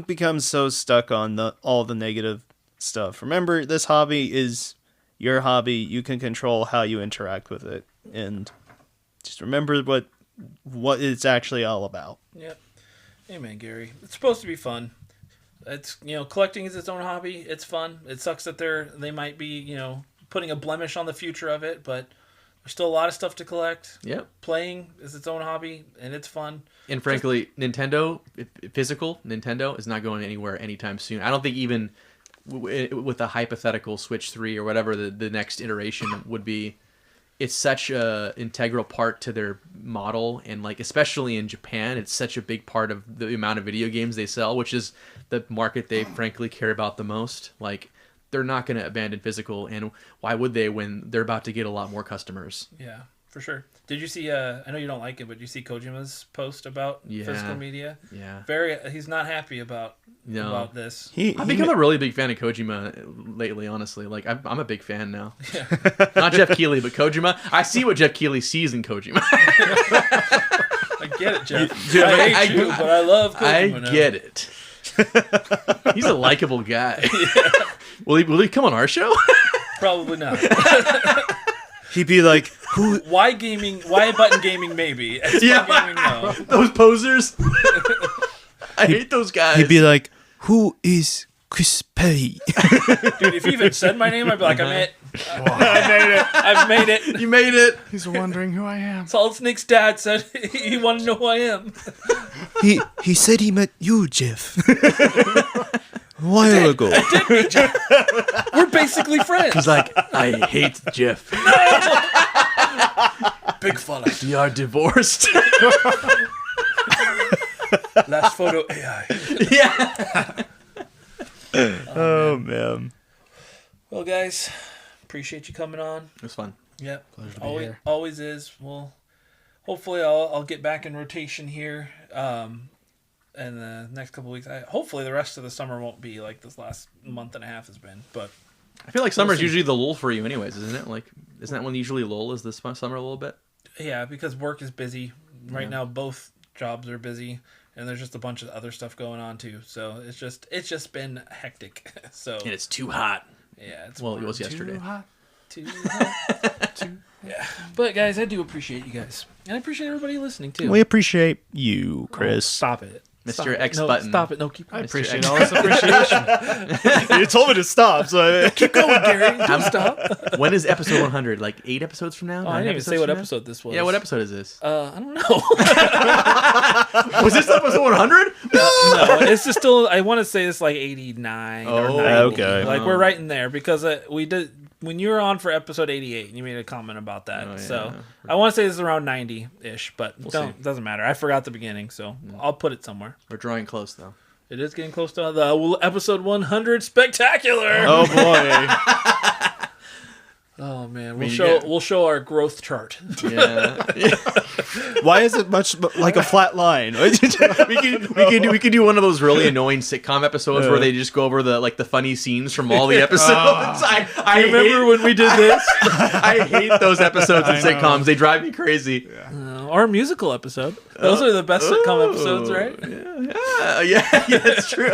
become so stuck on all the negative stuff. Remember, this hobby is your hobby. You can control how you interact with it, and just remember what it's actually all about. Yep. Amen, Gary. It's supposed to be fun. It's collecting is its own hobby. It's fun. It sucks that they might be putting a blemish on the future of it, but there's still a lot of stuff to collect. Yep. Playing is its own hobby, and it's fun. And frankly, physical Nintendo is not going anywhere anytime soon. I don't think even with a hypothetical Switch 3 or whatever the next iteration would be, it's such a integral part to their model, and like especially in Japan, it's such a big part of the amount of video games they sell, which is the market they frankly care about the most. Like they're not going to abandon physical, and why would they when they're about to get a lot more customers? Yeah, for sure. Did you see? I know you don't like it, but did you see Kojima's post about physical media? Yeah, He's not happy about this. I've become a really big fan of Kojima lately. Honestly, like I'm a big fan now. Yeah. Not Jeff Keighley, but Kojima. I see what Jeff Keighley sees in Kojima. I get it, Jeff. I hate you, but I love Kojima. I get it. He's a likable guy. Yeah. Will he come on our show? Probably not. He'd be like, "Who? Why gaming? Why button gaming? Maybe. Gaming, no. Those posers. I hate those guys." He'd be like, "Who is Chris Perry?" Dude, if you even said my name, I'd be like, "I'm it. I made it. I've made it. You made it." He's wondering who I am. Solid Snake's dad said he wanted to know who I am. He said he met you, Jeff. A while ago. I did meet Jeff. We're basically friends. He's like, "I hate Jeff." Big fella. We are divorced. Last photo AI. Yeah. Oh man. Well, guys, appreciate you coming on. It was fun. Yep. Pleasure to be here. Always is. Well, hopefully I'll get back in rotation here. In the next couple of weeks. Hopefully the rest of the summer won't be like this last month and a half has been. But I feel like summer's usually the lull for you, anyways, isn't it? Like, isn't that when usually lull is this summer a little bit? Yeah, because work is busy right now. Both jobs are busy, and there's just a bunch of other stuff going on too. So it's just been hectic. So And it's too hot. Yeah, it's it was yesterday. Too hot. Too hot. Yeah, but guys, I do appreciate you guys, and I appreciate everybody listening too. We appreciate you, Chris. Stop it. Mr. Stop X it. button. No, stop it. No, keep I going. appreciate all this appreciation. You told me to stop, so Keep going, Gary. Don't stop. When is episode 100? Like 8 episodes from now? Oh, I didn't even say what episode this was. Yeah, what episode is this? I don't know. Was this episode 100? No, it's just still. I want to say it's like 89 or 90. Okay. Like we're right in there because we did when you were on for episode 88. And you made a comment about that, Oh, yeah. so I want to say this is around 90-ish, but see. doesn't matter. I forgot the beginning, so I'll put it somewhere. We're drawing close, though. It is getting close to the episode 100 spectacular. oh boy. Oh man, mean, we'll show our growth chart. Yeah. Why is it much like a flat line? we could do one of those really annoying sitcom episodes where they just go over the funny scenes from all the episodes. I Remember when we did this? I hate those episodes in I know. sitcoms. They drive me crazy. Our musical episode. Those are the best sitcom episodes, right? Yeah, that's true.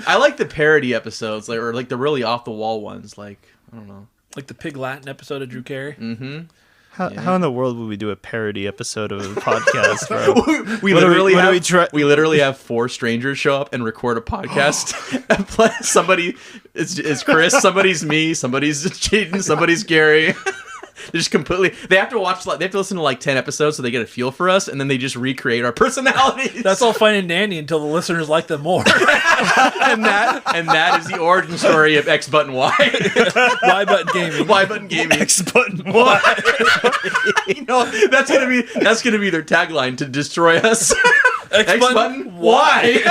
I like the parody episodes, or the really off the wall ones. Like, I don't know. Like the Pig Latin episode of Drew Carey. Mm-hmm. How in the world would we do a parody episode of a podcast, bro? We What do literally we- what do have we try- we literally have 4 strangers show up and record a podcast. And play somebody it's Chris, somebody's me, somebody's Jaiden, somebody's Gary. They just completely. They have to listen to like 10 episodes so they get a feel for us, and then they just recreate our personalities. That's all fine and dandy until the listeners like them more. and that is the origin story of X Button Y. Y Button Gaming. Y Button Gaming. X button. What? That's gonna be their tagline to destroy us. X Button Y.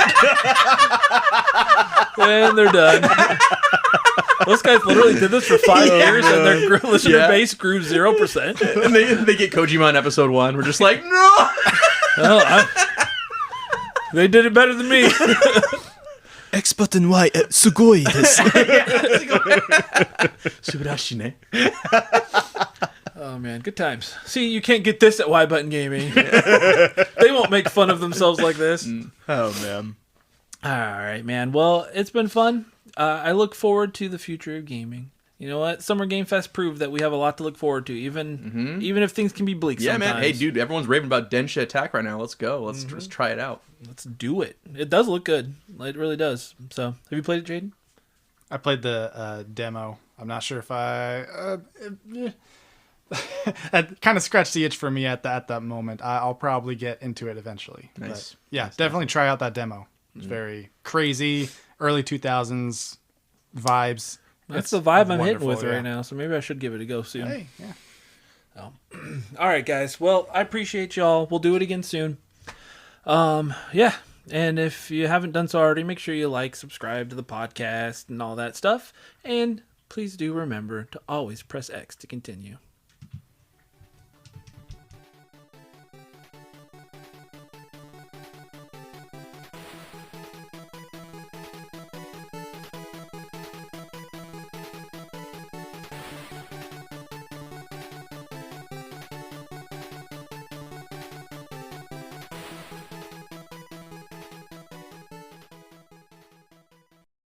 And they're done. Those guys literally did this for 5 years, and their listener base grew 0%. And they get Kojima on episode 1. We're just like, no. They did it better than me. X button Y. Sugoi desu. Subarashine. Oh man, good times. See, you can't get this at Y Button Gaming. They won't make fun of themselves like this. Oh man. All right, man. Well, it's been fun. I look forward to the future of gaming. You know what? Summer Game Fest proved that we have a lot to look forward to, even if things can be bleak sometimes. Man. Hey, dude, everyone's raving about Densha Attack right now. Let's go. Let's try it out. Let's do it. It does look good. It really does. So, have you played it, Jaiden? I played the demo. I'm not sure if it kind of scratched the itch for me at that moment. I'll probably get into it eventually. Nice. But yeah, definitely try out that demo. It's very crazy, early 2000s vibes. That's It's the vibe I'm hitting wonderful, with yeah. right now, so maybe I should give it a go soon. Hey, yeah. All right, guys. Well, I appreciate y'all. We'll do it again soon. Yeah. And if you haven't done so already, make sure you like, subscribe to the podcast and all that stuff. And please do remember to always press X to continue.